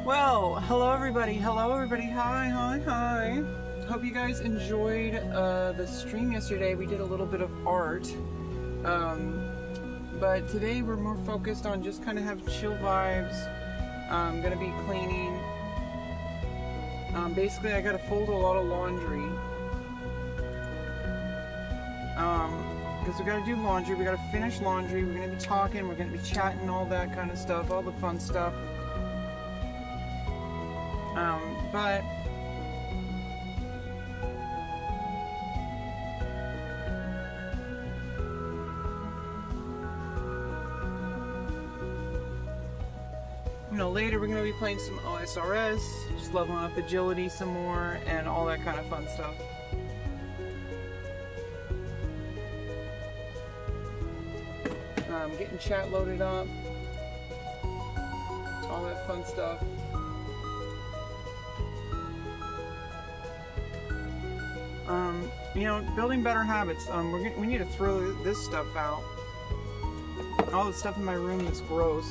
Well, hello everybody, hi. Hope you guys enjoyed the stream yesterday. We did a little bit of art, but today we're more focused on just kind of have chill vibes. I'm gonna be cleaning. Basically I gotta fold a lot of laundry, because we gotta do laundry, we gotta finish laundry, we're gonna be talking, we're gonna be chatting, all that kind of stuff, all the fun stuff. But you know, later we're going to be playing some OSRS, just leveling up agility some more, and all that kind of fun stuff. Getting chat loaded up, all that fun stuff. You know, building better habits. We need to throw this stuff out. All the stuff in my room that's gross,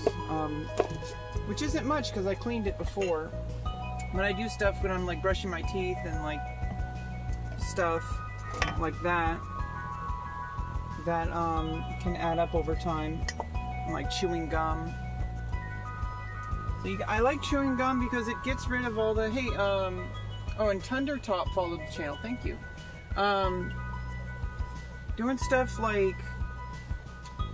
which isn't much because I cleaned it before. But I do stuff when I'm like brushing my teeth and like stuff like that can add up over time, like chewing gum. So I like chewing gum because it gets rid of all the oh, and Thundertop followed the channel. Thank you. Doing stuff like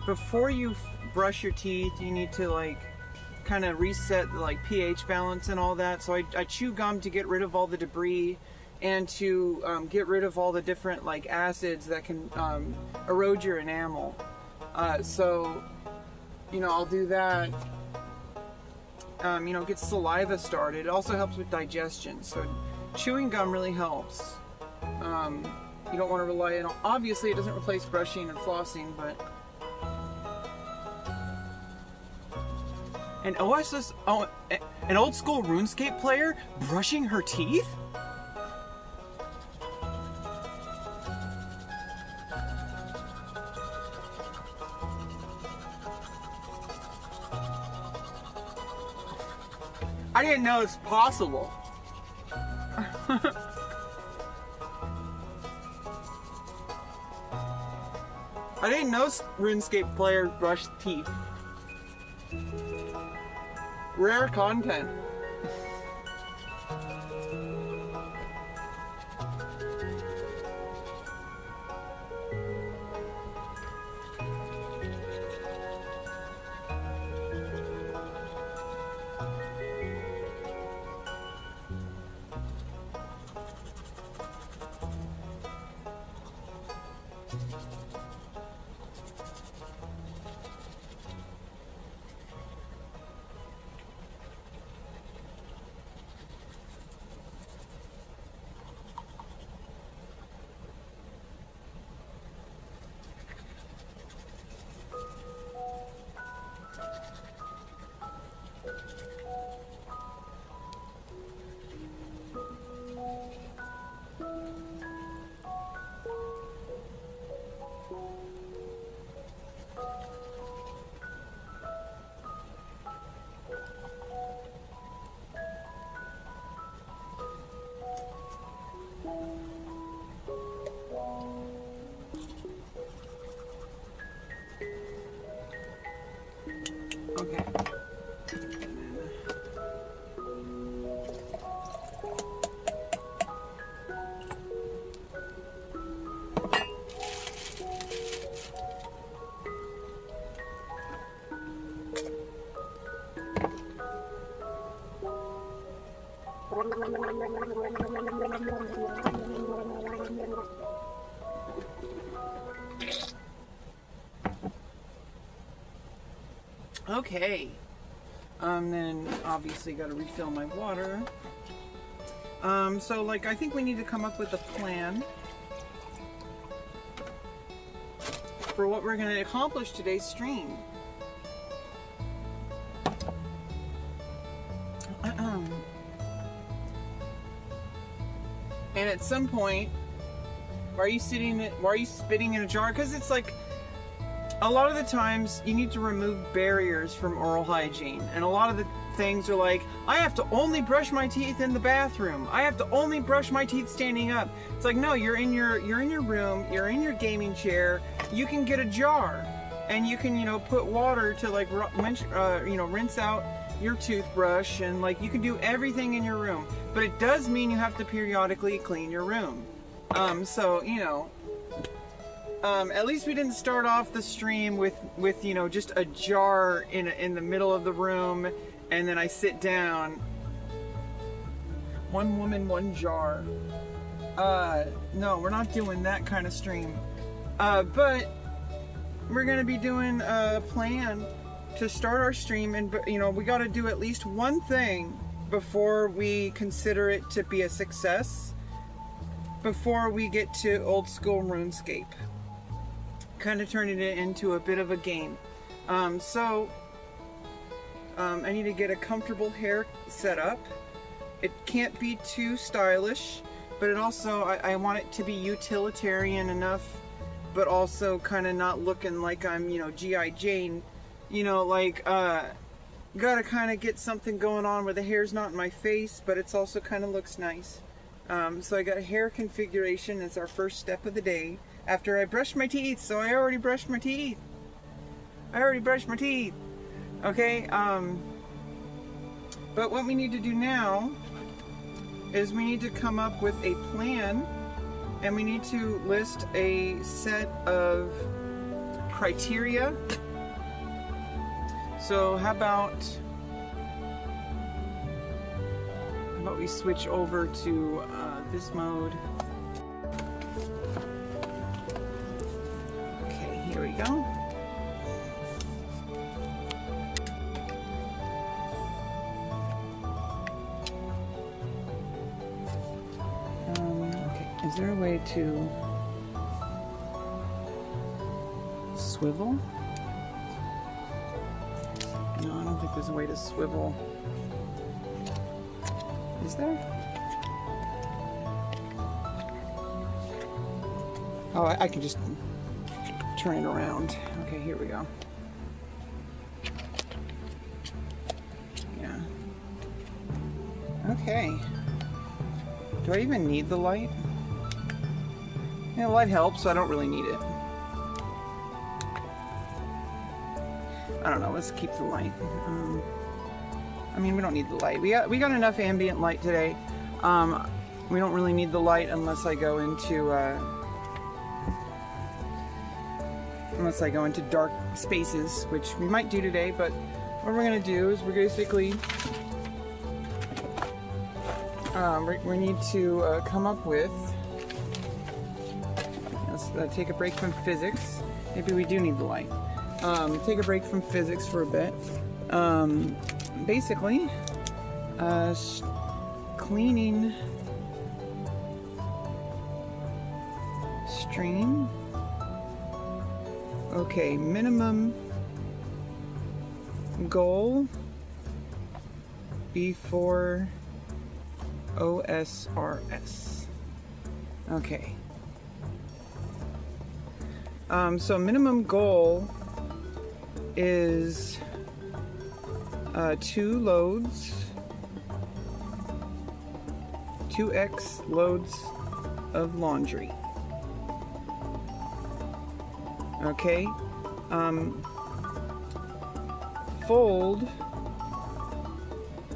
before you brush your teeth, you need to like kind of reset like pH balance and all that. So I chew gum to get rid of all the debris and to get rid of all the different like acids that can erode your enamel. So you know, I'll do that. You know, get saliva started. It also helps with digestion. So chewing gum really helps. You don't want to rely on, obviously it doesn't replace brushing and flossing, but an an old school RuneScape player brushing her teeth? I didn't know it's possible. I didn't know RuneScape players brush teeth. Rare content. Okay. Okay. Then obviously got to refill my water. So like I think we need to come up with a plan for what we're going to accomplish today's stream. And at some point, why are you spitting in a jar? Because it's like, a lot of the times you need to remove barriers from oral hygiene, and a lot of the things are like, I have to only brush my teeth in the bathroom. I have to only brush my teeth standing up. It's like, no, you're in your room, you're in your gaming chair. You can get a jar, and you can, you know, put water to like rinse out your toothbrush, and like you can do everything in your room. But it does mean you have to periodically clean your room. So, you know, at least we didn't start off the stream with you know, just a jar in the middle of the room, and then I sit down. One woman, one jar. No, we're not doing that kind of stream. But we're gonna be doing a plan to start our stream, and you know, we got to do at least one thing before we consider it to be a success. Before we get to old school RuneScape. Kind of turning it into a bit of a game. I need to get a comfortable hair set up. It can't be too stylish, but it also, I want it to be utilitarian enough, but also kind of not looking like I'm, you know, G.I. Jane. You know, like, gotta kind of get something going on where the hair's not in my face, but it's also kind of looks nice. So I got a hair configuration as our first step of the day. After I brush my teeth, so I already brushed my teeth. Okay, but what we need to do now is we need to come up with a plan, and we need to list a set of criteria. So how about we switch over to this mode. Okay, here we go. Okay, is there a way to swivel? No, I don't think there's a way to swivel. Is there? Oh, I can just turn it around. Okay, here we go. Yeah. Okay. Do I even need the light? Yeah, the light helps, so I don't really need it. I don't know, let's keep the light. I mean, we don't need the light. We got enough ambient light today. We don't really need the light unless I go into dark spaces, which we might do today. But what we're gonna do is we're basically we need to come up with. Let's take a break from physics. Maybe we do need the light. Take a break from physics for a bit. Basically, cleaning stream. Okay, minimum goal before OSRS. Okay. So minimum goal is 2 loads, 2x loads of laundry. Okay, fold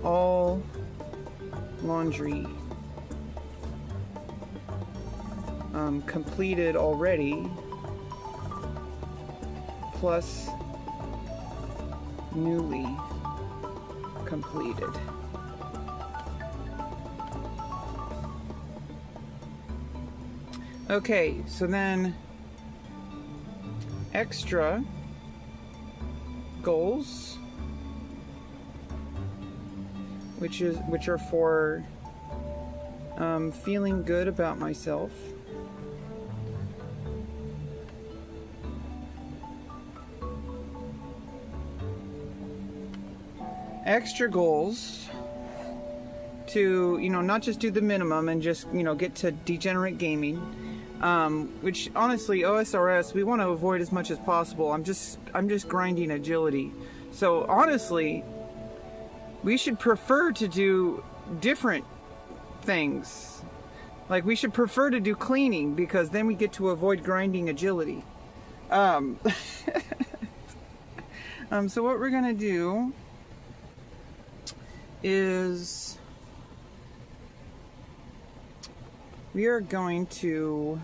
all laundry completed already, plus newly completed. Okay, so then extra goals, which are for feeling good about myself. Extra goals to, not just do the minimum and just, get to degenerate gaming, which honestly, OSRS, we want to avoid as much as possible. I'm just grinding agility. So honestly, we should prefer to do different things. Like, we should prefer to do cleaning, because then we get to avoid grinding agility. So what we're gonna do is we are going to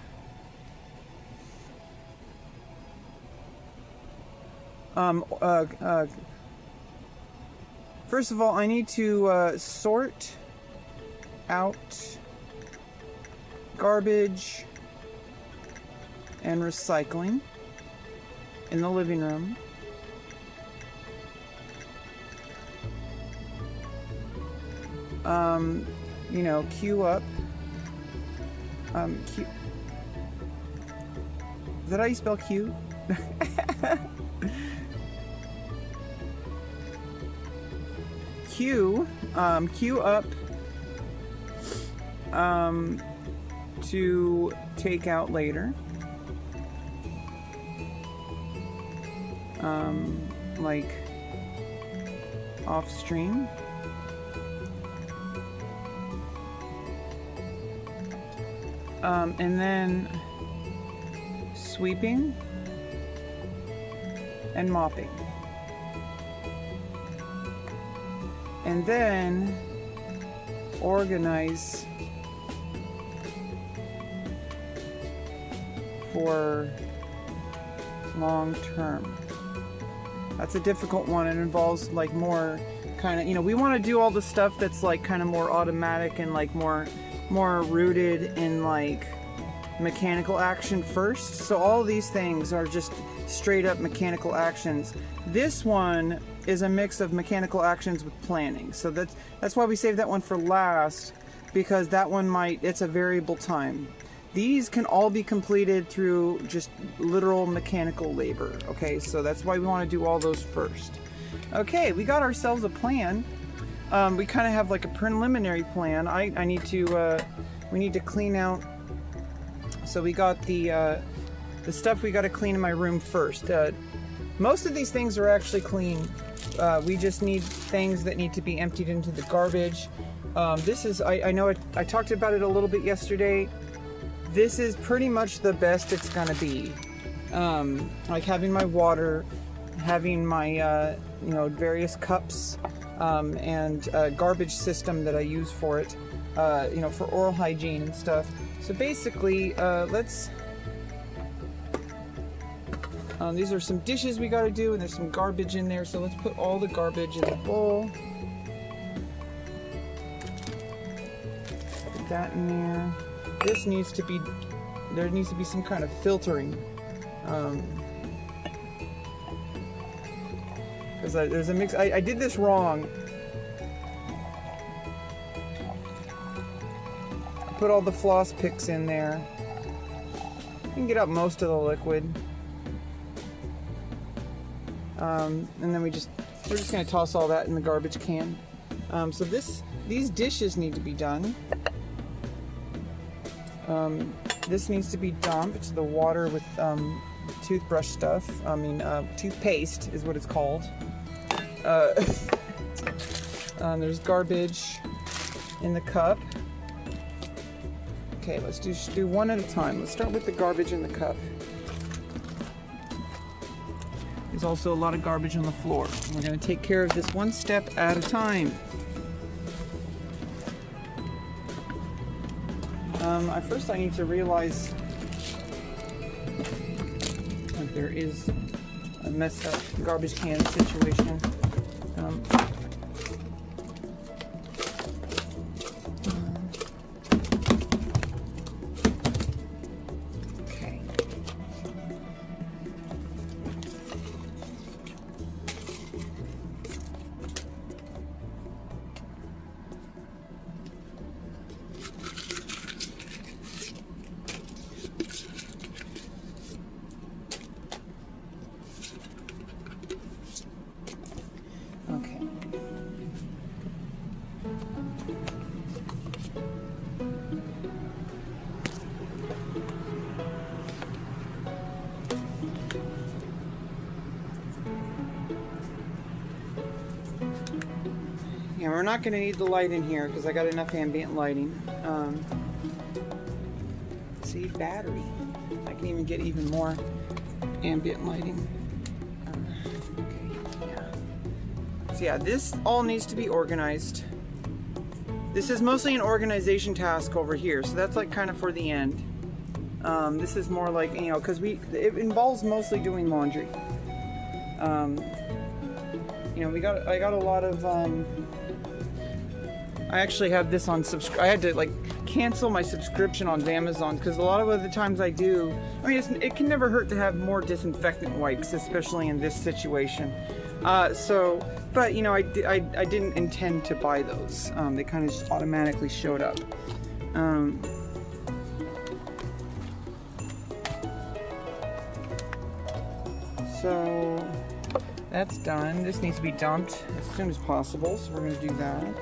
first of all, I need to sort out garbage and recycling in the living room. You know, queue up. Q. Is that how you spell Q? Queue up to take out later. Like off stream. And then sweeping and mopping. And then organize for long term. That's a difficult one. It involves like more kind of, you know, we want to do all the stuff that's like kind of more automatic and like more rooted in like mechanical action first. So all these things are just straight up mechanical actions. This one is a mix of mechanical actions with planning. So that's why we saved that one for last, because that one it's a variable time. These can all be completed through just literal mechanical labor. Okay, so that's why we want to do all those first. Okay, we got ourselves a plan. We kind of have like a preliminary plan. I need to we need to clean out. So we got the stuff we got to clean in my room first. Most of these things are actually clean. We just need things that need to be emptied into the garbage. This is, I know I talked about it a little bit yesterday. This is pretty much the best it's gonna be. Like having my water, having my you know, various cups, and garbage system that I use for it, you know, for oral hygiene and stuff. So basically, these are some dishes we got to do, and there's some garbage in there. So let's put all the garbage in the bowl. Put that in there. This needs to be, there needs to be some kind of filtering. Because there's a mix. I did this wrong. I put all the floss picks in there. You can get out most of the liquid. And then we're just going to toss all that in the garbage can. So these dishes need to be done. This needs to be dumped. The water with toothbrush stuff. I mean, toothpaste is what it's called. There's garbage in the cup. Okay, let's do one at a time. Let's start with the garbage in the cup. There's also a lot of garbage on the floor. We're going to take care of this one step at a time. First I need to realize that there is a messed up garbage can situation. Okay. Okay. Yeah, we're not going to need the light in here because I got enough ambient lighting. Save battery. I can even get even more ambient lighting. Okay, yeah. So yeah, this all needs to be organized. This is mostly an organization task over here, so that's like kind of for the end. This is more like, you know, because it involves mostly doing laundry. You know, I got a lot of, I actually have this on I had to like cancel my subscription on Amazon because a lot of other times I do. I mean, it can never hurt to have more disinfectant wipes, especially in this situation. But you know, I didn't intend to buy those. They kind of just automatically showed up. So that's done. This needs to be dumped as soon as possible, so we're going to do that.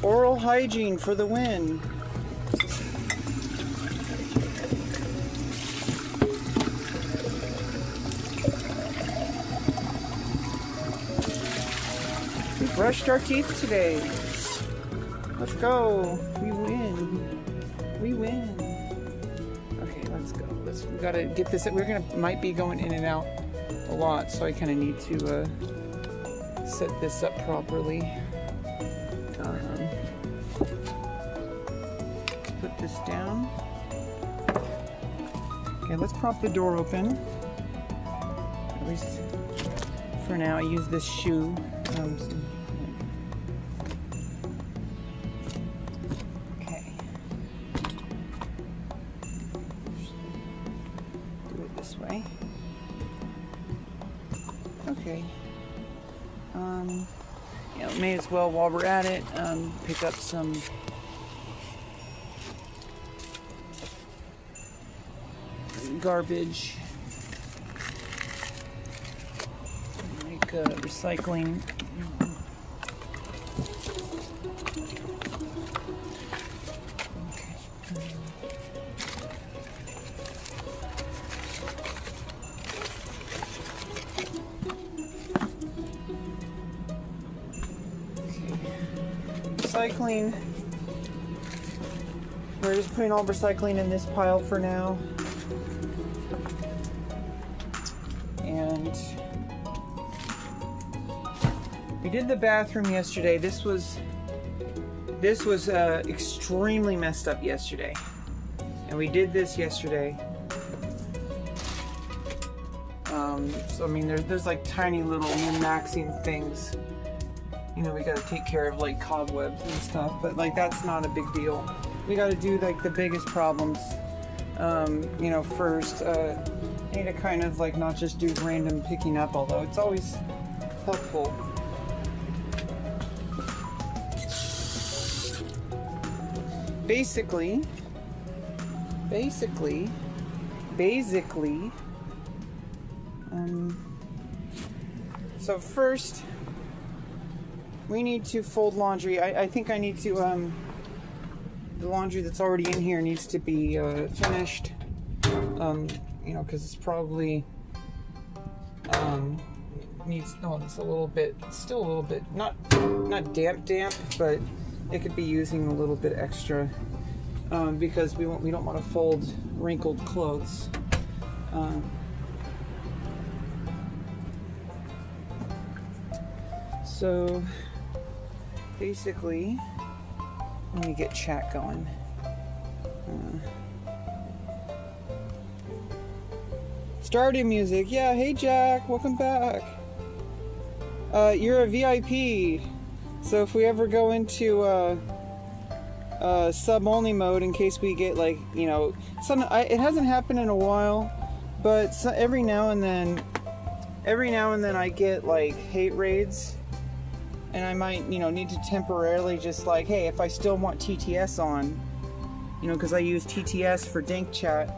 Oral hygiene for the win. We brushed our teeth today. Let's go. We win. We win. Okay, let's go. We gotta get this. Might be going in and out a lot, so I kind of need to set this up properly. Put this down. Okay, let's prop the door open. At least for now, I use this shoe. Okay. Do it this way. Okay. Yeah, may as well, while we're at it, pick up some garbage, like recycling. Recycling. We're just putting all recycling in this pile for now. And we did the bathroom yesterday. This was extremely messed up yesterday. And we did this yesterday. So I mean there's like tiny little min-maxing things. You know, we gotta take care of like cobwebs and stuff, but like that's not a big deal. We gotta do like the biggest problems, you know, first. I need to kind of like not just do random picking up, although it's always helpful. Basically, so first, we need to fold laundry. I think I need to, the laundry that's already in here needs to be finished, you know, because it's probably, needs, oh, it's a little bit, still a little bit, not damp, but it could be using a little bit extra, because we don't want to fold wrinkled clothes. So basically, let me get chat going. Started music. Yeah, hey Jack, welcome back. You're a VIP, so if we ever go into sub-only mode, in case we get like, you know, it hasn't happened in a while, but every now and then I get like hate raids. And I might, you know, need to temporarily just like, hey, if I still want TTS on, you know, because I use TTS for Dink Chat,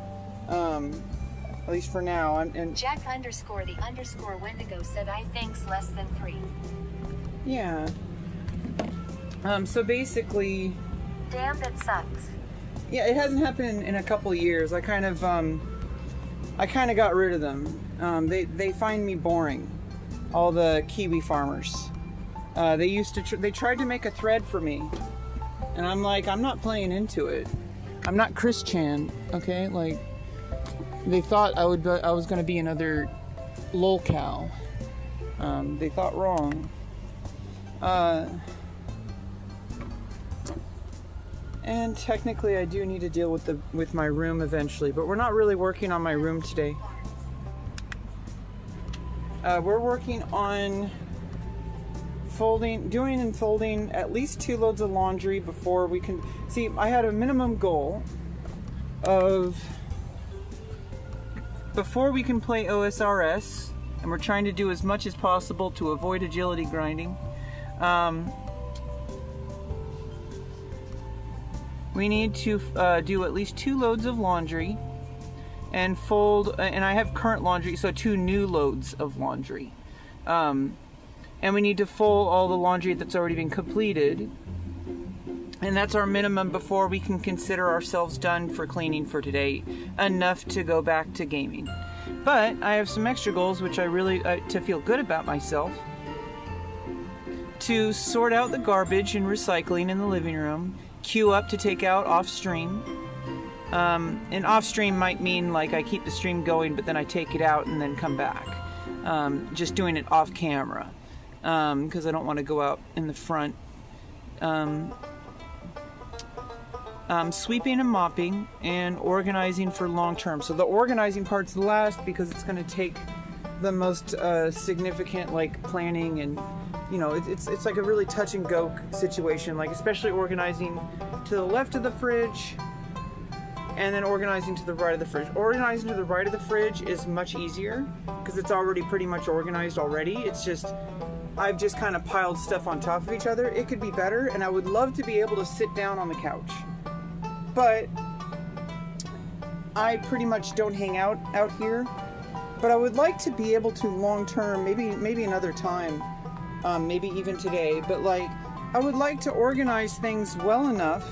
at least for now. And Jack _the_ Wendigo said, I think's less than 3. Yeah. So basically, Damn, that sucks. Yeah, it hasn't happened in a couple years. I kind of got rid of them. They find me boring. All the kiwi farmers. They tried to make a thread for me, and I'm like, I'm not playing into it. I'm not Chris Chan, okay? Like, they thought I was gonna be another lolcow. They thought wrong. And technically I do need to deal with my room eventually, but we're not really working on my room today. We're working on doing and folding at least 2 loads of laundry before we can... See, I had a minimum goal of... Before we can play OSRS, and we're trying to do as much as possible to avoid agility grinding, we need to do at least 2 loads of laundry and fold, and I have current laundry, so 2 new loads of laundry. And we need to fold all the laundry that's already been completed. And that's our minimum before we can consider ourselves done for cleaning for today, enough to go back to gaming. But I have some extra goals, which I really, to feel good about myself. To sort out the garbage and recycling in the living room, queue up to take out off stream. And off stream might mean like I keep the stream going, but then I take it out and then come back. Just doing it off camera, because I don't want to go out in the front. Sweeping and mopping and organizing for long term. So the organizing part's last because it's going to take the most significant like planning, and you know, it's like a really touch and go situation, like especially organizing to the left of the fridge and then organizing to the right of the fridge. Organizing to the right of the fridge is much easier because it's already pretty much organized already. It's just I've just kind of piled stuff on top of each other. It could be better, and I would love to be able to sit down on the couch, but I pretty much don't hang out here. But I would like to be able to long term, maybe another time, maybe even today, but like I would like to organize things well enough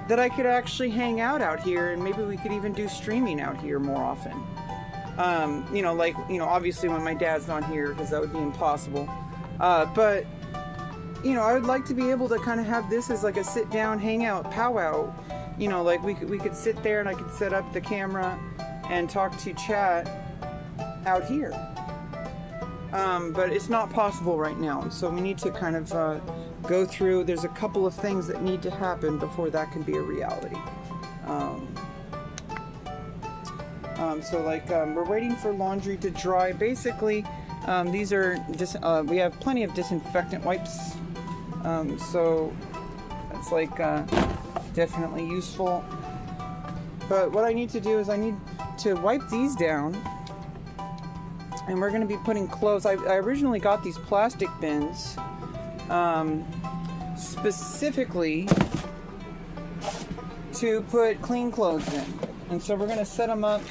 that I could actually hang out here, and maybe we could even do streaming out here more often. Obviously when my dad's not here, because that would be impossible. But I would like to be able to kind of have this as like a sit down, hangout, powwow. Like we could sit there and I could set up the camera and talk to chat out here. But it's not possible right now, so we need to kind of go through. There's a couple of things that need to happen before that can be a reality. We're waiting for laundry to dry. Basically, these are just we have plenty of disinfectant wipes, so that's like definitely useful. But what I need to do is I need to wipe these down. And we're going to be putting clothes. I originally got these plastic bins specifically to put clean clothes in. And so we're going to set them up.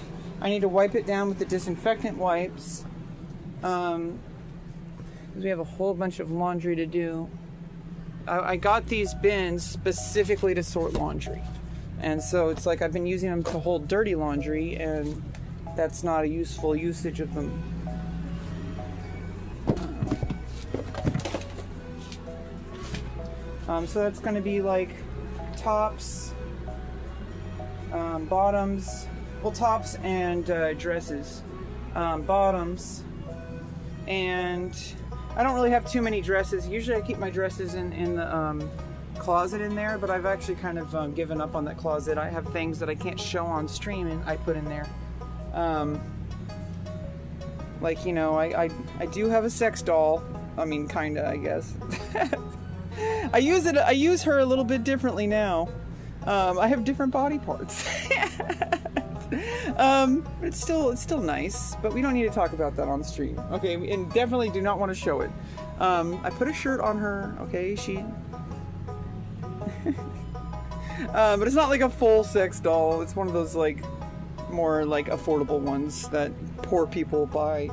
I need to wipe it down with the disinfectant wipes because we have a whole bunch of laundry to do. I got these bins specifically to sort laundry. And so it's like I've been using them to hold dirty laundry, and that's not a useful usage of them. So that's going to be like tops, bottoms, tops and dresses, bottoms, and I don't really have too many dresses. Usually I keep my dresses in the closet in there, but I've actually kind of given up on that closet. I have things that I can't show on stream and I put in there. I do have a sex doll. I mean, kinda, I guess. I use her a little bit differently now. I have different body parts. It's still nice, but we don't need to talk about that on stream. Okay, and definitely do not want to show it. I put a shirt on her, okay, but it's not like a full sex doll. It's one of those like more like affordable ones that poor people buy.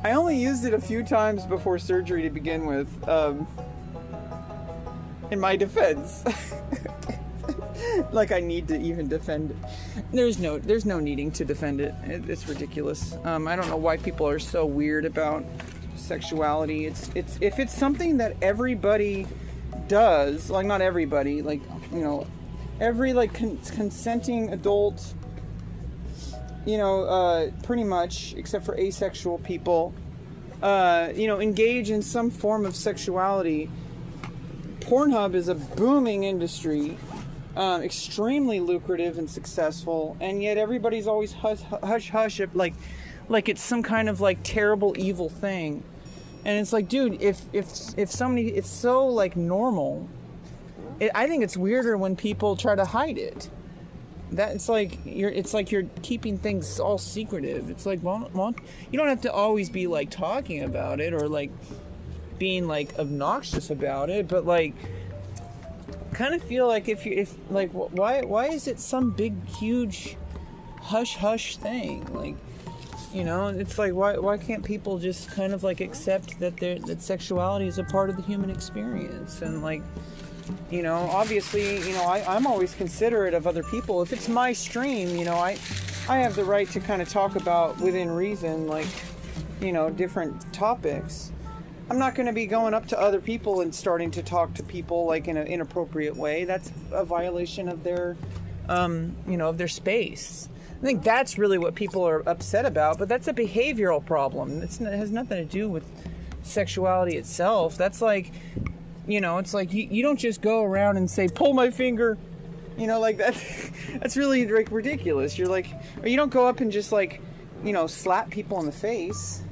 I only used it a few times before surgery to begin with. in my defense. Like I need to even defend it. There's no needing to defend it. It's ridiculous. I don't know why people are so weird about sexuality. It's if it's something that everybody does, like not everybody, like, you know, every like consenting adult, you know, pretty much except for asexual people, you know, engage in some form of sexuality. Pornhub is a booming industry. Extremely lucrative and successful, and yet everybody's always hush, like it's some kind of like terrible evil thing. And it's like, dude, if somebody, it's so like normal. I think it's weirder when people try to hide it. That it's like you're keeping things all secretive. It's like, well, you don't have to always be like talking about it or like being like obnoxious about it, but like, kind of feel like if like why is it some big huge hush thing? Like, you know, it's like why can't people just kind of like accept that sexuality is a part of the human experience? And like, you know, obviously, you know, I'm always considerate of other people. If it's my stream, you know, I have the right to kind of talk about within reason, like, you know, different topics. I'm not going to be going up to other people and starting to talk to people like in an inappropriate way. That's a violation of their, you know, of their space. I think that's really what people are upset about, but that's a behavioral problem. It has nothing to do with sexuality itself. That's like, you know, it's like you don't just go around and say, pull my finger, you know, like that. That's really like ridiculous. You're like, or you don't go up and just like, you know, slap people in the face.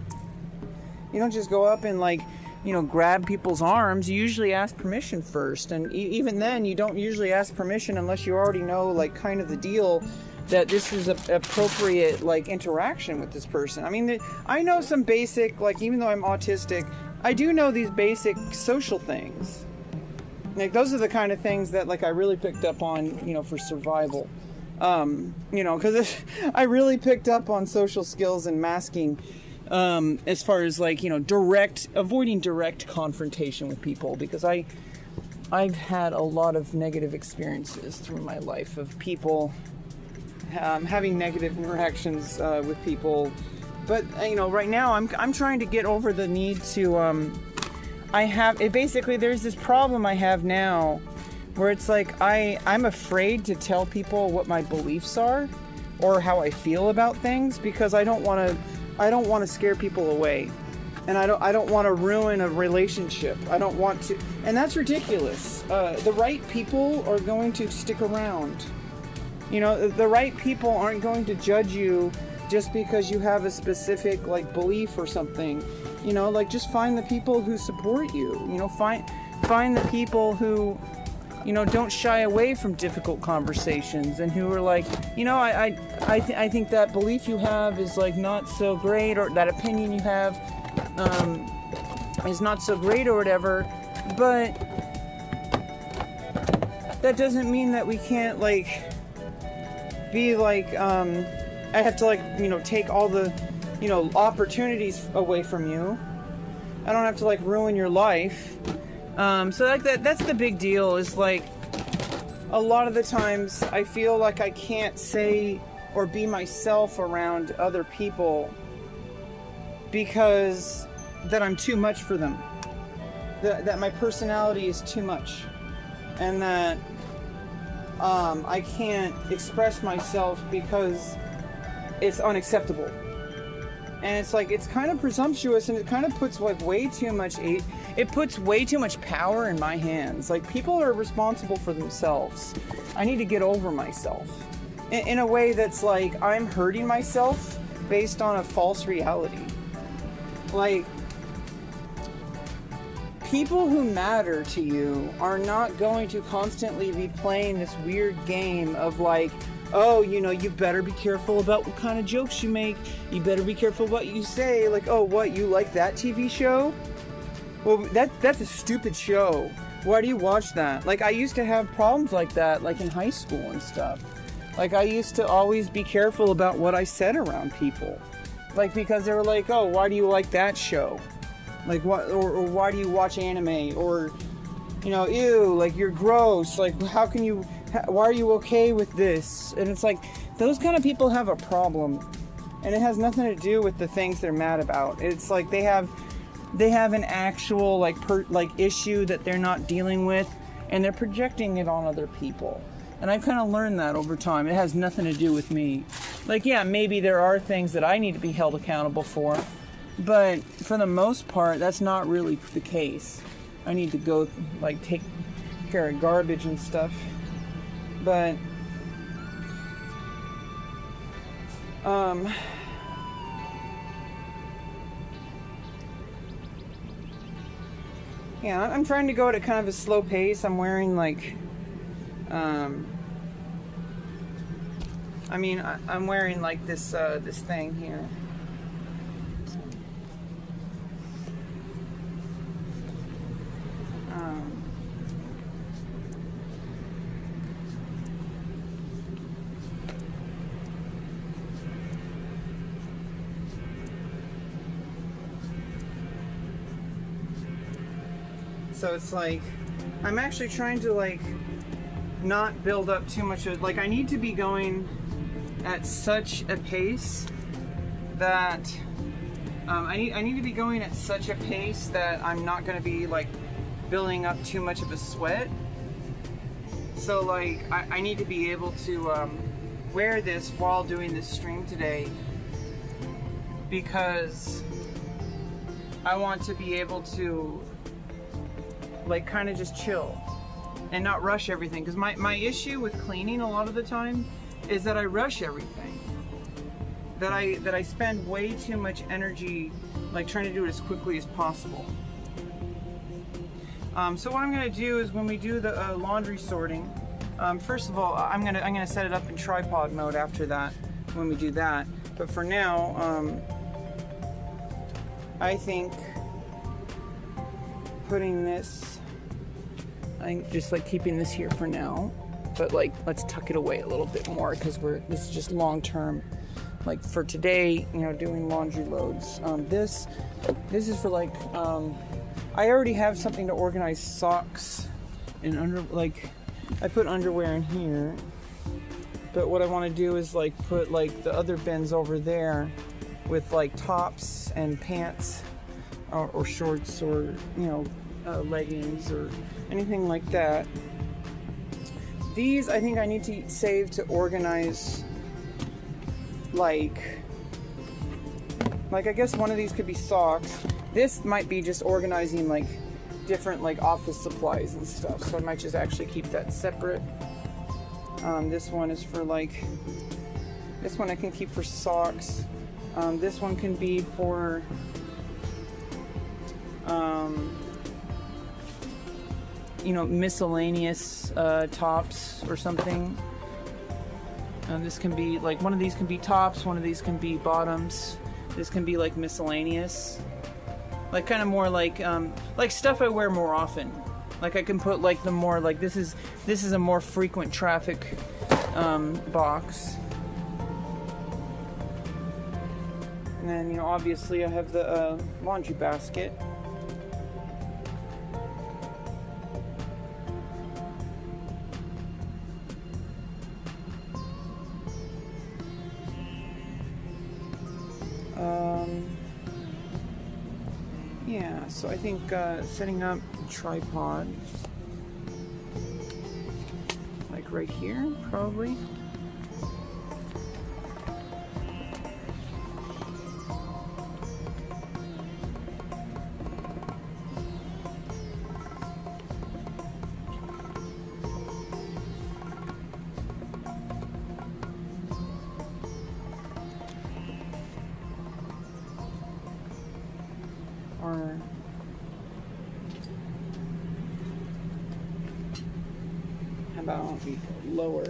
You don't just go up and like, you know, grab people's arms. You usually ask permission first. And even then, you don't usually ask permission unless you already know like kind of the deal that this is an appropriate like interaction with this person. I mean, I know some basic, like even though I'm autistic, I do know these basic social things. Like those are the kind of things that like I really picked up on, you know, for survival. You know, because I really picked up on social skills and masking. As far as like, you know, avoiding direct confrontation with people, because I've had a lot of negative experiences through my life of people having negative interactions with people. But you know, right now I'm trying to get over the need to basically there's this problem I have now where it's like I'm afraid to tell people what my beliefs are or how I feel about things, because I don't want to scare people away, and I don't want to ruin a relationship. I don't want to, and that's ridiculous. The right people are going to stick around. You know, the right people aren't going to judge you just because you have a specific like belief or something. You know, like just find the people who support you. You know, find the people who, you know, don't shy away from difficult conversations, and who are like, you know, I think that belief you have is like not so great, or that opinion you have is not so great or whatever, but that doesn't mean that we can't like be like I have to like, you know, take all the, you know, opportunities away from you. I don't have to like ruin your life. So like that's the big deal, is like a lot of the times I feel like I can't say or be myself around other people because that I'm too much for them. That my personality is too much. And that I can't express myself because it's unacceptable. And it's like, it's kind of presumptuous, and it kind of puts like way too much power in my hands. Like, people are responsible for themselves. I need to get over myself in a way that's like I'm hurting myself based on a false reality. Like, people who matter to you are not going to constantly be playing this weird game of like, oh, you know, you better be careful about what kind of jokes you make. You better be careful what you say. Like, oh, what, you like that TV show? Well, that's a stupid show. Why do you watch that? Like, I used to have problems like that, like in high school and stuff. Like, I used to always be careful about what I said around people. Like, because they were like, oh, why do you like that show? Like, what, or why do you watch anime? Or, you know, ew, like you're gross, like how can you, why are you okay with this? And it's like, those kind of people have a problem, and it has nothing to do with the things they're mad about. It's like they have an actual like issue that they're not dealing with, and they're projecting it on other people. And I've kind of learned that over time. It has nothing to do with me. Like, yeah, maybe there are things that I need to be held accountable for, but for the most part, that's not really the case. I need to go, like, take care of garbage and stuff. But, yeah, I'm trying to go at a kind of a slow pace. I'm wearing, like, I'm wearing like this thing here. So it's like, I'm actually trying to like not build up too much of, like, I need to be going at such a pace that I need to be going at such a pace that I'm not going to be like building up too much of a sweat. So like I need to be able to wear this while doing this stream today, because I want to be able to like kind of just chill and not rush everything. Because my issue with cleaning a lot of the time is that I rush everything. That I spend way too much energy like trying to do it as quickly as possible. So what I'm gonna do is when we do the laundry sorting, first of all, I'm gonna set it up in tripod mode after that when we do that. But for now, I think putting this, I'm just like keeping this here for now. But like, let's tuck it away a little bit more because this is just long term. Like for today, you know, doing laundry loads. This is for like, I already have something to organize socks and I put underwear in here. But what I want to do is like put like the other bins over there with like tops and pants or shorts or, you know, leggings or anything like that. These I think I need to save to organize, like I guess one of these could be socks. This might be just organizing like different like office supplies and stuff, so I might just actually keep that separate. This one is for like, this one I can keep for socks. This one can be for you know, miscellaneous tops or something. This can be like, one of these can be tops, one of these can be bottoms. This can be like miscellaneous, like kind of more like stuff I wear more often. Like I can put like the more like, this is a more frequent traffic box. And then, you know, obviously I have the laundry basket. Yeah, so I think setting up a tripod, like right here, probably. Or how about we go lower?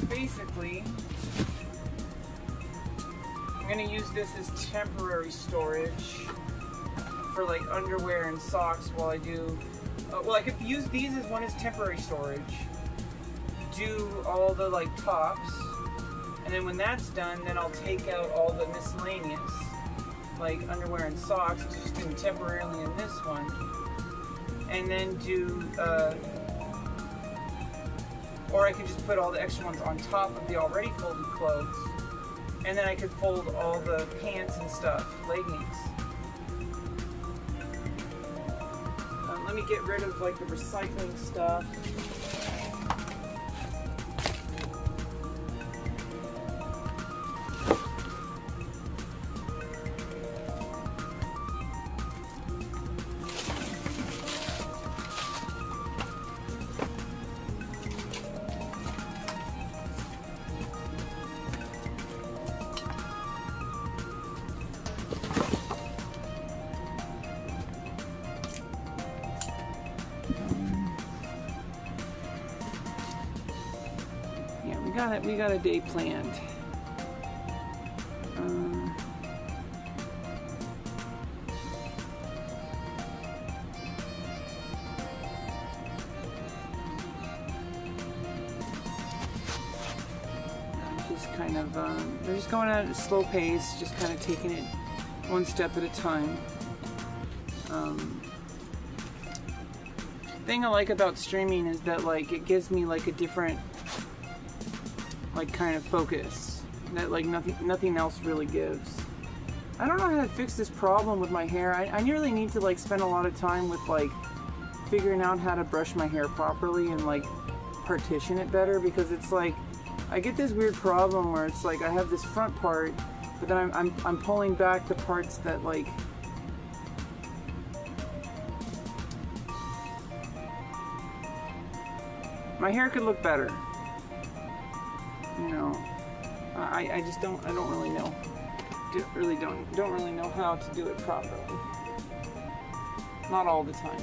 basically, I'm gonna use this as temporary storage for like underwear and socks while I do. Well, I could use these as one as temporary storage. Do all the like tops, and then when that's done, then I'll take out all the miscellaneous, like underwear and socks, just do them temporarily in this one, and then do. Or I could just put all the extra ones on top of the already folded clothes, and then I could fold all the pants and stuff, leggings. Let me get rid of like the recycling stuff. We got a day planned. Just kind of, they're just going at a slow pace, just kind of taking it one step at a time. Thing I like about streaming is that like it gives me like a different like kind of focus that like nothing else really gives. I don't know how to fix this problem with my hair. I really need to like spend a lot of time with like figuring out how to brush my hair properly and like partition it better, because it's like I get this weird problem where it's like I have this front part, but then I'm pulling back the parts that like my hair could look better. You know, I just don't really know. Don't really know how to do it properly. Not all the time.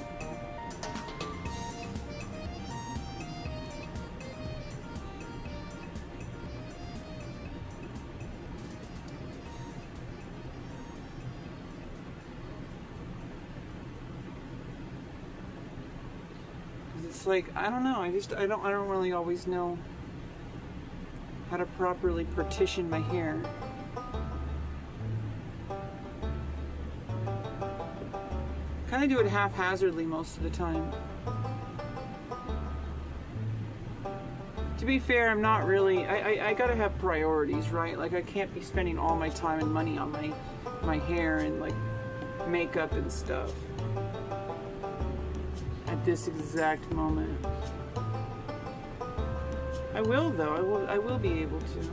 It's like I don't know. I don't really always know how to properly partition my hair. Kind of do it haphazardly most of the time. To be fair, I'm not really, I gotta have priorities, right? Like I can't be spending all my time and money on my hair and like makeup and stuff at this exact moment. I will though, I will be able to.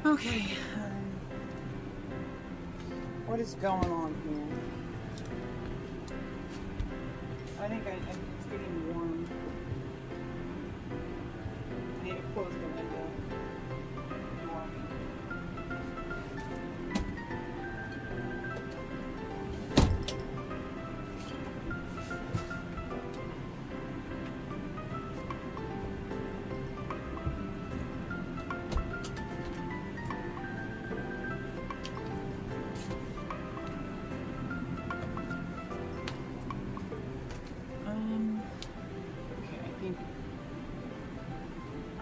Okay. What is going on here? I think it's getting warm. I need to close the window.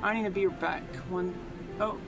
I need to be back. Oh.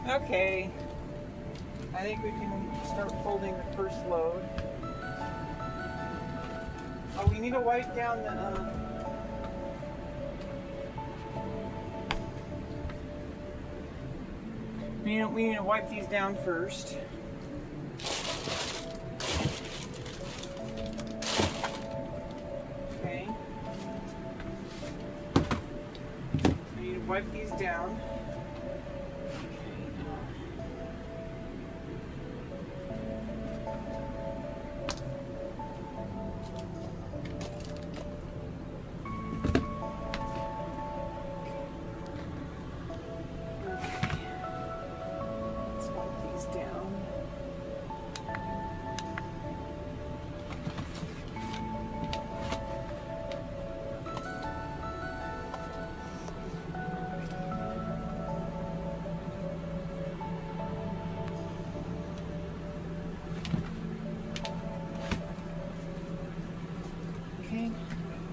Okay, I think we can start folding the first load. Oh, we need to wipe down the, we need to wipe these down first. Okay. We need to wipe these down.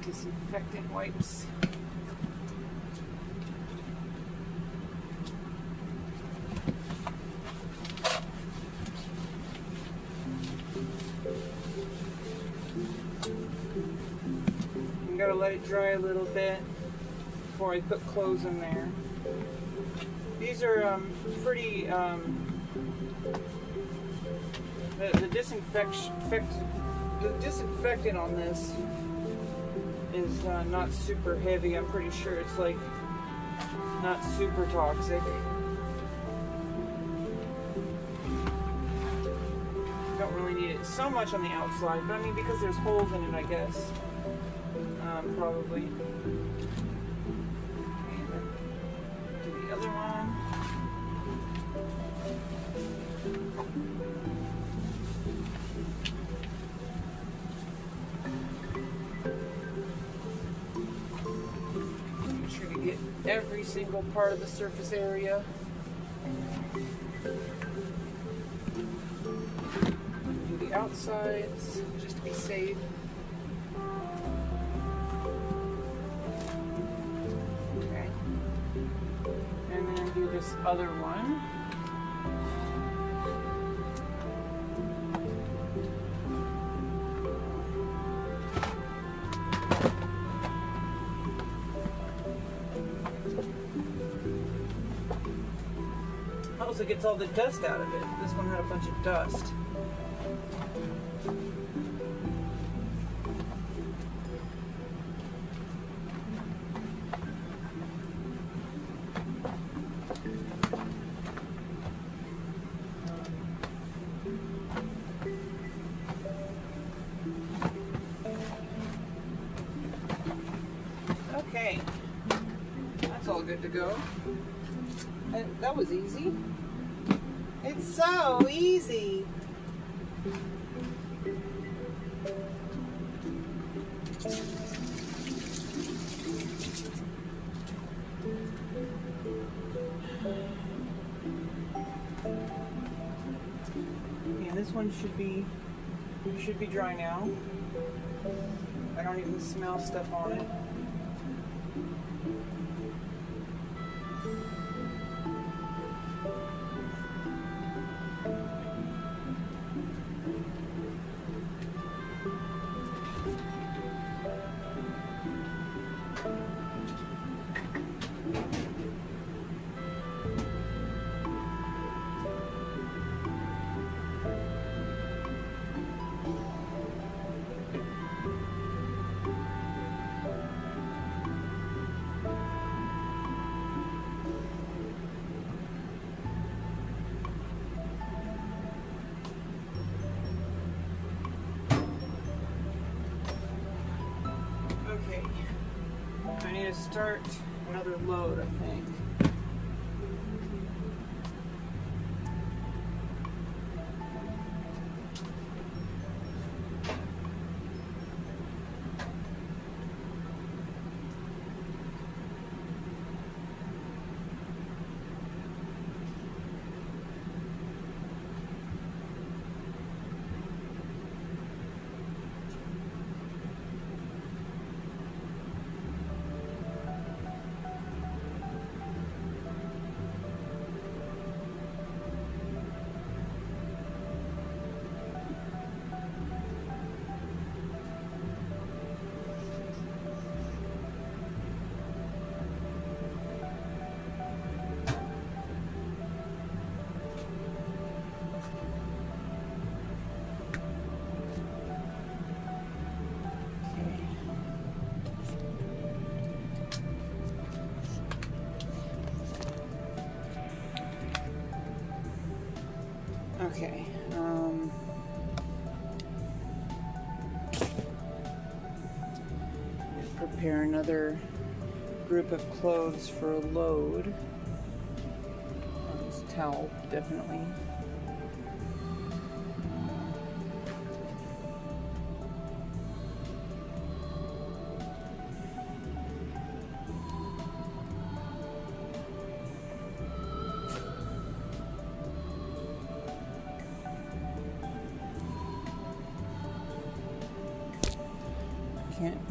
Disinfectant wipes. I'm gonna let it dry a little bit before I put clothes in there. These are pretty. The disinfectant on this is not super heavy. I'm pretty sure it's like not super toxic. Don't really need it so much on the outside, but I mean because there's holes in it, I guess. Probably. Okay, and then do the other one. Every single part of the surface area. Do the outsides just to be safe. Okay. And then do this other one. Also gets all the dust out of it. This one had a bunch of dust. Okay, that's all good to go. And that was easy. It's so easy. Yeah, this one should be dry now. I don't even smell stuff on it. I need to start another load, I think. Okay. Prepare another group of clothes for a load. This towel, definitely.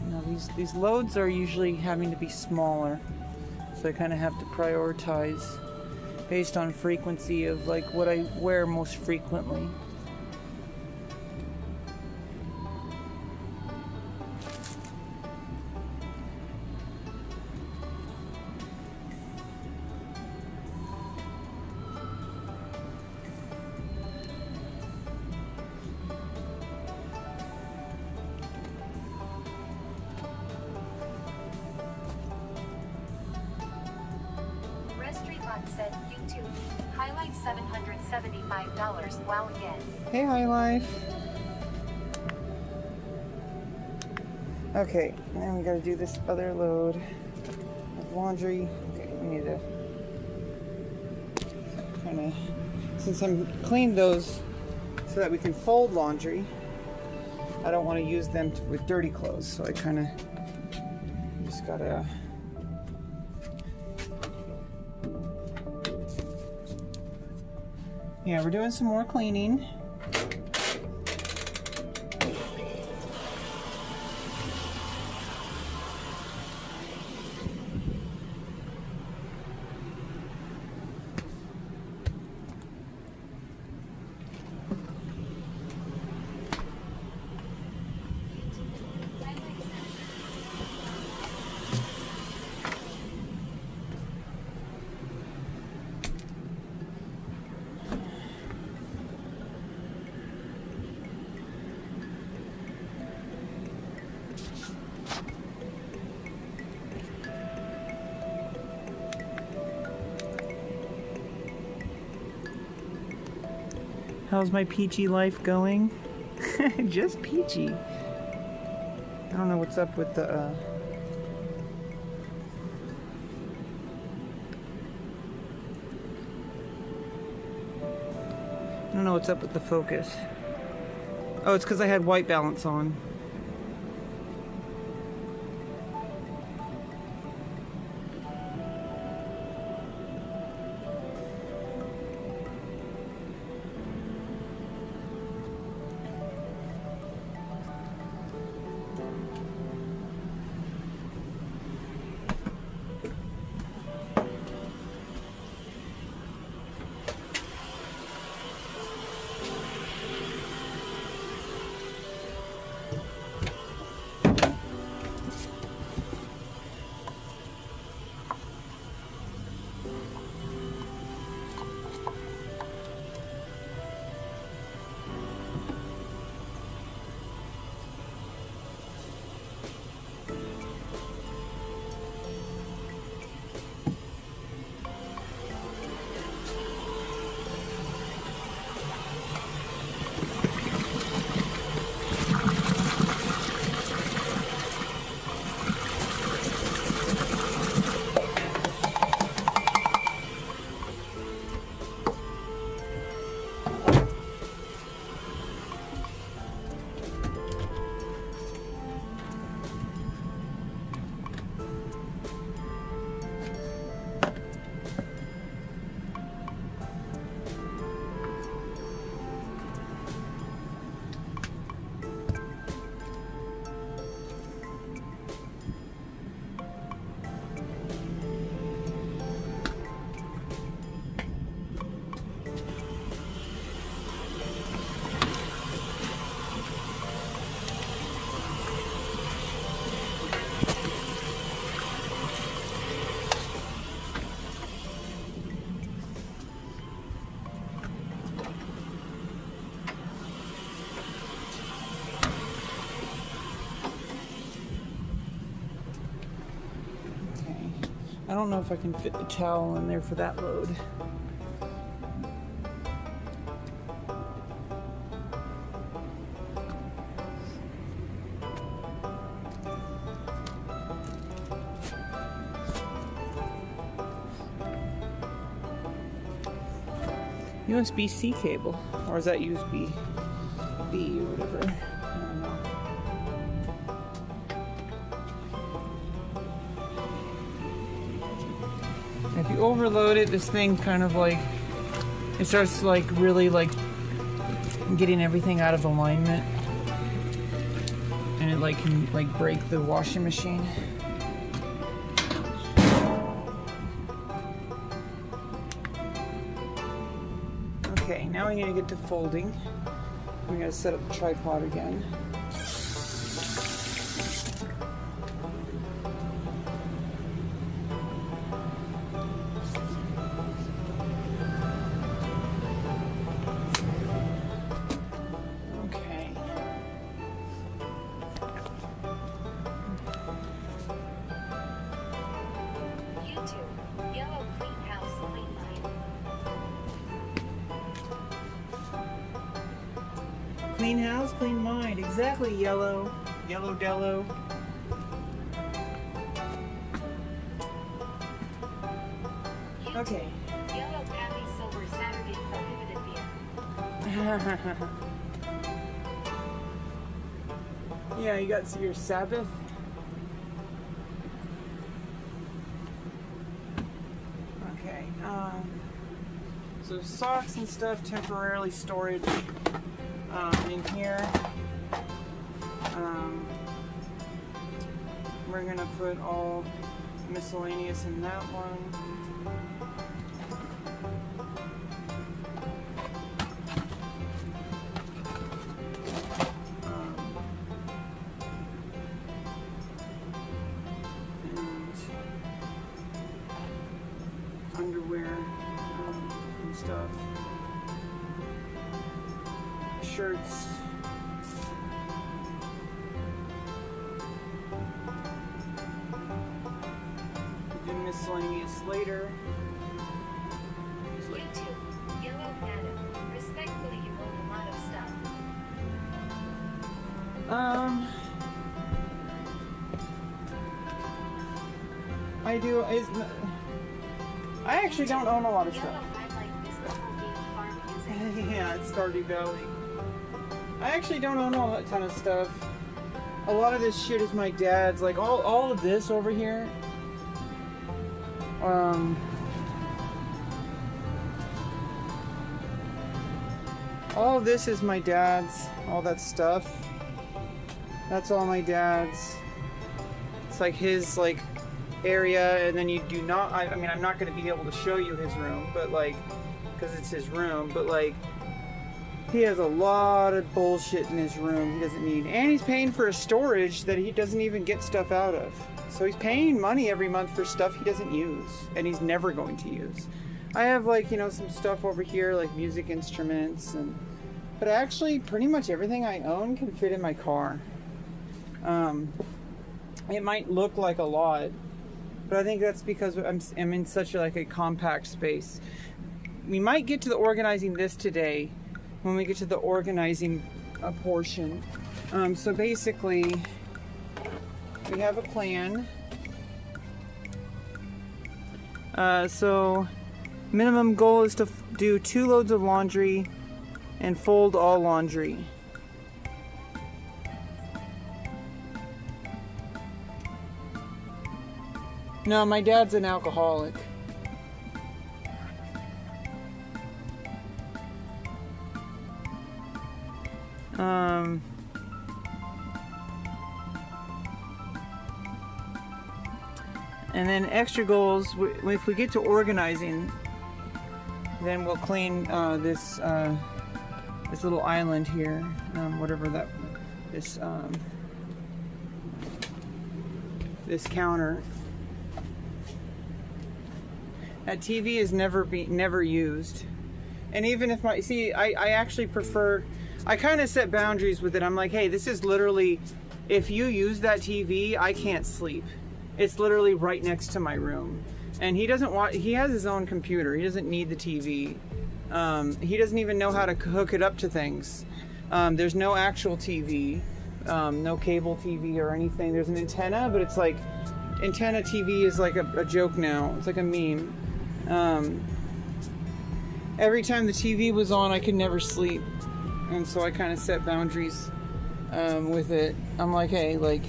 Now these loads are usually having to be smaller, so I kind of have to prioritize based on frequency of like what I wear most frequently. Said YouTube. Highlight $775. Wow again. Hey, High Life. Okay, now we gotta do this other load of laundry. Okay, we need to kind of, since I'm cleaned those so that we can fold laundry, I don't want to use them with dirty clothes, so I kind of just gotta. Yeah, we're doing some more cleaning. How's my peachy life going? Just peachy. I don't know what's up with the I don't know what's up with the focus. Oh, it's because I had white balance on. I don't know if I can fit the towel in there for that load. USB-C cable, or is that USB-B or whatever? I don't know. If you overload it, this thing kind of like, it starts like really like getting everything out of alignment, and it like can like break the washing machine. Okay, now we need to get to folding. We gotta set up the tripod again. Okay. YouTube. Yellow clean house, clean mind. Clean house, clean mind. Exactly, yellow. Yellow Dello. YouTube. Okay. Yellow Pappy Silver Saturday prohibited beer. Yeah, you got your Sabbath. Okay. So socks and stuff temporarily storage in here. We're gonna put all miscellaneous in that one. Underwear and stuff, shirts, do miscellaneous later. YouTube. Yellow Adam. Respectfully, you own a lot of stuff. I do. I actually don't own a lot of Yellow stuff. highlight this little game farm music. Yeah, it's Stardew Valley. I actually don't own a ton of stuff. A lot of this shit is my dad's. Like all of this over here. All of this is my dad's. All that stuff. That's all my dad's. It's like his like area, and then you do not. I mean, I'm not going to be able to show you his room, but like, because it's his room. But like, he has a lot of bullshit in his room he doesn't need, and he's paying for a storage that he doesn't even get stuff out of. So he's paying money every month for stuff he doesn't use, and he's never going to use. I have like, you know, some stuff over here, like music instruments, but actually pretty much everything I own can fit in my car. It might look like a lot, but I think that's because I'm in such a compact space. We might get to the organizing this today when we get to the organizing portion. So basically, we have a plan. So minimum goal is to do 2 loads of laundry and fold all laundry. No, my dad's an alcoholic. And then extra goals, if we get to organizing, then we'll clean this little island here, whatever that, this counter. That TV is never used. And even if I actually prefer, I kind of set boundaries with it. I'm like, hey, this is literally, if you use that TV, I can't sleep. It's literally right next to my room. And he has his own computer. He doesn't need the TV. He doesn't even know how to hook it up to things. There's no actual TV, no cable TV or anything. There's an antenna, but it's like, antenna TV is like a joke now. It's like a meme. every time the TV was on, I could never sleep. And so I kind of set boundaries with it. I'm like, hey, like,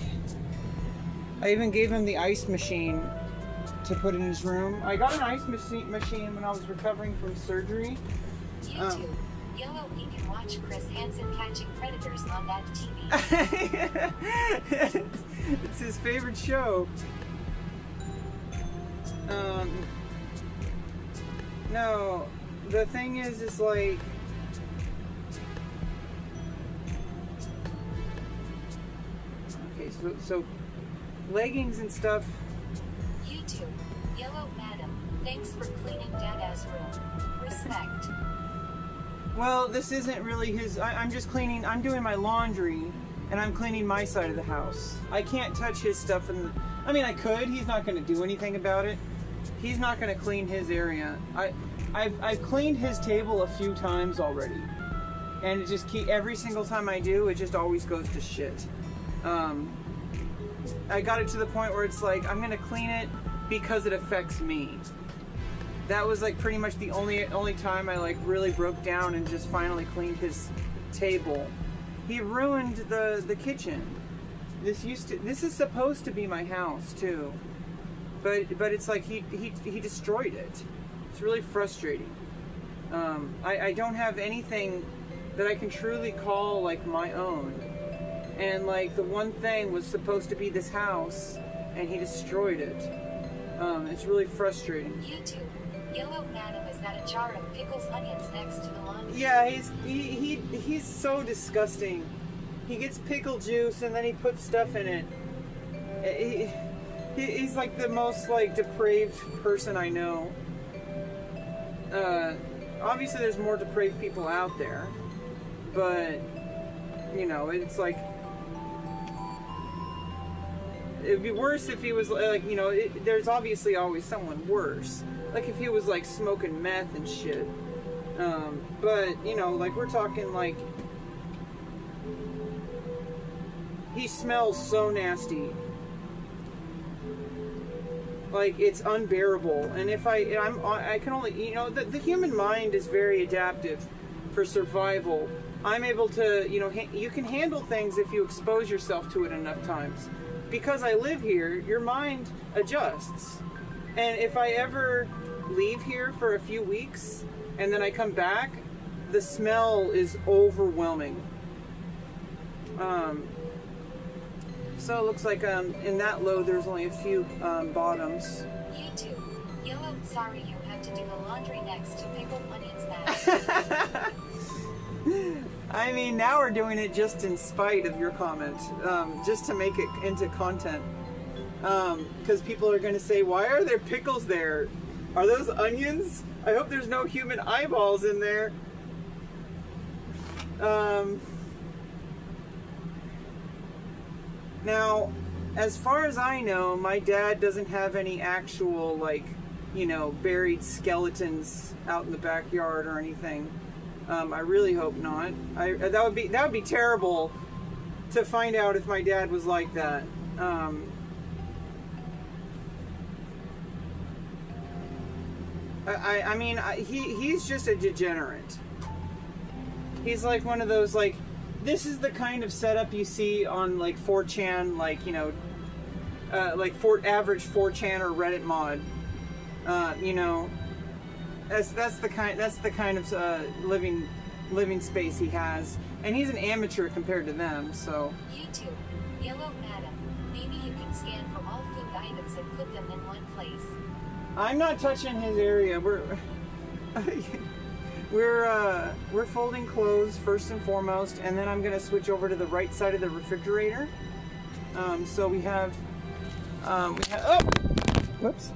I even gave him the ice machine to put in his room. I got an ice machine when I was recovering from surgery. YouTube. Yellow, you can watch Chris Hansen catching predators on that TV. It's his favorite show. No, the thing is like, okay, so leggings and stuff. YouTube. Yellow madam. Thanks for cleaning Dada's room. Respect. Well, this isn't really his. I'm just cleaning. I'm doing my laundry, and I'm cleaning my side of the house. I can't touch his stuff. I mean, I could. He's not going to do anything about it. He's not going to clean his area. I've cleaned his table a few times already, and it just every single time I do, it just always goes to shit. I got it to the point where it's like I'm going to clean it because it affects me. That was like pretty much the only time I like really broke down and just finally cleaned his table. He ruined the kitchen. This is supposed to be my house too, but it's like he destroyed it. It's really frustrating. I don't have anything that I can truly call like my own, and like the one thing was supposed to be this house, and he destroyed it. It's really frustrating. YouTube. Yellow madam, is that a jar of pickles onions next to the laundry? Yeah, he's so disgusting. He gets pickle juice and then he puts stuff in it. He's like the most like depraved person I know. Obviously there's more depraved people out there, but you know, it's like it'd be worse if he was like, you know, there's obviously always someone worse. Like if he was like smoking meth and shit. But, you know, like we're talking like, he smells so nasty. Like it's unbearable. And if I can only, you know, the human mind is very adaptive for survival. I'm able to, you know, you can handle things if you expose yourself to it enough times. Because I live here, your mind adjusts. And if I ever leave here for a few weeks and then I come back, the smell is overwhelming. So it looks like in that load there's only a few bottoms. YouTube. Yellow, sorry you have to do the laundry next to pickled onions now. I mean, now we're doing it just in spite of your comment, just to make it into content. Because people are going to say, why are there pickles there? Are those onions? I hope there's no human eyeballs in there. Now, as far as I know, my dad doesn't have any actual, like, you know, buried skeletons out in the backyard or anything. I really hope not. That would be terrible to find out if my dad was like that. I mean, he's just a degenerate. He's like one of those, like, this is the kind of setup you see on like 4chan, like, you know, like average 4chan or Reddit mod. You know, that's the kind of living space he has, and he's an amateur compared to them. So. YouTube. Yellow madam. Maybe you can scan for all food items and put them in one place. I'm not touching his area. We're folding clothes first and foremost, and then I'm gonna switch over to the right side of the refrigerator. So we have oh, whoops.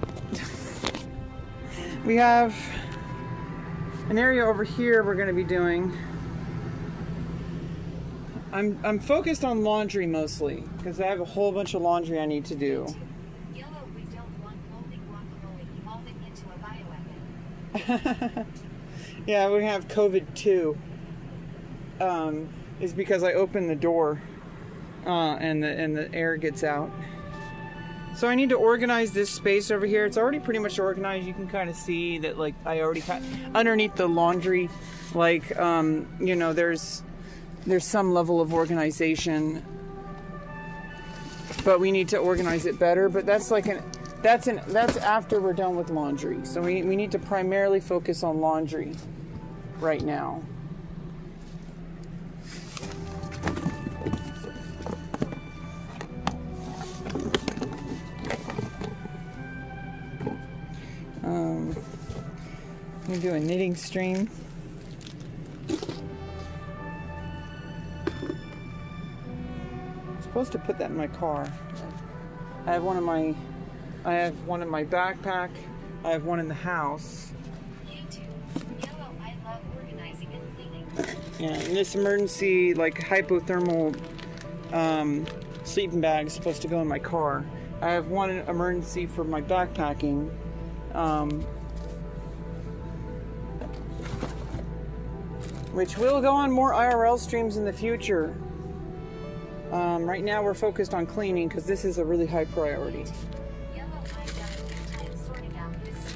We have an area over here we're gonna be doing. I'm focused on laundry mostly because I have a whole bunch of laundry I need to do. Yellow, we don't want moldy guacamole evolving into a bioweapon. Yeah, we have COVID-2. Is because I open the door and the air gets out. So I need to organize this space over here. It's already pretty much organized. You can kind of see that, like, I already underneath the laundry, like, you know, there's some level of organization, but we need to organize it better. But that's like that's after we're done with laundry. So we need to primarily focus on laundry right now. I'm gonna do a knitting stream. I'm supposed to put that in my car. I have one in my backpack. I have one in the house. YouTube. Yellow, I love organizing and cleaning. Yeah, and this emergency, like, hypothermal sleeping bag is supposed to go in my car. I have one emergency for my backpacking. Which will go on more IRL streams in the future. Right now we're focused on cleaning because this is a really high priority. Yellow, I've done a good time sorting out this.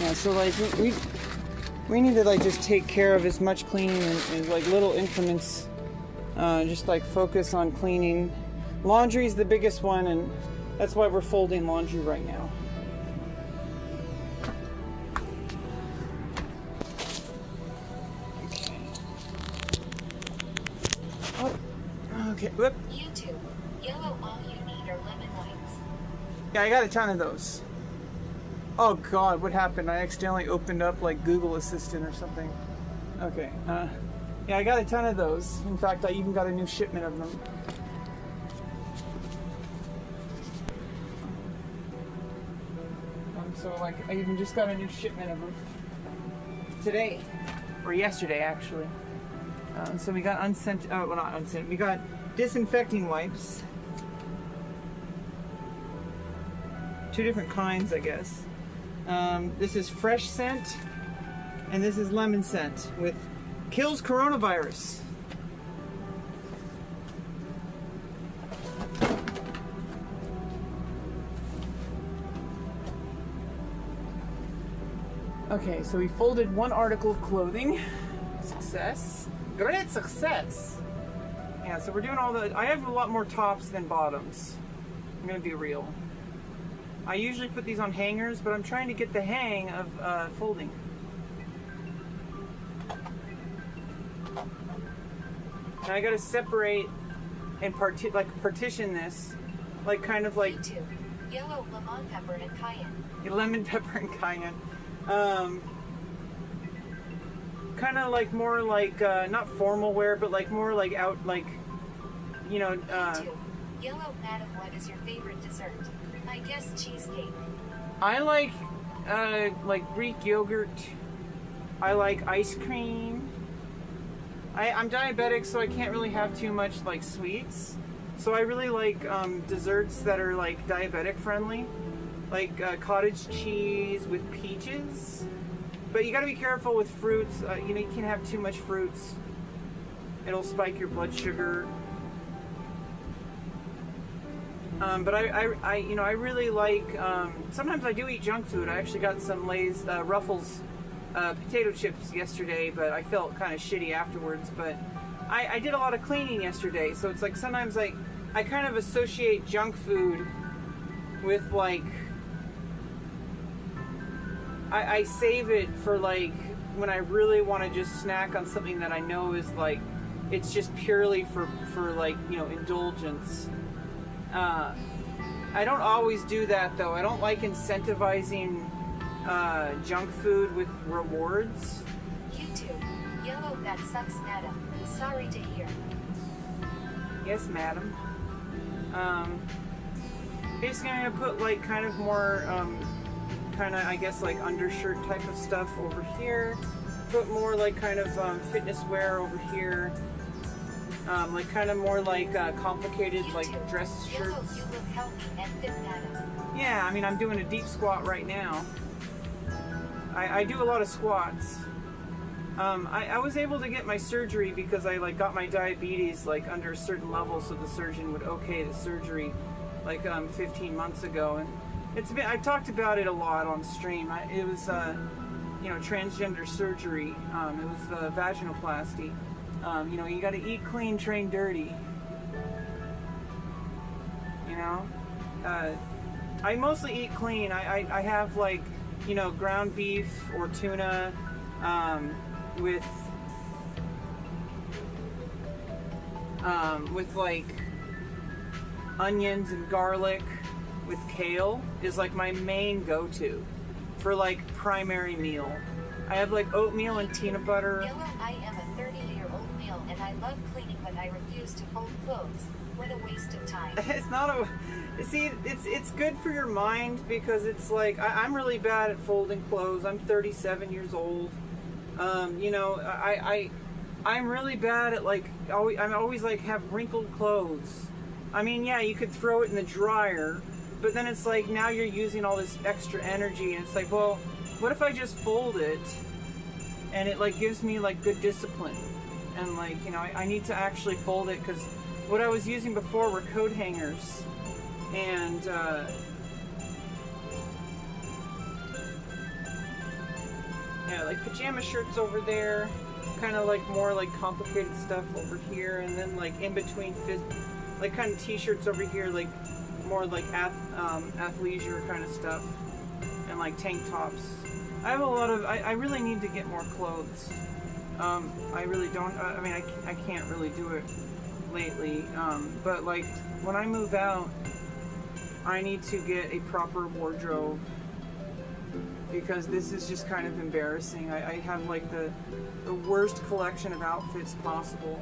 Yeah, so like we need to like just take care of as much cleaning in like little increments. Just like focus on cleaning. Laundry is the biggest one, and that's why we're folding laundry right now. Okay, whoop. YouTube. Yellow, all you need are lemon wipes. Yeah, I got a ton of those. Oh God, what happened? I accidentally opened up like Google Assistant or something. Okay, yeah, I got a ton of those. In fact, I even got a new shipment of them. So like, I even just got a new shipment of them today, or yesterday actually. So we got we got disinfecting wipes. 2 different kinds, I guess. This is fresh scent, and this is lemon scent with kills coronavirus. Okay, so we folded 1 article of clothing. Success. Great success. Yeah, so we're doing all the... I have a lot more tops than bottoms. I'm gonna be real. I usually put these on hangers, but I'm trying to get the hang of folding. Now I gotta separate and partition this, like kind of like... YouTube. Yellow, lemon pepper, and cayenne. Lemon pepper and cayenne. Kind of like more like not formal wear, but like more like out, like, you know. YouTube. Yellow, madam, what is your favorite dessert? I guess cheesecake. I like Greek yogurt. I like ice cream. I'm diabetic, so I can't really have too much like sweets. So I really like desserts that are like diabetic friendly, like cottage cheese with peaches. But you got to be careful with fruits. You know, you can't have too much fruits. It'll spike your blood sugar. But I you know, I really like. Sometimes I do eat junk food. I actually got some Lay's Ruffles potato chips yesterday, but I felt kind of shitty afterwards. But I did a lot of cleaning yesterday, so it's like sometimes I kind of associate junk food with like. I save it for like when I really want to just snack on something that I know is like it's just purely for like, you know, indulgence. I don't always do that though. I don't like incentivizing junk food with rewards. YouTube. Yellow, that sucks, madam. Sorry to hear. Yes, madam. Basically I'm gonna put like kind of more kind of, I guess, like undershirt type of stuff over here. Put more like kind of fitness wear over here. Like kind of more like complicated like dress shirts. Yellow, you look healthy and fit, madam. Yeah, I mean, I'm doing a deep squat right now. I do a lot of squats. I was able to get my surgery because I like got my diabetes like under a certain level, so the surgeon would okay the surgery like 15 months ago, and it's been, I talked about it a lot on stream. It was you know, transgender surgery. It was the vaginoplasty. You know, you got to eat clean, train dirty. You know, I mostly eat clean. I have like, you know, ground beef or tuna with like onions and garlic with kale is like my main go-to for like primary meal. I have like oatmeal and peanut butter. Yellow, I am a 30-year-old male and I love cleaning, but I refuse to fold clothes. What a waste of time. It's not a... See, it's good for your mind because it's like, I'm really bad at folding clothes. I'm 37 years old. You know, I'm really bad at like, I'm always like have wrinkled clothes. I mean, yeah, you could throw it in the dryer, but then it's like now you're using all this extra energy, and it's like, well, what if I just fold it and it like gives me like good discipline, and like, you know, I need to actually fold it because what I was using before were coat hangers, and yeah, like pajama shirts over there, kind of like more like complicated stuff over here, and then like in between like kind of t-shirts over here, like more like athleisure kind of stuff, and like tank tops. I have a lot of, I really need to get more clothes. I really don't, I mean, I can't really do it lately, but like when I move out, I need to get a proper wardrobe because this is just kind of embarrassing. I have like the worst collection of outfits possible.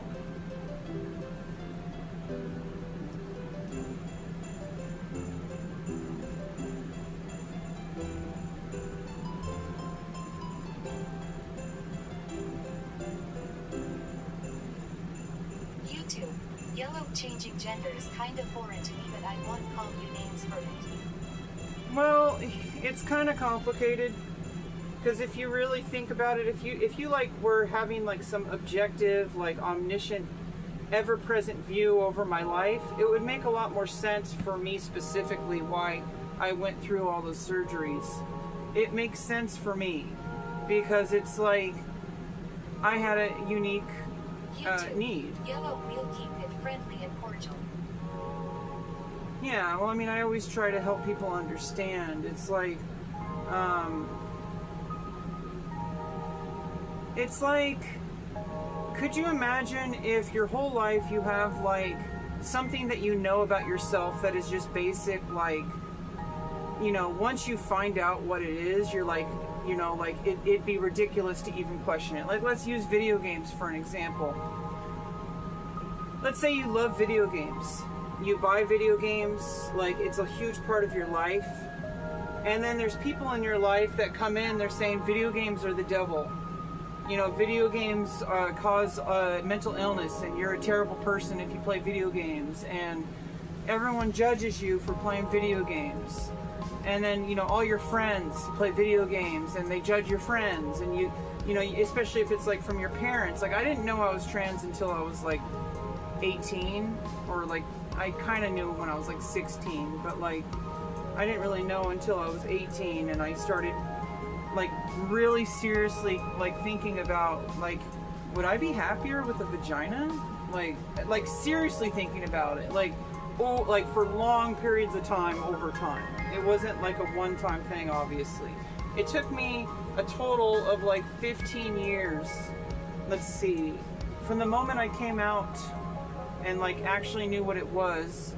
YouTube. Yellow, changing gender is kind of foreign to me, but I won't call you names for it. Well, it's kind of complicated because if you really think about it, if you like were having like some objective, like omniscient, ever-present view over my life, it would make a lot more sense for me specifically why I went through all those surgeries. It makes sense for me because it's like I had a unique need. Yellow, we'll keep it friendly and cordial. Yeah, well, I mean, I always try to help people understand. It's like, could you imagine if your whole life you have like something that you know about yourself that is just basic, like, you know, once you find out what it is, you're like, you know, like it'd be ridiculous to even question it. Like, let's use video games for an example. Let's say you love video games. You buy video games, like it's a huge part of your life. And then there's people in your life that come in, they're saying video games are the devil. You know, video games cause mental illness and you're a terrible person if you play video games. And everyone judges you for playing video games. And then, you know, all your friends play video games and they judge your friends. And you know, especially if it's like from your parents. Like, I didn't know I was trans until I was like 18, or like I kind of knew when I was like 16, but like I didn't really know until I was 18, and I started like really seriously like thinking about like, would I be happier with a vagina? Like seriously thinking about it, like, oh, like for long periods of time over time. It wasn't like a one-time thing, obviously. It took me a total of like 15 years, let's see, from the moment I came out and like actually knew what it was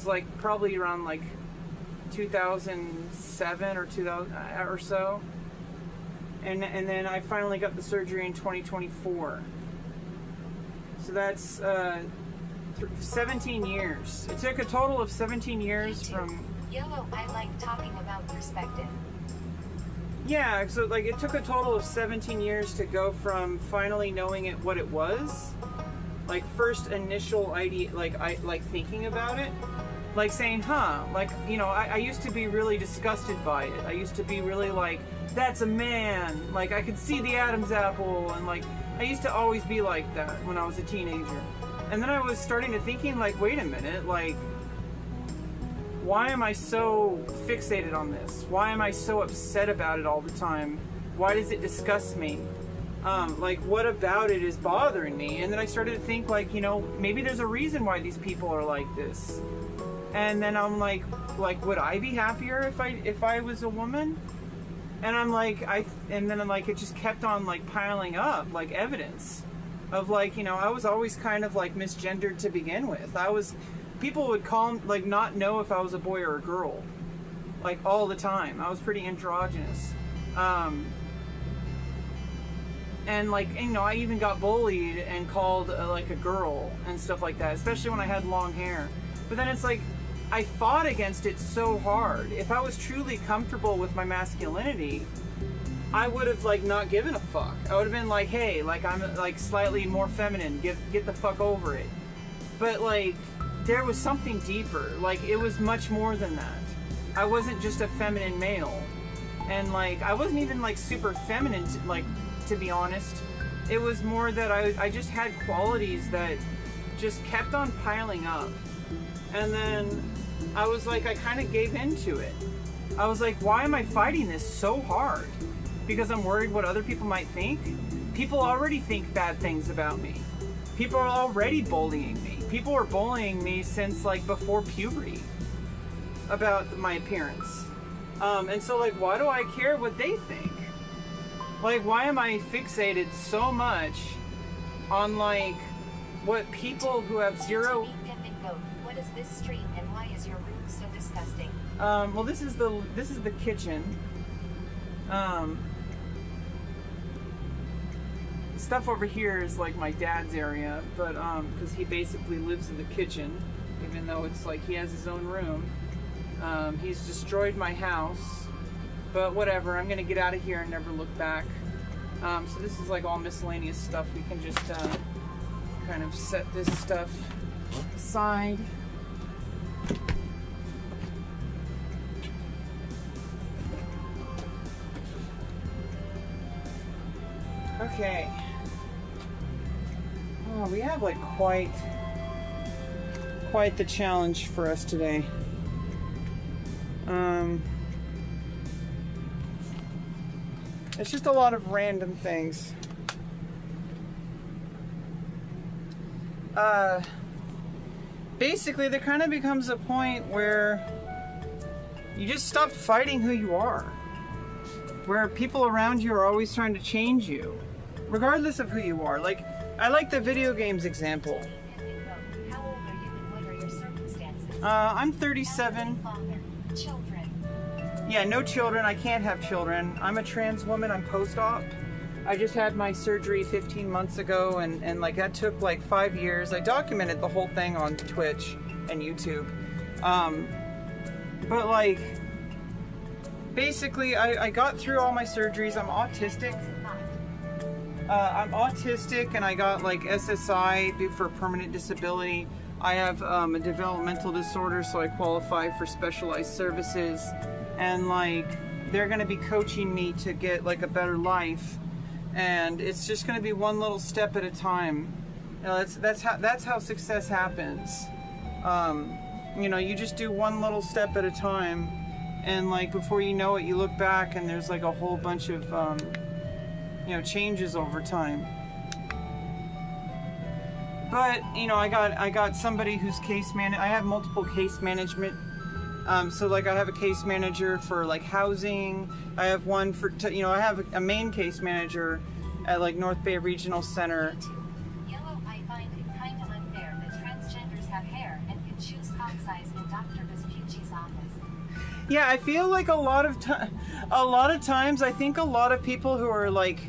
like probably around like 2007 or 2000 or so, and then I finally got the surgery in 2024. So that's 17 years. It took a total of 17 years from... Yellow, I like talking about perspective. Yeah, so like it took a total of 17 years to go from finally knowing it what it was, like first initial idea, like thinking about it, like saying, huh, like, you know, I used to be really disgusted by it. I used to be really like that's a man. Like, I could see the Adam's apple, and like, I used to always be like that when I was a teenager. And then I was starting to thinking, like, wait a minute, like, why am I so fixated on this? Why am I so upset about it all the time? Why does it disgust me? Like, what about it is bothering me? And then I started to think, like, you know, maybe there's a reason why these people are like this. And then I'm like, would I be happier if I was a woman? And I'm like, and then I'm like, it just kept on like piling up, like evidence of like, you know, I was always kind of like misgendered to begin with. People would call, like, not know if I was a boy or a girl, like all the time. I was pretty androgynous. And like, you know, I even got bullied and called like a girl and stuff like that, especially when I had long hair. But then it's like, I fought against it so hard. If I was truly comfortable with my masculinity, I would have like not given a fuck. I would have been like, hey, like I'm like slightly more feminine, get the fuck over it. But like, there was something deeper. Like, it was much more than that. I wasn't just a feminine male. And like, I wasn't even like super feminine, to be honest. It was more that I just had qualities that just kept on piling up. And then I was like, I kind of gave into it. I was like, why am I fighting this so hard? Because I'm worried what other people might think? People already think bad things about me. People are already bullying me. People were bullying me since like before puberty about my appearance. And so like, why do I care what they think? Like, why am I fixated so much on like what people who have zero... What is this street and why is your room so disgusting? Well, this is the kitchen. Stuff over here is like my dad's area, but because he basically lives in the kitchen, even though it's like he has his own room. He's destroyed my house, but whatever. I'm gonna get out of here and never look back. So this is like all miscellaneous stuff. We can just kind of set this stuff aside. Okay. Oh, we have like quite the challenge for us today. It's just a lot of random things. Basically, there kind of becomes a point where you just stop fighting who you are. Where people around you are always trying to change you, regardless of who you are. Like, I like the video games example. How old are you and what are your circumstances? I'm 37. Children. Yeah, no children. I can't have children. I'm a trans woman. I'm post-op. I just had my surgery 15 months ago, and like that took like 5 years. I documented the whole thing on Twitch and YouTube. But like, basically, I got through all my surgeries. I'm autistic. And I got like SSI for permanent disability. I have a developmental disorder, so I qualify for specialized services. And like, they're gonna be coaching me to get like a better life. And it's just gonna be one little step at a time. You know, that's how success happens. You know, you just do one little step at a time. And like, before you know it, you look back and there's like a whole bunch of, you know, changes over time. But, you know, I got somebody who's I have multiple case management. So like, I have a case manager for like housing. I have one for, you know, I have a main case manager at like North Bay Regional Center. Yellow, I find it kind of unfair that transgenders have hair and can choose cock size in Dr. Vespucci's office. Yeah, I feel like a lot of times, I think a lot of people who are like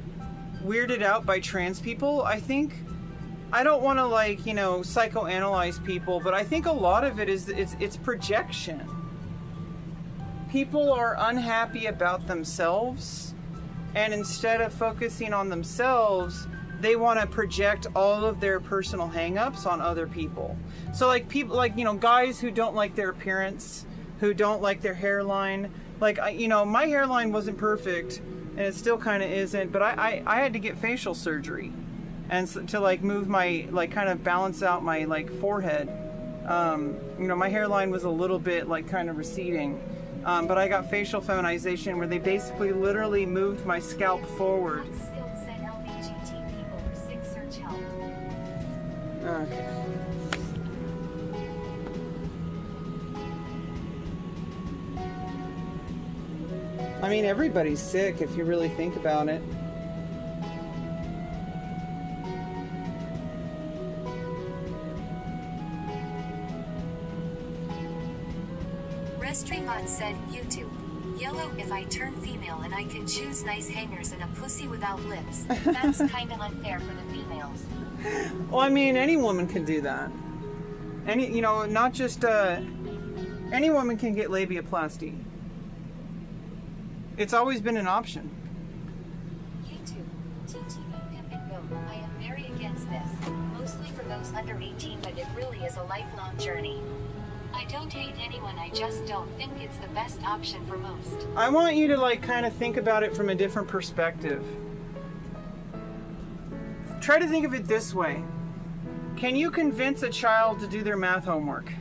weirded out by trans people, I don't want to like, you know, psychoanalyze people, but I think a lot of it is it's projection. People are unhappy about themselves, and instead of focusing on themselves, they want to project all of their personal hang-ups on other people. So like, people like, you know, guys who don't like their appearance, who don't like their hairline. Like, you know, my hairline wasn't perfect, and it still kind of isn't. But I had to get facial surgery, and to like move my, like, kind of balance out my like forehead. You know, my hairline was a little bit like kind of receding, but I got facial feminization, where they basically literally moved my scalp forward. Okay. I mean, everybody's sick if you really think about it. Restreamon said, YouTube. Yellow, if I turn female and I can choose nice hangers and a pussy without lips. That's kinda unfair for the females. Well, I mean, any woman can do that. You know, not just, any woman can get labiaplasty. It's always been an option. YouTube, TTV Pimp and Goat, I am very against this. Mostly for those under 18, but it really is a lifelong journey. I don't hate anyone, I just don't think it's the best option for most. I want you to, like, kind of think about it from a different perspective. Try to think of it this way. Can you convince a child to do their math homework?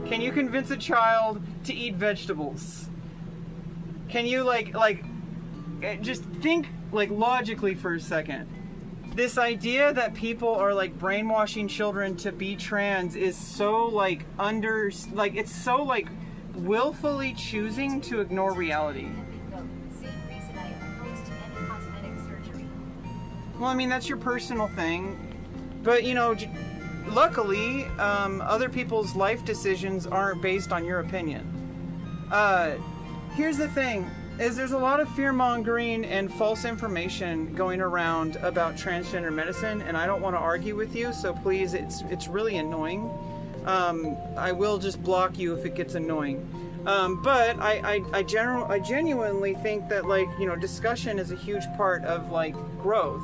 Can you convince a child to eat vegetables? Can you just think like logically for a second? This idea that people are like brainwashing children to be trans is so it's so like willfully choosing to ignore reality. Well, I mean, that's your personal thing, but you know, luckily, other people's life decisions aren't based on your opinion. Here's the thing, is there's a lot of fear-mongering and false information going around about transgender medicine, and I don't want to argue with you, so please, it's really annoying. I will just block you if it gets annoying. But I genuinely think that, like, you know, discussion is a huge part of, like, growth.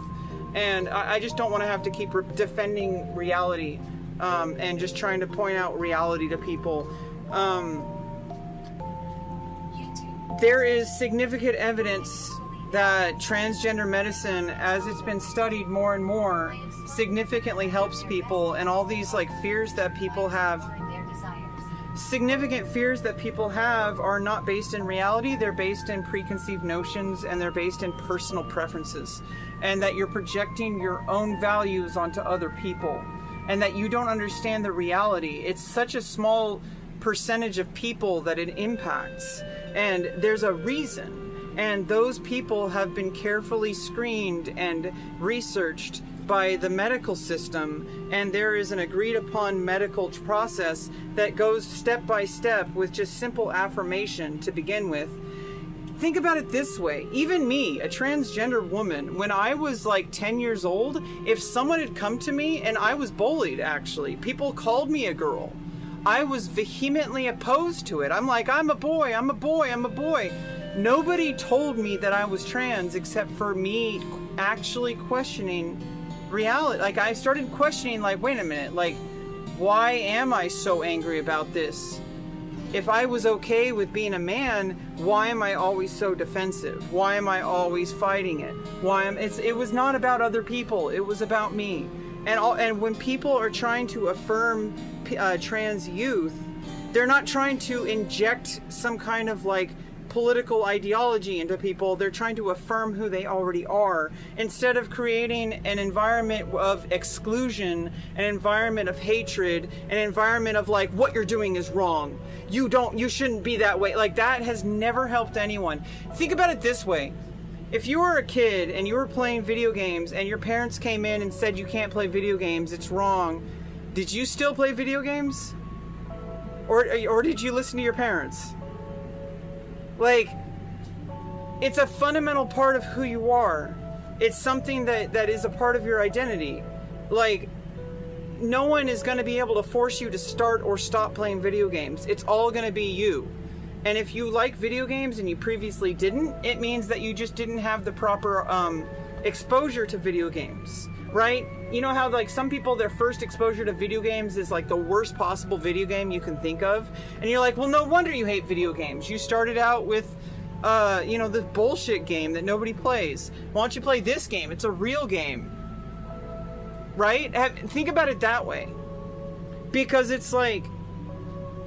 And I just don't want to have to keep defending reality and just trying to point out reality to people. There is significant evidence that transgender medicine, as it's been studied more and more, significantly helps people, and all these like fears that people have, significant fears that people have are not based in reality, they're based in preconceived notions, and they're based in personal preferences, and that you're projecting your own values onto other people, and that you don't understand the reality. It's such a small percentage of people that it impacts, and there's a reason, and those people have been carefully screened and researched by the medical system, and there is an agreed upon medical process that goes step by step with just simple affirmation to begin with. Think about it this way, even me, a transgender woman, when I was like 10 years old, if someone had come to me, and I was bullied actually, people called me a girl, I was vehemently opposed to it. I'm like, I'm a boy, I'm a boy, I'm a boy. Nobody told me that I was trans except for me actually questioning reality. Like, I started questioning, like, wait a minute, like, why am I so angry about this? If I was okay with being a man, why am I always so defensive? Why am I always fighting it? It was not about other people, it was about me. And when people are trying to affirm trans youth, they're not trying to inject some kind of like political ideology into people. They're trying to affirm who they already are, instead of creating an environment of exclusion, an environment of hatred, an environment of like, what you're doing is wrong. You shouldn't be that way. Like, that has never helped anyone. Think about it this way. If you were a kid and you were playing video games and your parents came in and said you can't play video games, it's wrong, did you still play video games? Or did you listen to your parents? Like, it's a fundamental part of who you are. It's something that is a part of your identity. Like, no one is going to be able to force you to start or stop playing video games. It's all going to be you. And if you like video games and you previously didn't, it means that you just didn't have the proper exposure to video games, right? You know how like some people, their first exposure to video games is like the worst possible video game you can think of, and you're like, well, no wonder you hate video games. You started out with this bullshit game that nobody plays. Why don't you play this game? It's a real game. Right? Think about it that way. Because it's like,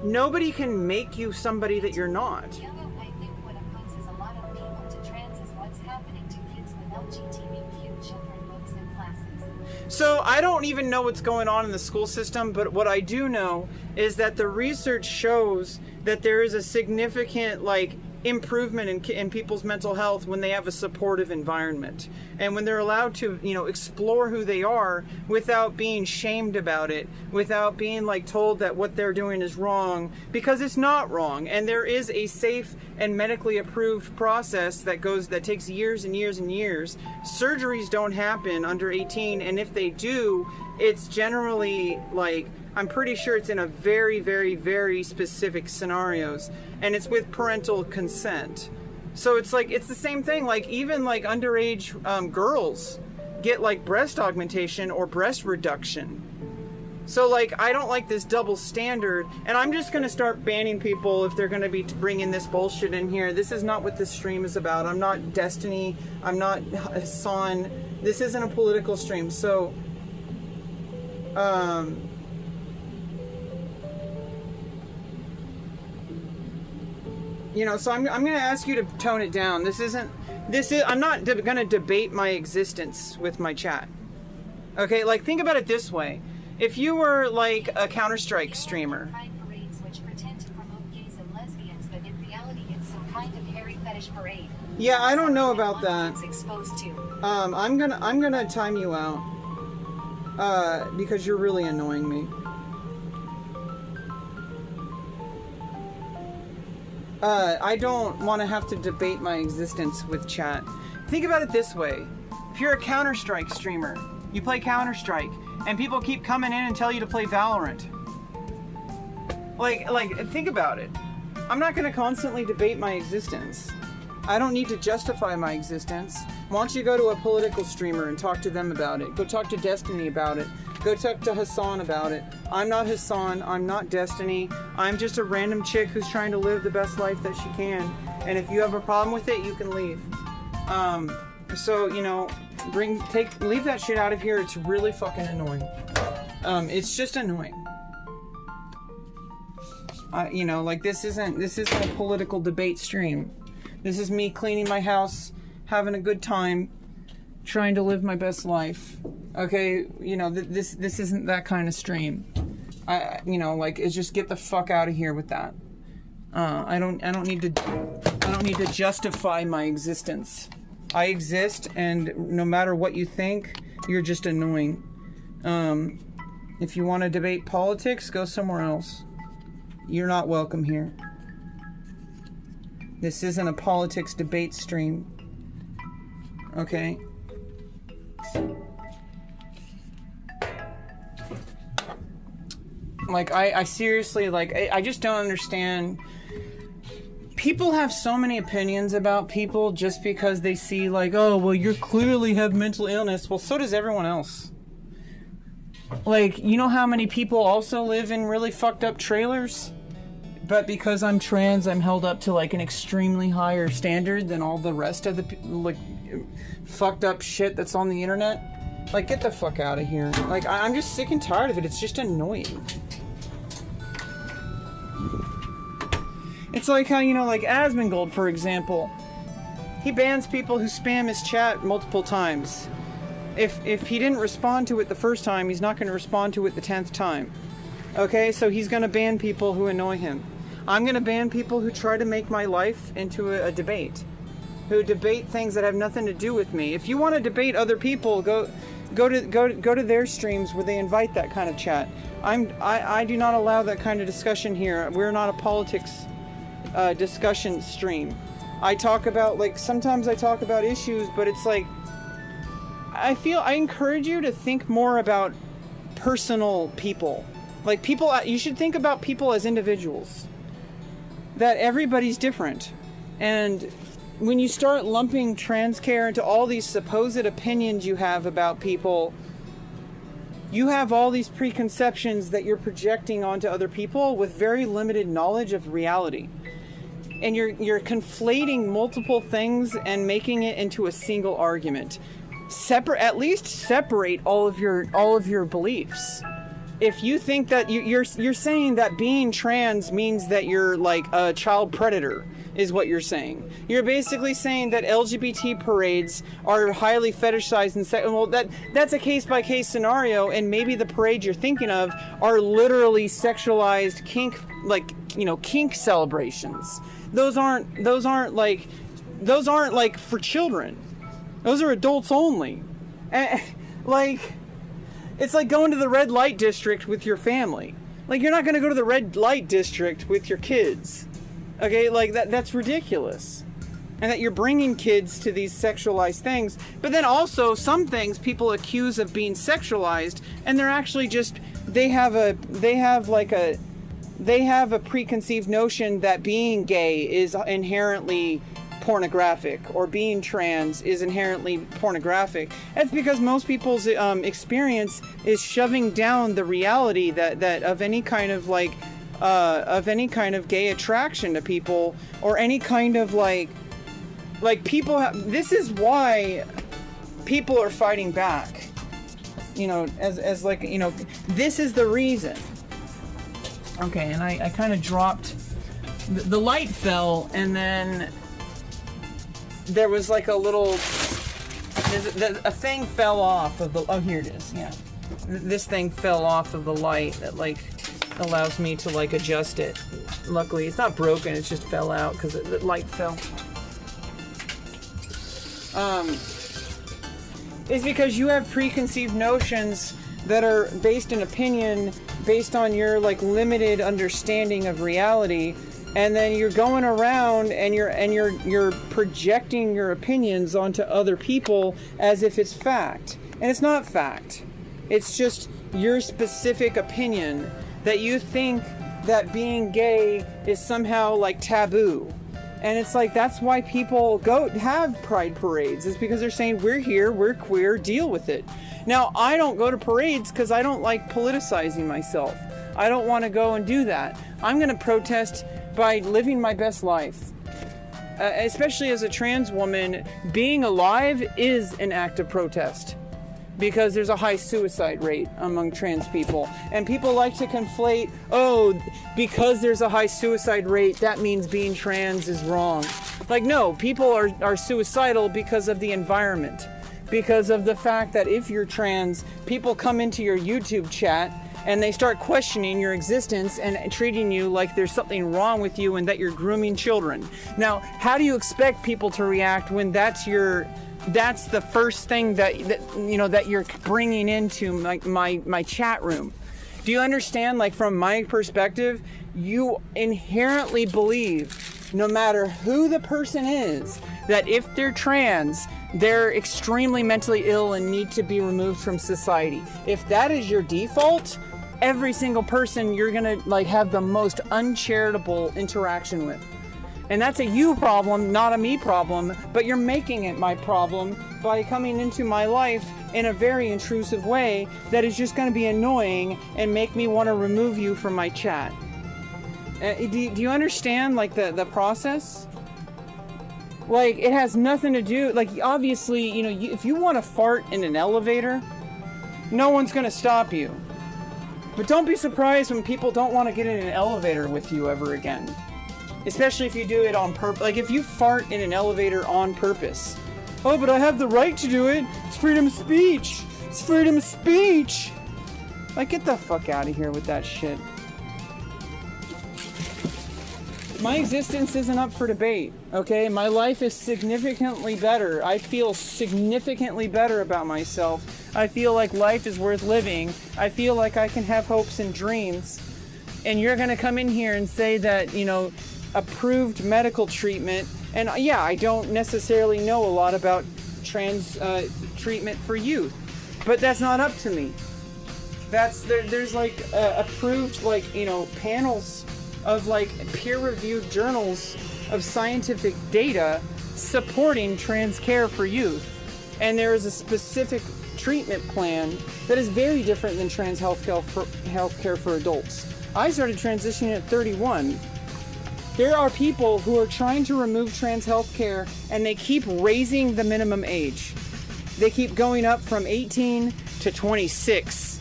nobody can make you somebody that you're not. Yeah, I think what opposes a lot of people to trans is what's happening to kids with LGBTQ children books and classes. So I don't even know what's going on in the school system, but what I do know is that the research shows that there is a significant, like, improvement in people's mental health when they have a supportive environment, and when they're allowed to, explore who they are without being shamed about it, without being like told that what they're doing is wrong, because it's not wrong. And there is a safe and medically approved process that takes years and years and years. Surgeries don't happen under 18, and if they do, it's generally like, I'm pretty sure it's in a very, very, very specific scenarios, and it's with parental consent. So it's like, it's the same thing. Like, even like underage girls get like breast augmentation or breast reduction. So like, I don't like this double standard, and I'm just gonna start banning people if they're gonna be bringing this bullshit in here. This is not what this stream is about. I'm not Destiny. I'm not Hassan. This isn't a political stream. So, so I'm going to ask you to tone it down. I'm not going to debate my existence with my chat. Okay, like, think about it this way. If you were like a Counter-Strike streamer. Pride parades which pretend to promote gays and lesbians, but in reality it's some kind of hairy fetish parade. Yeah, I don't know about that. Exposed to. I'm gonna time you out. Because you're really annoying me. I don't want to have to debate my existence with chat. Think about it this way. If you're a Counter-Strike streamer, you play Counter-Strike, and people keep coming in and tell you to play Valorant. Like, think about it. I'm not going to constantly debate my existence. I don't need to justify my existence. Why don't you go to a political streamer and talk to them about it? Go talk to Destiny about it. Go talk to Hassan about it. I'm not Hassan. I'm not Destiny. I'm just a random chick who's trying to live the best life that she can. And if you have a problem with it, you can leave. So, leave that shit out of here. It's really fucking annoying. It's just annoying. This isn't a political debate stream. This is me cleaning my house, having a good time, trying to live my best life. Okay, this isn't that kind of stream. It's just get the fuck out of here with that. I don't need to justify my existence. I exist, and no matter what you think, you're just annoying. If you want to debate politics, go somewhere else. You're not welcome here. This isn't a politics debate stream. Okay? I seriously, I just don't understand. People have so many opinions about people just because they see, oh, well, you clearly have mental illness. Well, so does everyone else. You know how many people also live in really fucked up trailers? But because I'm trans, I'm held up to, an extremely higher standard than all the rest of the, fucked up shit that's on the internet. Get the fuck out of here. I'm just sick and tired of it. It's just annoying. It's like how, Asmongold, for example. He bans people who spam his chat multiple times. If he didn't respond to it the first time, he's not going to respond to it the 10th time. Okay, so he's going to ban people who annoy him. I'm going to ban people who try to make my life into a debate. Who debate things that have nothing to do with me. If you want to debate other people, go to their streams where they invite that kind of chat. I do not allow that kind of discussion here. We're not a politics discussion stream. I talk about, sometimes I talk about issues, but it's I encourage you to think more about personal people. You should think about people as individuals. That everybody's different. And when you start lumping trans care into all these supposed opinions you have about people, you have all these preconceptions that you're projecting onto other people with very limited knowledge of reality. and you're conflating multiple things and making it into a single argument. At least separate all of your beliefs. If you think that you're saying that being trans means that you're like a child predator, is what you're saying. You're basically saying that LGBT parades are highly fetishized and well, that's a case-by-case scenario, and maybe the parades you're thinking of are literally sexualized kink celebrations. Those aren't like for children. Those are adults only. It's like going to the red light district with your family. Like, you're not going to go to the red light district with your kids. Okay, like that's ridiculous. And that you're bringing kids to these sexualized things. But then also, some things people accuse of being sexualized, and they're actually just, they have a preconceived notion that being gay is inherently pornographic, or being trans is inherently pornographic. That's because most people's experience is shoving down the reality that of any kind of gay attraction to people, or any kind of like people this is why people are fighting back, as this is the reason. Okay, and I kind of dropped the light fell, and then there was like a thing fell off of the, oh, here it is, yeah. This thing fell off of the light that allows me to adjust it. Luckily, it's not broken, it just fell out because the light fell. It's because you have preconceived notions that are based in opinion, based on your limited understanding of reality. And then you're going around and you're projecting your opinions onto other people as if it's fact. And it's not fact. It's just your specific opinion that you think that being gay is somehow taboo. And it's that's why people have pride parades. It's because they're saying, we're here, we're queer, deal with it. Now, I don't go to parades because I don't like politicizing myself. I don't want to go and do that. I'm going to protest by living my best life. Especially as a trans woman, being alive is an act of protest, because there's a high suicide rate among trans people. And people like to conflate, because there's a high suicide rate, that means being trans is wrong. No, people are suicidal because of the environment. Because of the fact that if you're trans, people come into your YouTube chat and they start questioning your existence and treating you like there's something wrong with you and that you're grooming children. Now, how do you expect people to react when that's the first thing that you're bringing into my chat room? Do you understand? From my perspective, you inherently believe, no matter who the person is, that if they're trans, they're extremely mentally ill and need to be removed from society. If that is your default, every single person you're gonna have the most uncharitable interaction with. And that's a you problem, not a me problem, but you're making it my problem by coming into my life in a very intrusive way that is just going to be annoying and make me want to remove you from my chat. Do you understand the process? It has nothing to do, obviously, if you want to fart in an elevator, no one's going to stop you. But don't be surprised when people don't want to get in an elevator with you ever again. Especially if you do it on purpose. If you fart in an elevator on purpose. Oh, but I have the right to do it. It's freedom of speech. It's freedom of speech. Get the fuck out of here with that shit. My existence isn't up for debate, okay? My life is significantly better. I feel significantly better about myself. I feel like life is worth living. I feel like I can have hopes and dreams. And you're going to come in here and say that, approved medical treatment. And yeah, I don't necessarily know a lot about trans treatment for youth. But that's not up to me. There's approved panels of peer-reviewed journals of scientific data supporting trans care for youth. And there is a specific treatment plan that is very different than trans healthcare for adults. I started transitioning at 31. There are people who are trying to remove trans health care, and they keep raising the minimum age. They keep going up from 18 to 26.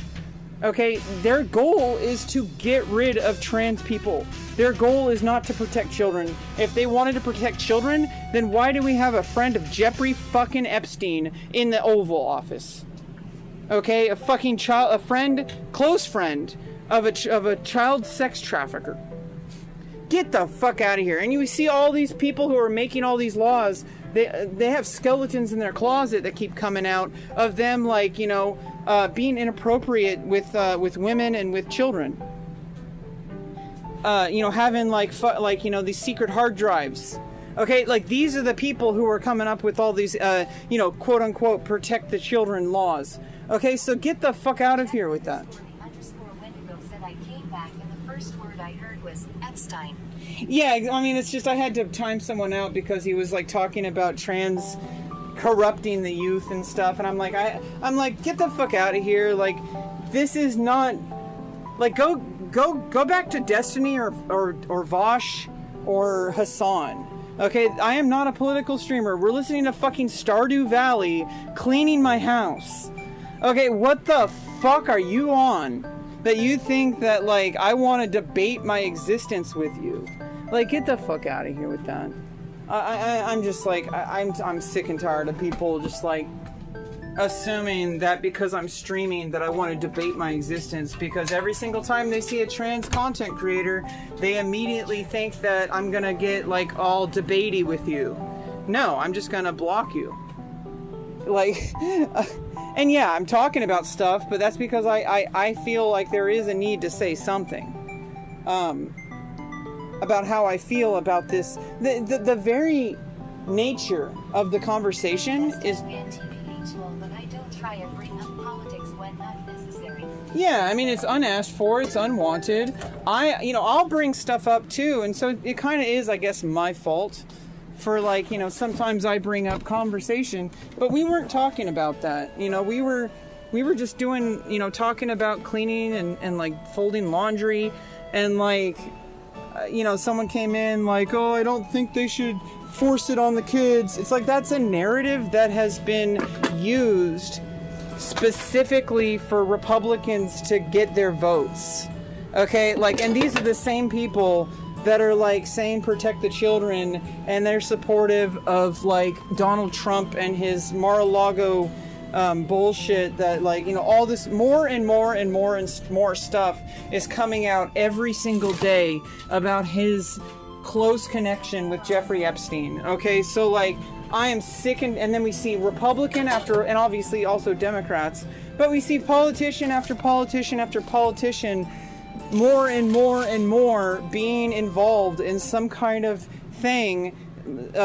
Okay, their goal is to get rid of trans people. Their goal is not to protect children. If they wanted to protect children, then why do we have a friend of Jeffrey fucking Epstein in the Oval Office? Okay, a fucking child, a friend, close friend of a child sex trafficker. Get the fuck out of here. And you see all these people who are making all these laws, they have skeletons in their closet that keep coming out of them, like, you know, being inappropriate with women and with children. You know, having like you know, these secret hard drives. Okay, like these are the people who are coming up with all these, you know, quote unquote protect the children laws. Okay, so get the fuck out of here with that. First word I heard was Epstein. Yeah, I mean, it's just I had to time someone out because he was like talking about trans corrupting the youth and stuff, and I'm like, get the fuck out of here. Like, this is not like go back to Destiny or Vosh or Hassan. Okay, I am not a political streamer. We're listening to fucking Stardew Valley cleaning my house. Okay, what the fuck are you on? That you think that, like, I want to debate my existence with you. Like, get the fuck out of here with that. I'm just like, I'm sick and tired of people just, like, assuming that because I'm streaming that I want to debate my existence, because every single time they see a trans content creator, they immediately think that I'm gonna get, like, all debatey with you. No, I'm just gonna block you. Like... And yeah, I'm talking about stuff, but that's because I feel like there is a need to say something about how I feel about this. The very nature of the conversation is... But I don't try and bring up politics when not necessary. Yeah, I mean, it's unasked for, it's unwanted. I'll bring stuff up too, and so it kind of is, I guess, my fault. For, like, you know, sometimes I bring up conversation, but we weren't talking about that. You know, we were just doing, you know, talking about cleaning and like folding laundry, and like, you know, someone came in like, oh, I don't think they should force it on the kids. It's like, that's a narrative that has been used specifically for Republicans to get their votes. Okay, like, and these are the same people that are like saying protect the children, and they're supportive of like Donald Trump and his Mar-a-Lago bullshit, that, like, you know, all this more and more stuff is coming out every single day about his close connection with Jeffrey Epstein. Okay, so like, I am sick, and then we see Republican after, and obviously also Democrats, but we see politician after politician after politician, more and more being involved in some kind of thing,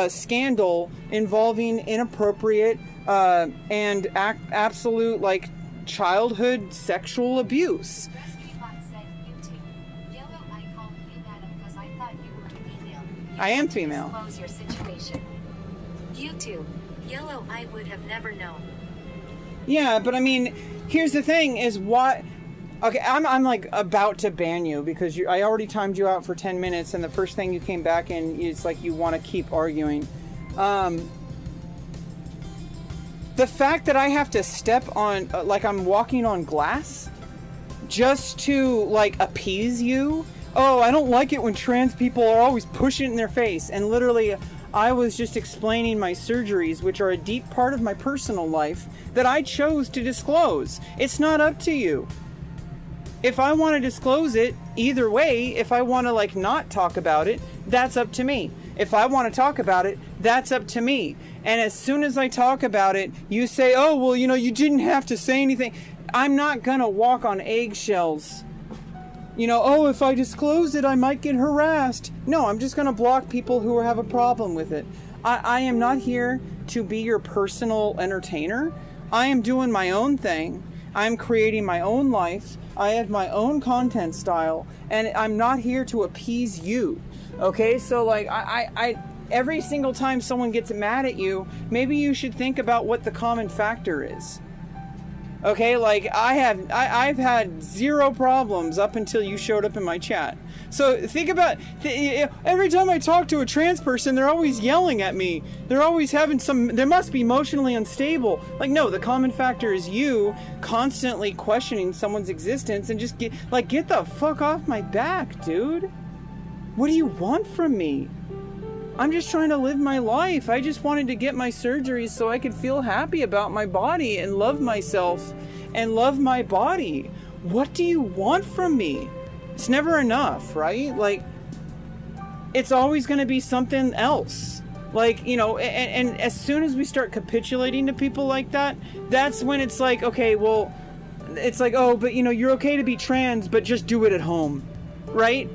scandal involving inappropriate and absolute, like, childhood sexual abuse. I am female. Disclose your situation. YouTube, Yellow, I would have never known. Yeah, but I mean, here's the thing: is what. Okay, I'm like about to ban you because I already timed you out for 10 minutes, and the first thing you came back in is like you want to keep arguing. The fact that I have to step on, like I'm walking on glass, just to like appease you. Oh, I don't like it when trans people are always pushing it in their face. And literally, I was just explaining my surgeries, which are a deep part of my personal life that I chose to disclose. It's not up to you. If I want to disclose it, either way, if I want to like not talk about it, that's up to me. If I want to talk about it, that's up to me. And as soon as I talk about it, you say, oh, well, you know, you didn't have to say anything. I'm not going to walk on eggshells. You know, oh, if I disclose it, I might get harassed. No, I'm just going to block people who have a problem with it. I am not here to be your personal entertainer. I am doing my own thing. I'm creating my own life. I have my own content style, and I'm not here to appease you. Okay, so like I every single time someone gets mad at you, maybe you should think about what the common factor is. Okay, like I've had zero problems up until you showed up in my chat. So think about every time I talk to a trans person, they're always yelling at me. They're always having they must be emotionally unstable. Like, no, the common factor is you constantly questioning someone's existence and just get the fuck off my back, dude. What do you want from me? I'm just trying to live my life. I just wanted to get my surgeries so I could feel happy about my body and love myself and love my body. What do you want from me? It's never enough, right? Like, it's always going to be something else. Like, you know, and as soon as we start capitulating to people like that, that's when it's like, okay, well, it's like, oh, but you know, you're okay to be trans, but just do it at home, right?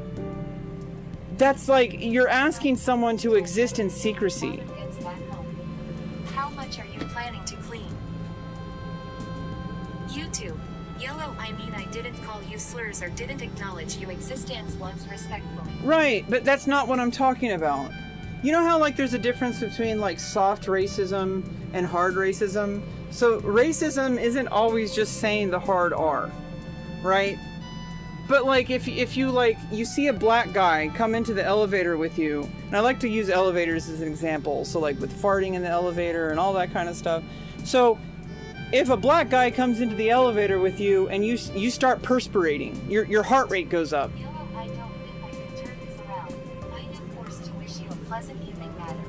That's like, you're asking someone to exist in secrecy. How much are you planning to clean? YouTube. Yellow, I mean, I didn't call you slurs or didn't acknowledge your existence once respectfully. Right, but that's not what I'm talking about. You know how, like, there's a difference between, like, soft racism and hard racism? So racism isn't always just saying the hard R, right? But, like, if you, like, you see a black guy come into the elevator with you, and I like to use elevators as an example, so, like, with farting in the elevator and all that kind of stuff. So, if a black guy comes into the elevator with you and you start perspirating, your heart rate goes up. Yellow, I don't think I can turn this around. I am forced to wish you a pleasant evening, madam.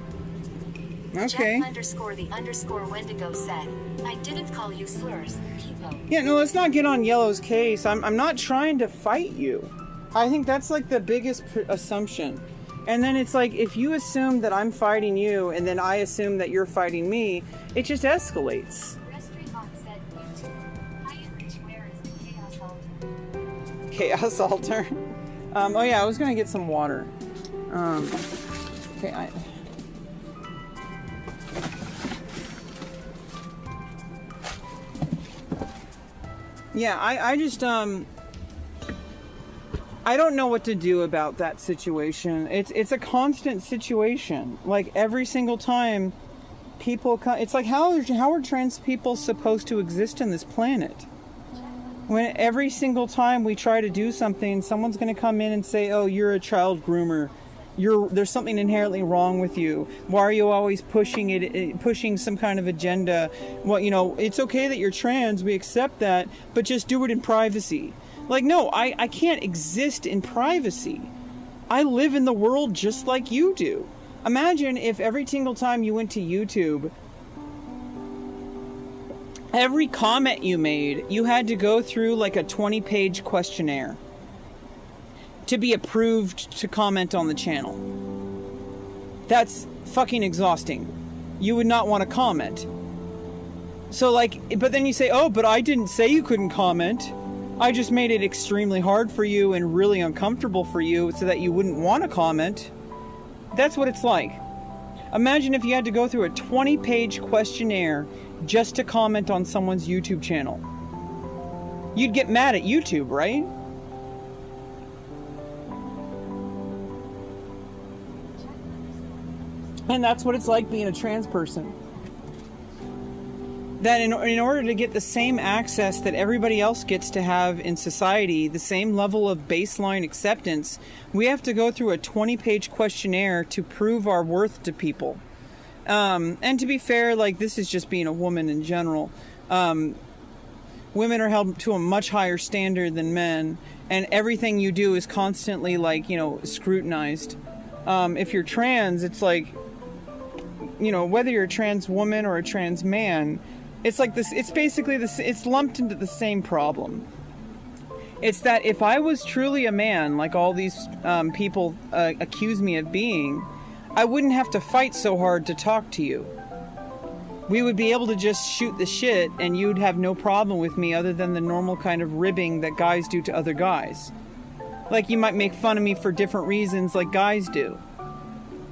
Okay. Jack_the_Wendigo said, I didn't call you slurs, people. Yeah, no, let's not get on Yellow's case. I'm not trying to fight you. I think that's like the biggest assumption. And then it's like, if you assume that I'm fighting you and then I assume that you're fighting me, it just escalates. Restaurant said, YouTube. I am rich, where is the chaos altar? Chaos altar. Oh yeah, I was gonna get some water. Okay, yeah, I just, I don't know what to do about that situation. It's a constant situation. Like, every single time people come, it's like, how are trans people supposed to exist in this planet? When every single time we try to do something, someone's going to come in and say, oh, you're a child groomer. There's something inherently wrong with you. Why are you always pushing some kind of agenda? Well, you know, it's okay that you're trans, we accept that, but just do it in privacy. Like, no, I can't exist in privacy. I live in the world just like you do. Imagine if every single time you went to YouTube, every comment you made, you had to go through like a 20-page questionnaire to be approved to comment on the channel. That's fucking exhausting. You would not want to comment. So like, but then you say, oh, but I didn't say you couldn't comment. I just made it extremely hard for you and really uncomfortable for you so that you wouldn't want to comment. That's what it's like. Imagine if you had to go through a 20-page questionnaire just to comment on someone's YouTube channel. You'd get mad at YouTube, right? And that's what it's like being a trans person. That in order to get the same access that everybody else gets to have in society, the same level of baseline acceptance, we have to go through a 20-page questionnaire to prove our worth to people. And to be fair, like, this is just being a woman in general. Women are held to a much higher standard than men, and everything you do is constantly, like, you know, scrutinized. If you're trans, it's like, you know, whether you're a trans woman or a trans man, it's like this, it's basically this, it's lumped into the same problem. It's that if I was truly a man, like all these people accuse me of being, I wouldn't have to fight so hard to talk to you. We would be able to just shoot the shit and you'd have no problem with me other than the normal kind of ribbing that guys do to other guys. Like, you might make fun of me for different reasons like guys do.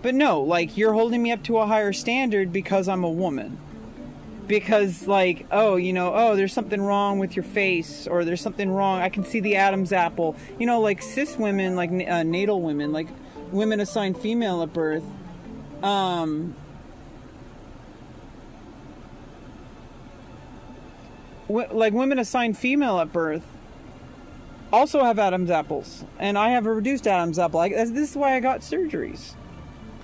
But no, like, you're holding me up to a higher standard because I'm a woman. Because, like, oh, you know, oh, there's something wrong with your face, or there's something wrong, I can see the Adam's apple. You know, like, cis women, like, natal women, like, women assigned female at birth, like women assigned female at birth also have Adam's apples, and I have a reduced Adam's apple. This is why I got surgeries,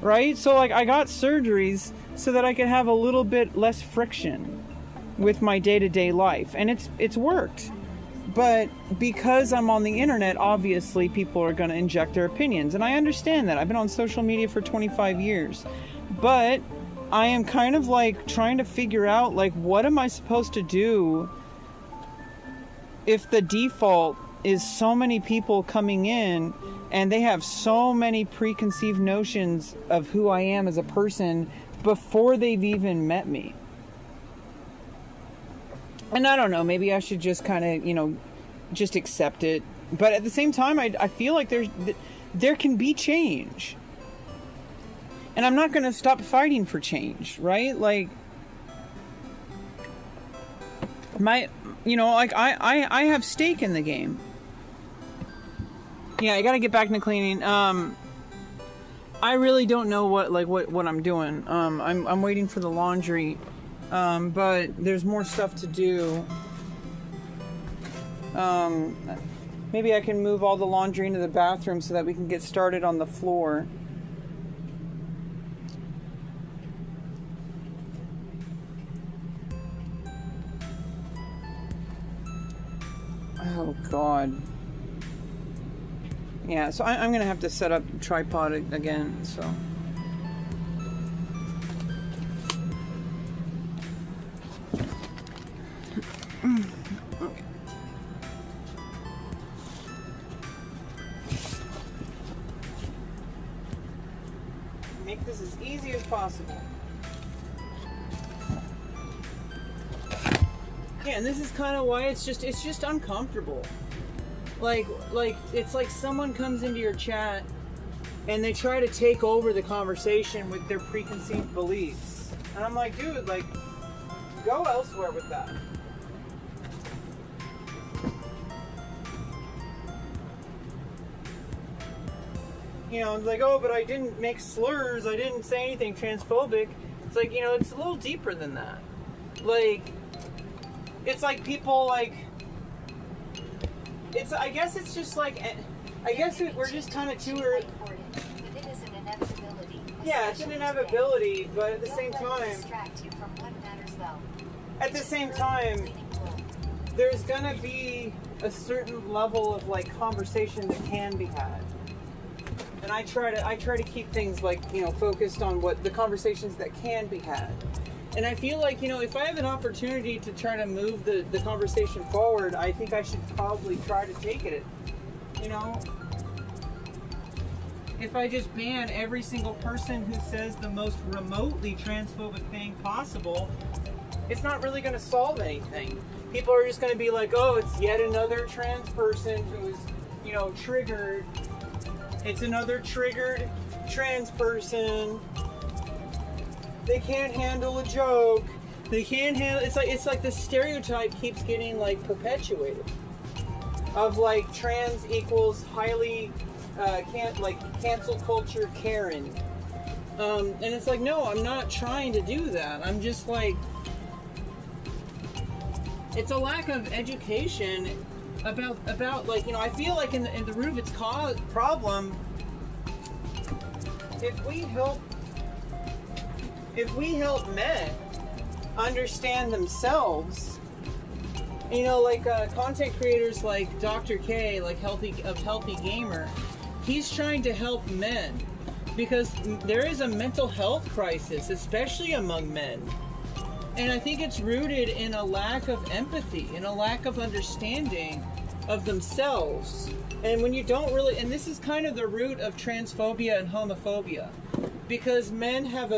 right? So like I got surgeries so that I could have a little bit less friction with my day-to-day life, and it's worked. But because I'm on the internet, obviously people are going to inject their opinions, and I understand that. I've been on social media for 25 years, but I am kind of like trying to figure out, like, what am I supposed to do if the default is so many people coming in and they have so many preconceived notions of who I am as a person before they've even met me. And I don't know, maybe I should just kind of, just accept it. But at the same time, I feel like there can be change. And I'm not going to stop fighting for change, right? Like, I have stake in the game. Yeah, I got to get back into cleaning. I really don't know what I'm doing. I'm waiting for the laundry. But there's more stuff to do. Maybe I can move all the laundry into the bathroom so that we can get started on the floor. Oh God. Yeah, so I'm gonna have to set up tripod again, so. Okay. Make this as easy as possible. Yeah, and this is kind of why it's just uncomfortable. Like it's like someone comes into your chat and they try to take over the conversation with their preconceived beliefs. And I'm like, dude, like, go elsewhere with that. It's like, oh, but I didn't make slurs, I didn't say anything transphobic. It's like, it's a little deeper than that. Like, it's like people, like, I guess it's just like, I guess we're just kind of too early. Yeah, it's an inevitability, but at the same time, there's gonna be a certain level of like conversation that can be had. And I try to keep things like, focused on what the conversations that can be had. And I feel like, if I have an opportunity to try to move the conversation forward, I think I should probably try to take it. If I just ban every single person who says the most remotely transphobic thing possible, it's not really going to solve anything. People are just going to be like, oh, it's yet another trans person who's, triggered. It's another triggered trans person. They can't handle a joke. They can't handle. It's like the stereotype keeps getting like perpetuated. Of like trans equals highly cancel culture Karen. And it's like, no, I'm not trying to do that. I'm just like, it's a lack of education about like, I feel like in the root of its problem, if we help men understand themselves, like content creators like Dr. K, like Healthy Gamer, he's trying to help men because there is a mental health crisis, especially among men. And I think it's rooted in a lack of empathy, in a lack of understanding of themselves. And when you don't really, and this is kind of the root of transphobia and homophobia, because men have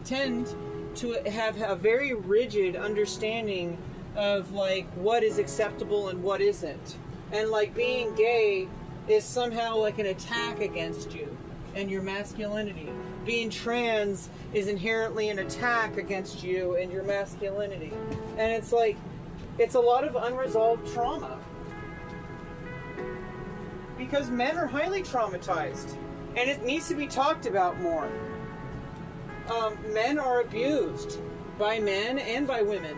tend to have a very rigid understanding of like what is acceptable and what isn't. And like being gay is somehow like an attack against you and your masculinity. Being trans is inherently an attack against you and your masculinity. And it's like, it's a lot of unresolved trauma. Because men are highly traumatized. And it needs to be talked about more. Men are abused by men and by women.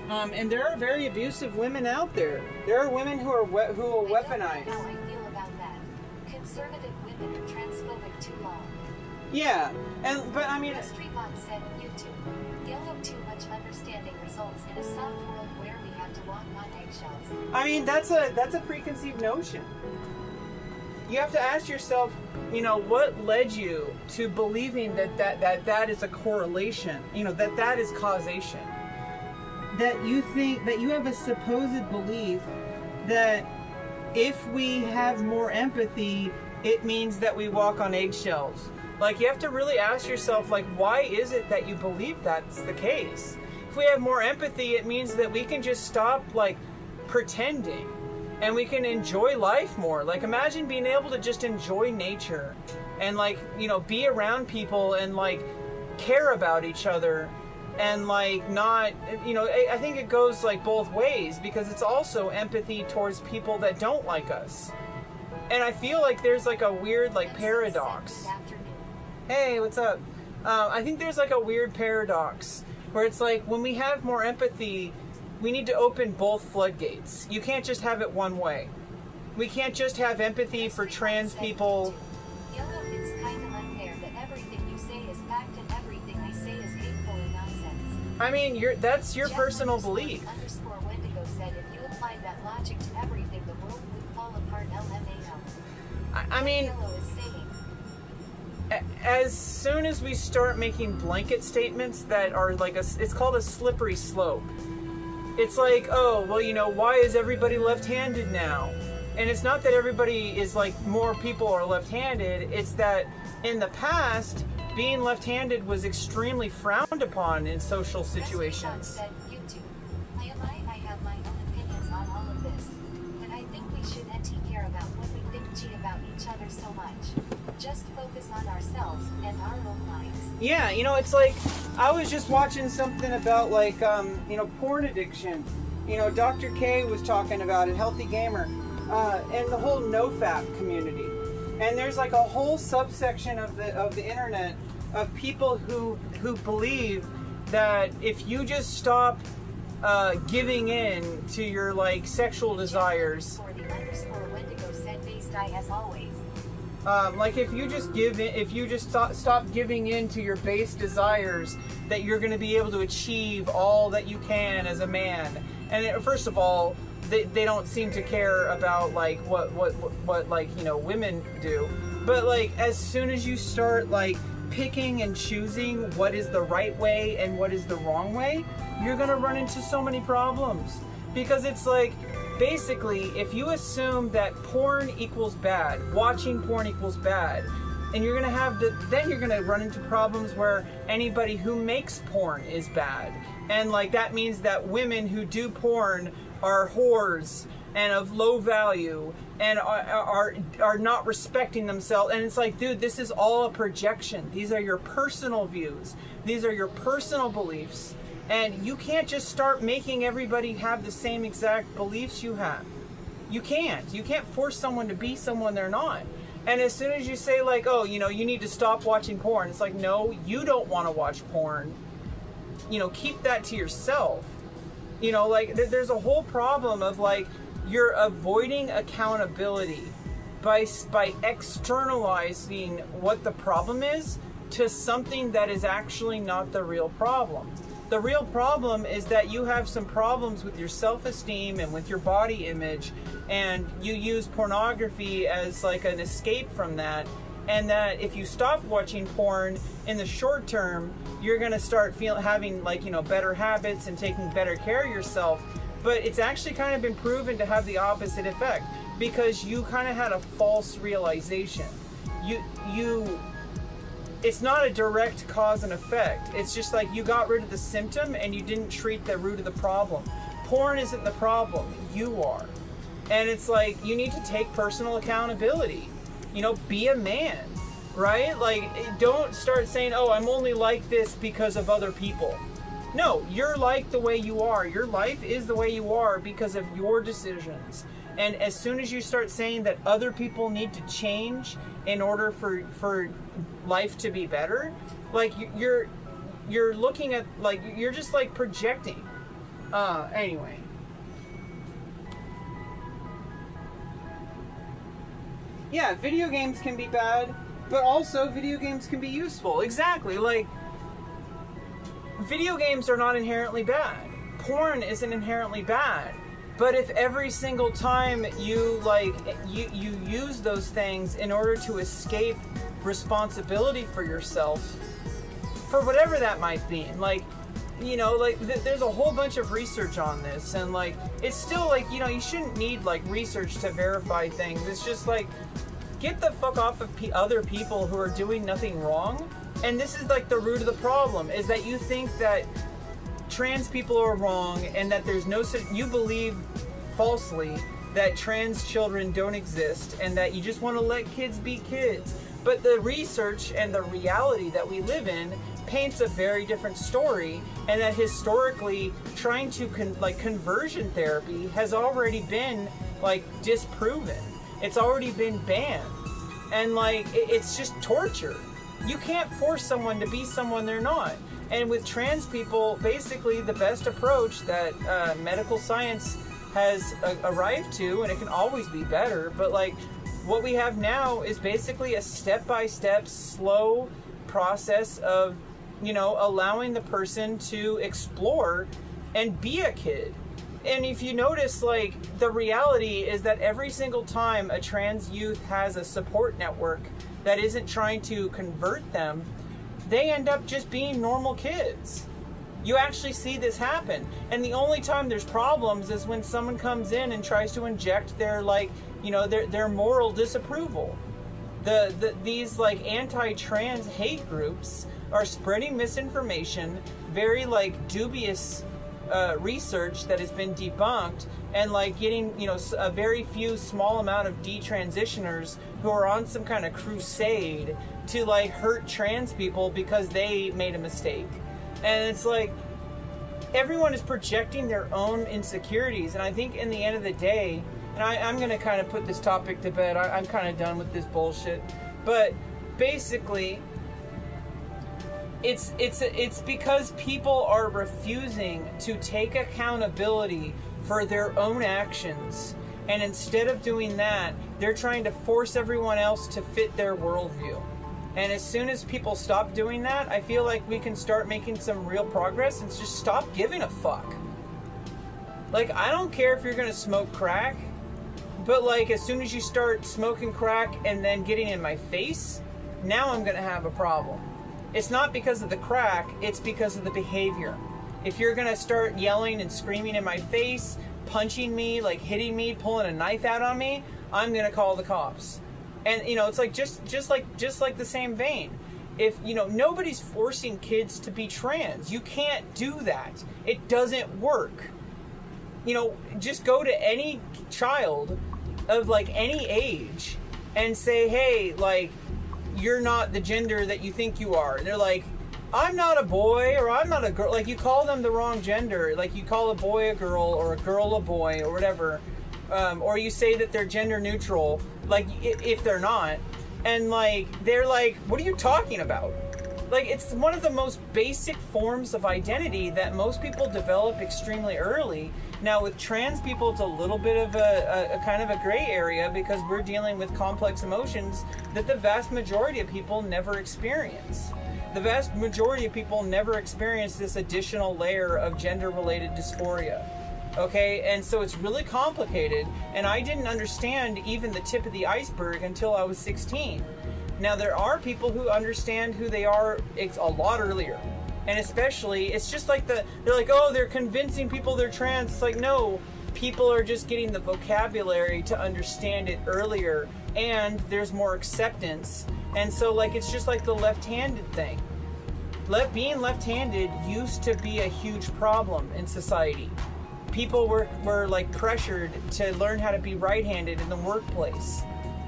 And there are very abusive women out there. There are women who are who will weaponize. I don't know how I feel about that. Conservative women are transphobic too long. Yeah, but I mean, Streetbot said, YouTube. Yellow too much understanding results in a soft world where we have to walk on eggshells. I mean that's a preconceived notion. You have to ask yourself, what led you to believing that is a correlation, that is causation. That you think, that you have a supposed belief that if we have more empathy, it means that we walk on eggshells. Like, you have to really ask yourself, like, why is it that you believe that's the case? If we have more empathy, it means that we can just stop, like, pretending. And we can enjoy life more. Like, imagine being able to just enjoy nature. And, like, be around people and, like, care about each other. And, like, not, I think it goes, like, both ways. Because it's also empathy towards people that don't like us. And I feel like there's, like, a weird, like, paradox. Hey, what's up? I think there's like a weird paradox where it's like when we have more empathy, we need to open both floodgates. You can't just have it one way. We can't just have empathy for trans people. Yellow, it's kind of unfair that everything you say is fact and everything I say is hateful and nonsense. I mean, that's your personal belief. Wendigo said if you applied that logic to everything, the world would fall apart. LMAO. I mean, Yellow is saying. As soon as we start making blanket statements that are like it's called a slippery slope. It's like, oh, well, why is everybody left-handed now? And it's not that everybody is like, more people are left-handed. It's that in the past, being left-handed was extremely frowned upon in social situations. Said, YouTube. I have my own opinions on all of this. But I think we should care about what we think about each other so much. Just focus on ourselves and our own lives. Yeah, it's like, I was just watching something about, like, porn addiction. Dr. K was talking about it, Healthy Gamer, and the whole NoFap community. And there's, like, a whole subsection of the internet of people who believe that if you just stop giving in to your, like, sexual desires. For the Wendigo said based as always. Like if you just stop giving in to your base desires, that you're going to be able to achieve all that you can as a man. And first of all, they don't seem to care about like what like women do. But like as soon as you start like picking and choosing what is the right way and what is the wrong way, you're going to run into so many problems. Because it's like, basically, if you assume that porn equals bad, watching porn equals bad, and you're gonna have then you're gonna run into problems where anybody who makes porn is bad, and like that means that women who do porn are whores and of low value and are not respecting themselves. And it's like, dude, this is all a projection. These are your personal views. These are your personal beliefs. And you can't just start making everybody have the same exact beliefs you have. You can't. You can't force someone to be someone they're not. And as soon as you say like, oh, you need to stop watching porn, it's like, no, you don't want to watch porn. Keep that to yourself. Like there's a whole problem of like, you're avoiding accountability by externalizing what the problem is to something that is actually not the real problem. The real problem is that you have some problems with your self-esteem and with your body image, and you use pornography as like an escape from that, and that if you stop watching porn in the short term, you're going to start having like, better habits and taking better care of yourself. But it's actually kind of been proven to have the opposite effect, because you kind of had a false realization. It's not a direct cause and effect. It's just like you got rid of the symptom and you didn't treat the root of the problem. Porn isn't the problem, you are. And it's like, you need to take personal accountability. Be a man, right? Like, don't start saying, oh, I'm only like this because of other people. No, you're like the way you are. Your life is the way you are because of your decisions. And as soon as you start saying that other people need to change in order for life to be better, like you're looking at, like, you're just like projecting. Anyway. Yeah, video games can be bad, but also video games can be useful. Exactly, like, video games are not inherently bad. Porn isn't inherently bad. But if every single time you, like, you use those things in order to escape responsibility for yourself, for whatever that might be, like, you know, like, there's a whole bunch of research on this, and, like, it's still, like, you know, you shouldn't need, like, research to verify things. It's just, like, get the fuck off of other people who are doing nothing wrong. And this is, like, the root of the problem, is that you think that trans people are wrong, and that there's no you believe falsely that trans children don't exist, and that you just want to let kids be kids. But the research and the reality that we live in paints a very different story, and that historically trying to conversion therapy has already been, like, disproven. It's already been banned, and, like, it's just torture. You can't force someone to be someone they're not. And with trans people, basically the best approach that medical science has arrived to, and it can always be better, but, like, what we have now is basically a step-by-step, slow process of, you know, allowing the person to explore and be a kid. And if you notice, like, the reality is that every single time a trans youth has a support network that isn't trying to convert them, they end up just being normal kids. You actually see this happen. And the only time there's problems is when someone comes in and tries to inject their, like, you know, their moral disapproval. These, like, anti-trans hate groups are spreading misinformation, very, like, dubious research that has been debunked, and, like, getting, you know, a very few small amount of detransitioners who are on some kind of crusade to, like, hurt trans people because they made a mistake. And it's like, everyone is projecting their own insecurities, and I think in the end of the day, and I'm going to kind of put this topic to bed, I'm kind of done with this bullshit, but basically, it's because people are refusing to take accountability for their own actions, and instead of doing that, they're trying to force everyone else to fit their worldview. And as soon as people stop doing that, I feel like we can start making some real progress and just stop giving a fuck. Like, I don't care if you're gonna smoke crack, but, like, as soon as you start smoking crack and then getting in my face, now I'm gonna have a problem. It's not because of the crack, it's because of the behavior. If you're gonna start yelling and screaming in my face, punching me, like hitting me, pulling a knife out on me, I'm gonna call the cops. And, you know, it's like just like the same vein. If, you know, nobody's forcing kids to be trans. You can't do that. It doesn't work. You know, just go to any child of, like, any age and say, hey, like, you're not the gender that you think you are. And they're like, I'm not a boy, or I'm not a girl. Like, you call them the wrong gender. Like, you call a boy a girl, or a girl a boy, or whatever. Or you say that they're gender neutral, like, if they're not. And, like, they're like, what are you talking about? Like, it's one of the most basic forms of identity that most people develop extremely early. Now, with trans people, it's a little bit of a kind of a gray area, because we're dealing with complex emotions that the vast majority of people never experience. The vast majority of people never experience this additional layer of gender-related dysphoria. Okay, and so it's really complicated, and I didn't understand even the tip of the iceberg until I was 16. Now, there are people who understand who they are a lot earlier, and especially, it's just like they're like, oh, they're convincing people they're trans. It's like, no, people are just getting the vocabulary to understand it earlier, and there's more acceptance. And so, like, it's just like the left-handed thing. Being left-handed used to be a huge problem in society. People were like pressured to learn how to be right-handed in the workplace.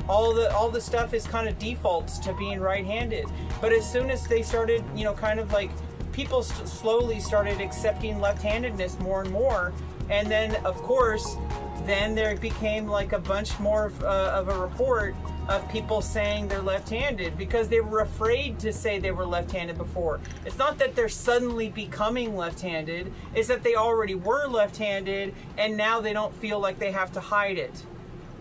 All the stuff is kind of defaults to being right-handed. But as soon as they started, you know, kind of like, people slowly started accepting left-handedness more and more, and then, of course, then there became, like, a bunch more of a report of people saying they're left-handed because they were afraid to say they were left-handed before. It's not that they're suddenly becoming left-handed, it's that they already were left-handed and now they don't feel like they have to hide it.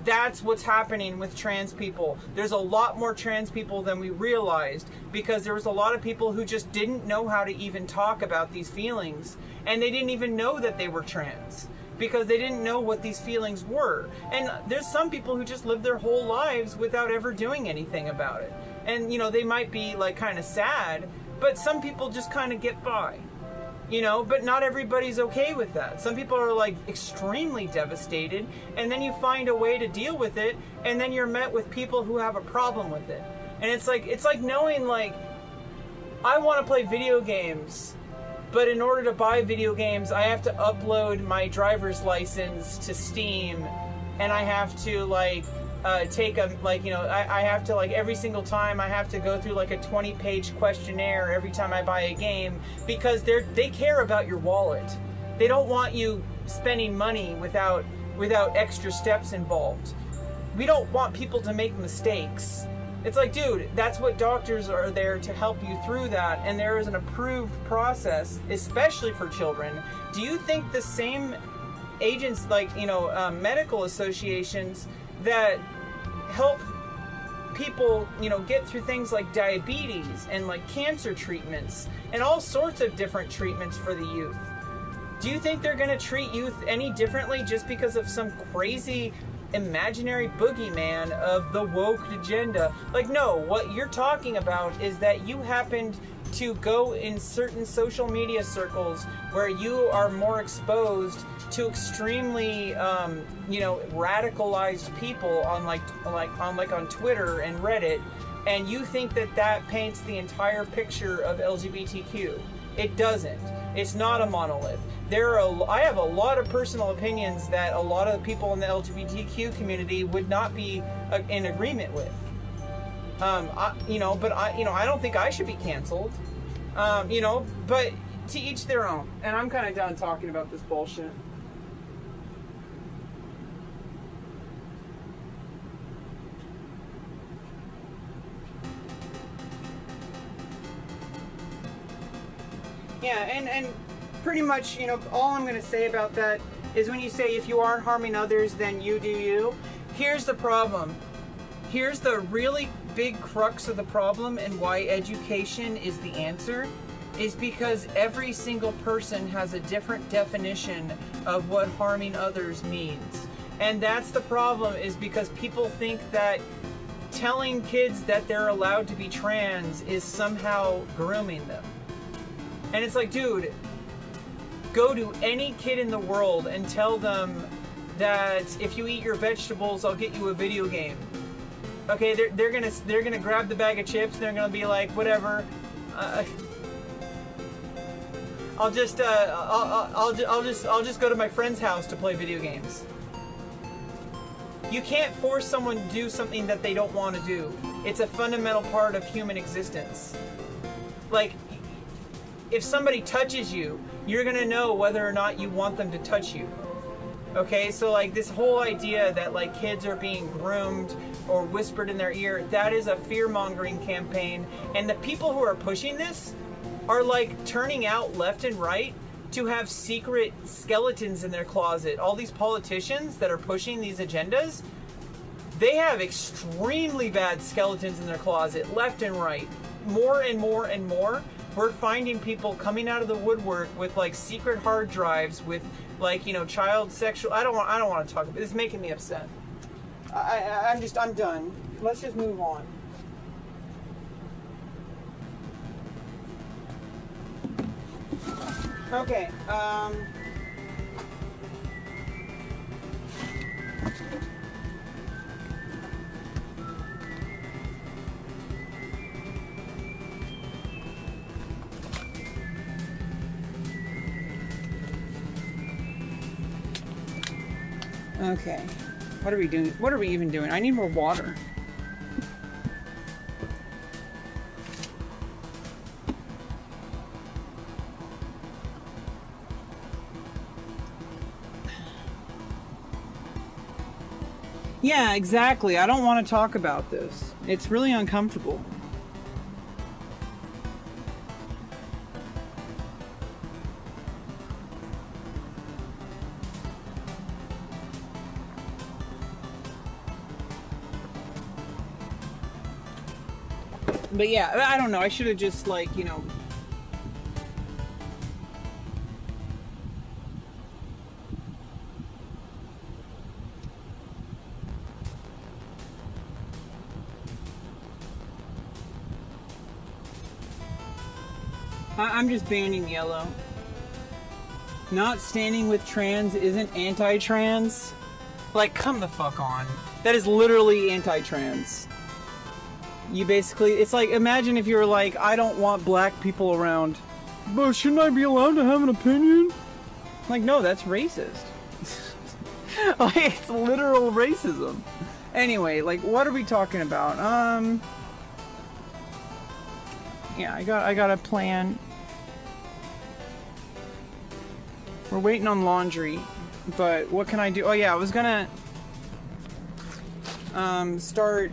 That's what's happening with trans people. There's a lot more trans people than we realized because there was a lot of people who just didn't know how to even talk about these feelings, and they didn't even know that they were trans because they didn't know what these feelings were. And there's some people who just live their whole lives without ever doing anything about it. And, you know, they might be like kind of sad, but some people just kind of get by. You know, but not everybody's okay with that. Some people are like extremely devastated, and then you find a way to deal with it, and then you're met with people who have a problem with it. And it's like knowing, like, I want to play video games, but in order to buy video games, I have to upload my driver's license to Steam, and I have to like take a, like, you know, I have to, like, every single time I have to go through like a 20-page questionnaire every time I buy a game because they care about your wallet. They don't want you spending money without extra steps involved. We don't want people to make mistakes. It's like, dude, that's what doctors are there to help you through that, and there is an approved process, especially for children. Do you think the same agents, like, you know, medical associations that help people, you know, get through things like diabetes and like cancer treatments and all sorts of different treatments for the youth, do you think they're going to treat youth any differently just because of some crazy imaginary boogeyman of the woke agenda? Like, no, what you're talking about is that you happened to go in certain social media circles where you are more exposed to extremely, you know, radicalized people on on Twitter and Reddit, and you think that paints the entire picture of LGBTQ. It doesn't. It's not a monolith. I have a lot of personal opinions that a lot of people in the LGBTQ community would not be in agreement with. You know, but I don't think I should be canceled. You know, but to each their own. And I'm kind of done talking about this bullshit. Yeah, and pretty much, you know, all I'm going to say about that is when you say if you aren't harming others, then you do you. Here's the problem. Here's the really big crux of the problem and why education is the answer, is because every single person has a different definition of what harming others means. And that's the problem, is because people think that telling kids that they're allowed to be trans is somehow grooming them. And it's like, dude, go to any kid in the world and tell them that if you eat your vegetables, I'll get you a video game. Okay, they're gonna grab the bag of chips and they're gonna be like, whatever. I'll just go to my friend's house to play video games. You can't force someone to do something that they don't want to do. It's a fundamental part of human existence. Like, if somebody touches you, you're gonna know whether or not you want them to touch you. Okay, so like this whole idea that like kids are being groomed or whispered in their ear, that is a fear-mongering campaign. And the people who are pushing this are like turning out left and right to have secret skeletons in their closet. All these politicians that are pushing these agendas, they have extremely bad skeletons in their closet, left and right. More and more and more. We're finding people coming out of the woodwork with like secret hard drives with like, you know, child sexual. I don't want to talk about it. It's making me upset. I'm done. Let's just move on. Okay. Okay. What are we doing? What are we even doing? I need more water. Yeah, exactly. I don't want to talk about this. It's really uncomfortable. But yeah, I don't know. I should have just, like, you know... I'm just banning yellow. Not standing with trans isn't anti-trans. Like, come the fuck on. That is literally anti-trans. You basically, it's like, imagine if you were like, I don't want black people around. But shouldn't I be allowed to have an opinion? Like, no, that's racist. Like, it's literal racism. Anyway, like, what are we talking about? Yeah, I got a plan. We're waiting on laundry, but what can I do? Oh yeah, I was gonna start.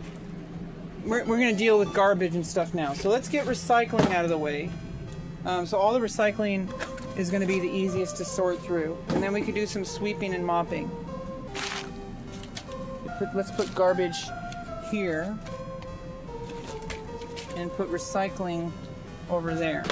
We're gonna deal with garbage and stuff now. So let's get recycling out of the way. So all the recycling is gonna be the easiest to sort through, and then we could do some sweeping and mopping. Let's put garbage here and put recycling over there.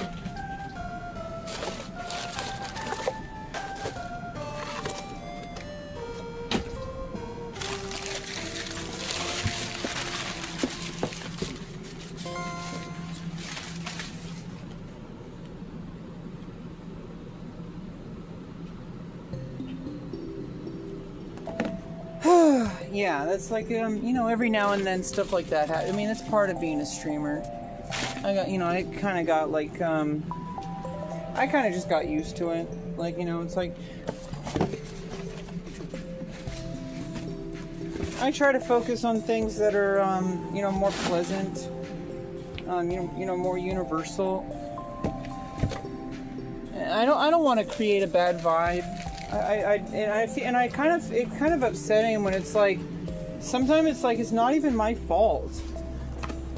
Yeah, that's like, you know, every now and then stuff like that. I mean, it's part of being a streamer. I kind of got like, I kind of just got used to it. Like, you know, it's like, I try to focus on things that are, you know, more pleasant, you know, more universal. I don't want to create a bad vibe. It kind of upsetting when it's like, sometimes it's like, it's not even my fault.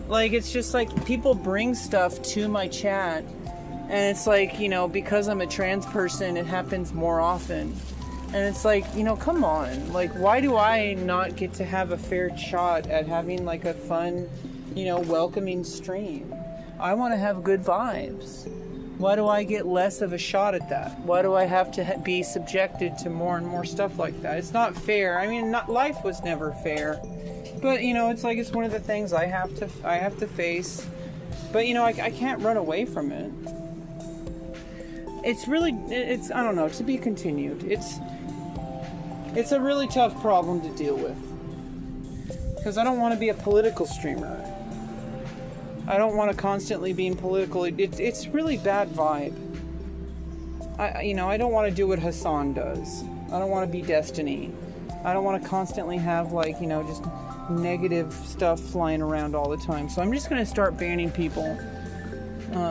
Like, it's just like, people bring stuff to my chat, and it's like, you know, because I'm a trans person, it happens more often. And it's like, you know, come on. Like, why do I not get to have a fair shot at having, like, a fun, you know, welcoming stream? I want to have good vibes. Why do I get less of a shot at that? Why do I have to be subjected to more and more stuff like that? It's not fair. I mean, life was never fair. But, you know, it's like, it's one of the things I have to face. But, you know, I can't run away from it. It's I don't know, to be continued. It's a really tough problem to deal with. Because I don't want to be a political streamer. I don't want to constantly be political. It's really bad vibe. You know, I don't want to do what Hassan does. I don't want to be Destiny. I don't want to constantly have, like, you know, just negative stuff flying around all the time. So I'm just going to start banning people,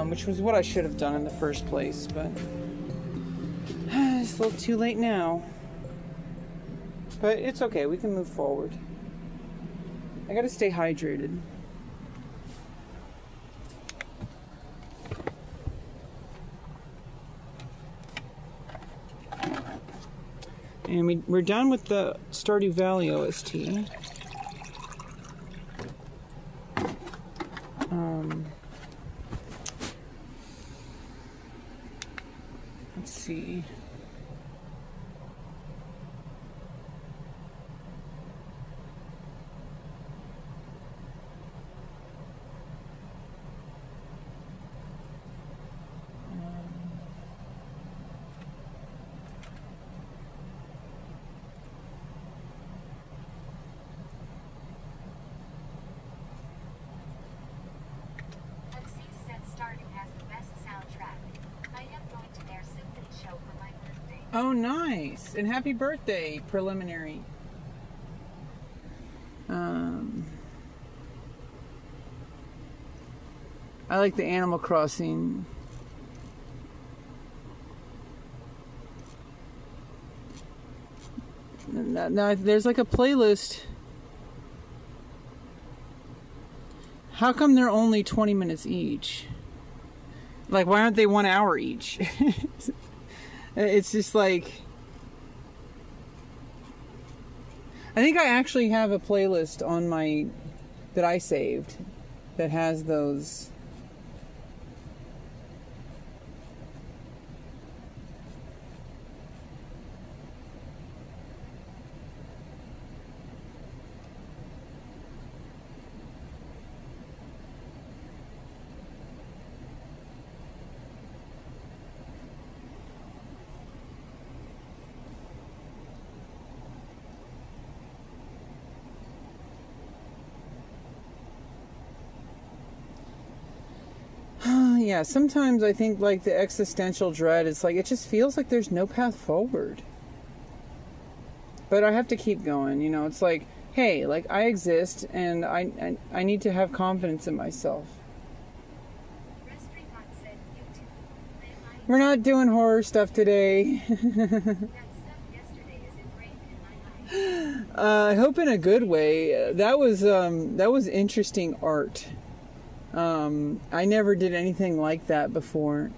which was what I should have done in the first place. But it's a little too late now. But it's okay. We can move forward. I got to stay hydrated. And we're done with the Stardew Valley OST. Let's see. Oh, nice. And happy birthday, preliminary. I like the Animal Crossing. Now, there's like a playlist How come they're only 20 minutes each? Like, why aren't they 1 hour each? It's just like... I think I actually have a playlist on my... that I saved that has those... Yeah, sometimes I think like the existential dread, it's like it just feels like there's no path forward. But I have to keep going, you know. It's like, hey, like I exist and I need to have confidence in myself. We're not doing horror stuff today. I hope in a good way. That was interesting art. I never did anything like that before.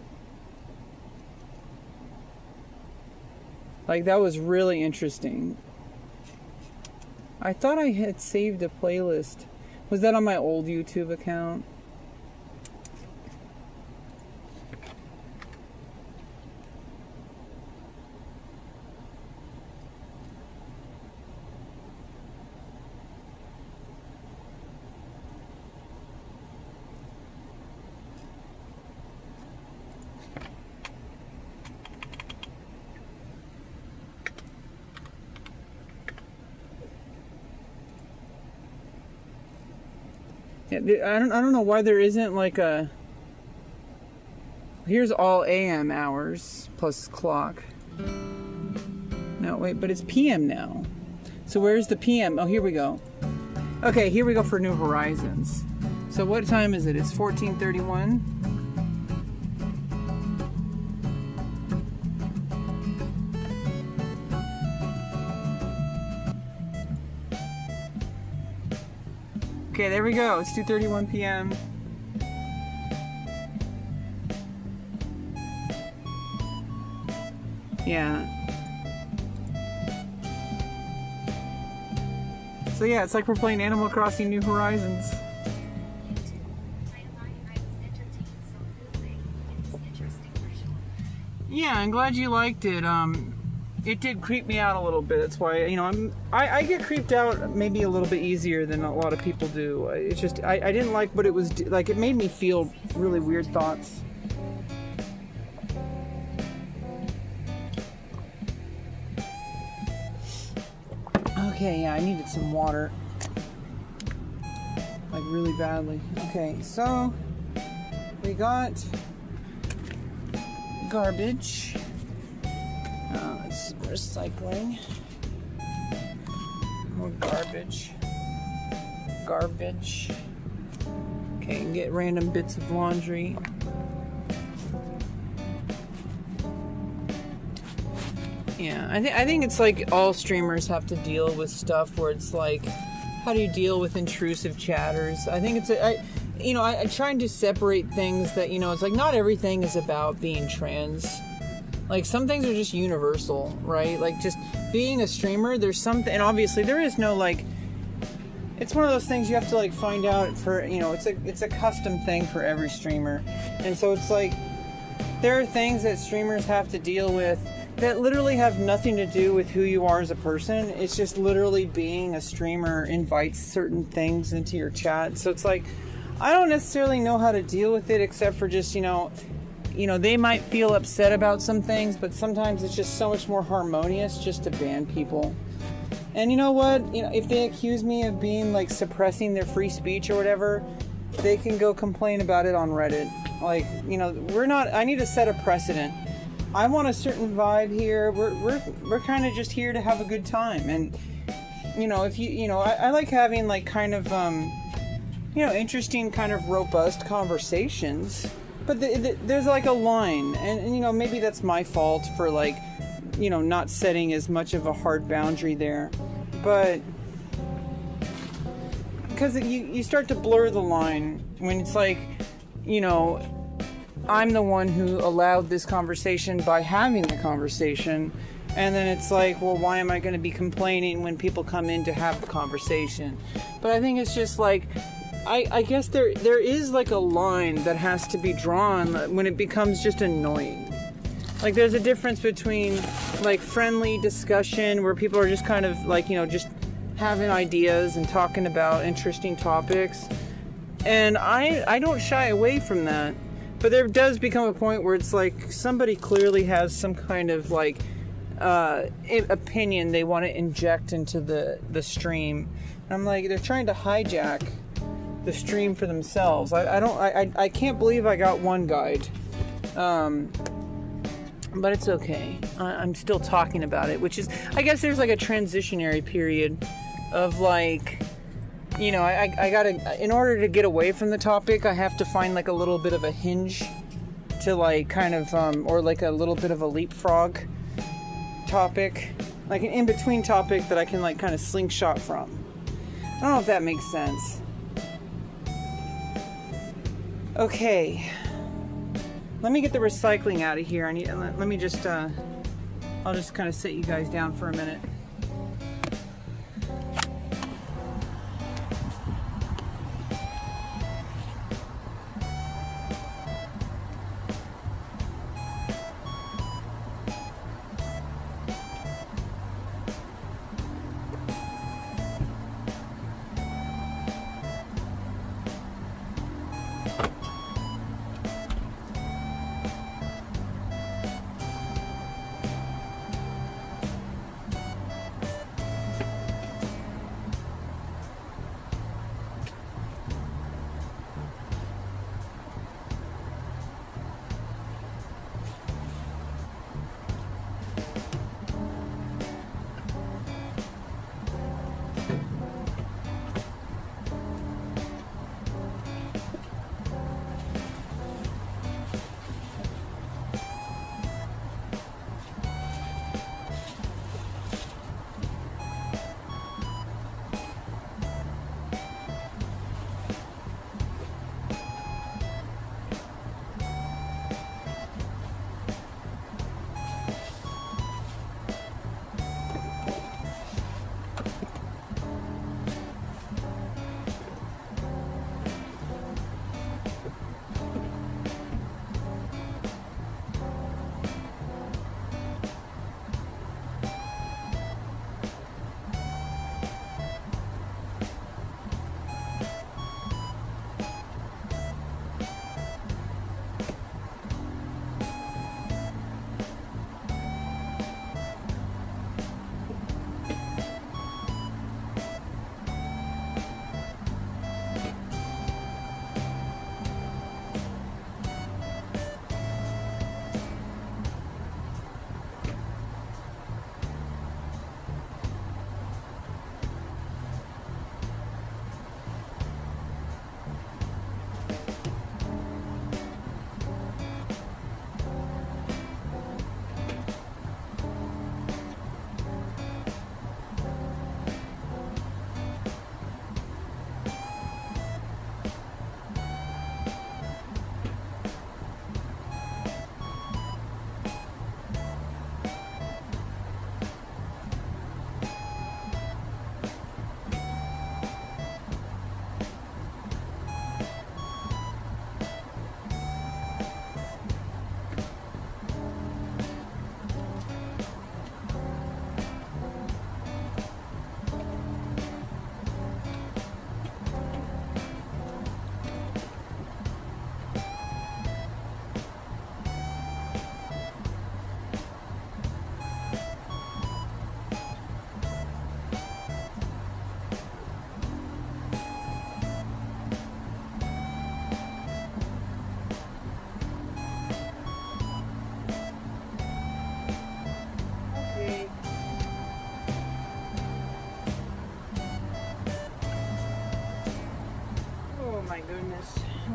Like, that was really interesting. I thought I had saved a playlist. Was that on my old YouTube account? Yeah, I don't know why there isn't like a... Here's all AM hours plus clock. No, wait, but it's PM now. So where's the PM? Oh, here we go. Okay, here we go for New Horizons. So what time is it? It's 14:31. Okay, there we go. It's 2:31 p.m. Yeah. So yeah, it's like we're playing Animal Crossing New Horizons. Yeah, I'm glad you liked it. It did creep me out a little bit. That's why, you know, I get creeped out maybe a little bit easier than a lot of people do. It's just, I didn't like what it was, like, it made me feel really weird thoughts. Okay, yeah, I needed some water. Like, really badly. Okay, so, we got garbage. It's recycling. More garbage. Garbage. Okay, and get random bits of laundry. Yeah, I think it's like all streamers have to deal with stuff where it's like, how do you deal with intrusive chatters? I think it's I'm trying to separate things that, you know, it's like not everything is about being trans. Like, some things are just universal, right? Like, just being a streamer, there's something, and obviously there is no, like, it's one of those things you have to, like, find out for, you know, it's a custom thing for every streamer. And so it's like, there are things that streamers have to deal with that literally have nothing to do with who you are as a person. It's just literally being a streamer invites certain things into your chat. So it's like, I don't necessarily know how to deal with it except for just, you know, they might feel upset about some things, but sometimes it's just so much more harmonious just to ban people. And you know what? You know, if they accuse me of being like suppressing their free speech or whatever, they can go complain about it on Reddit. Like, you know, I need to set a precedent. I want a certain vibe here. We're kind of just here to have a good time. And, you know, I like having like kind of, interesting kind of robust conversations. But there's like a line, and you know, maybe that's my fault for like, you know, not setting as much of a hard boundary there. But because you start to blur the line when it's like, you know, I'm the one who allowed this conversation by having the conversation, and then it's like, well, why am I going to be complaining when people come in to have the conversation? But I think it's just like, I guess there is like a line that has to be drawn when it becomes just annoying. Like, there's a difference between like friendly discussion where people are just kind of like, you know, just having ideas and talking about interesting topics, and I don't shy away from that. But there does become a point where it's like somebody clearly has some kind of like opinion they want to inject into the stream. And I'm like, they're trying to hijack the stream for themselves. I can't believe I got one guide, but it's okay. I'm still talking about it, which is, I guess there's like a transitionary period of like, you know, I gotta, in order to get away from the topic, I have to find like a little bit of a hinge to like kind of, or like a little bit of a leapfrog topic, like an in-between topic that I can like kind of slingshot from. I don't know if that makes sense. Okay, let me get the recycling out of here. Let me just, I'll just kind of sit you guys down for a minute.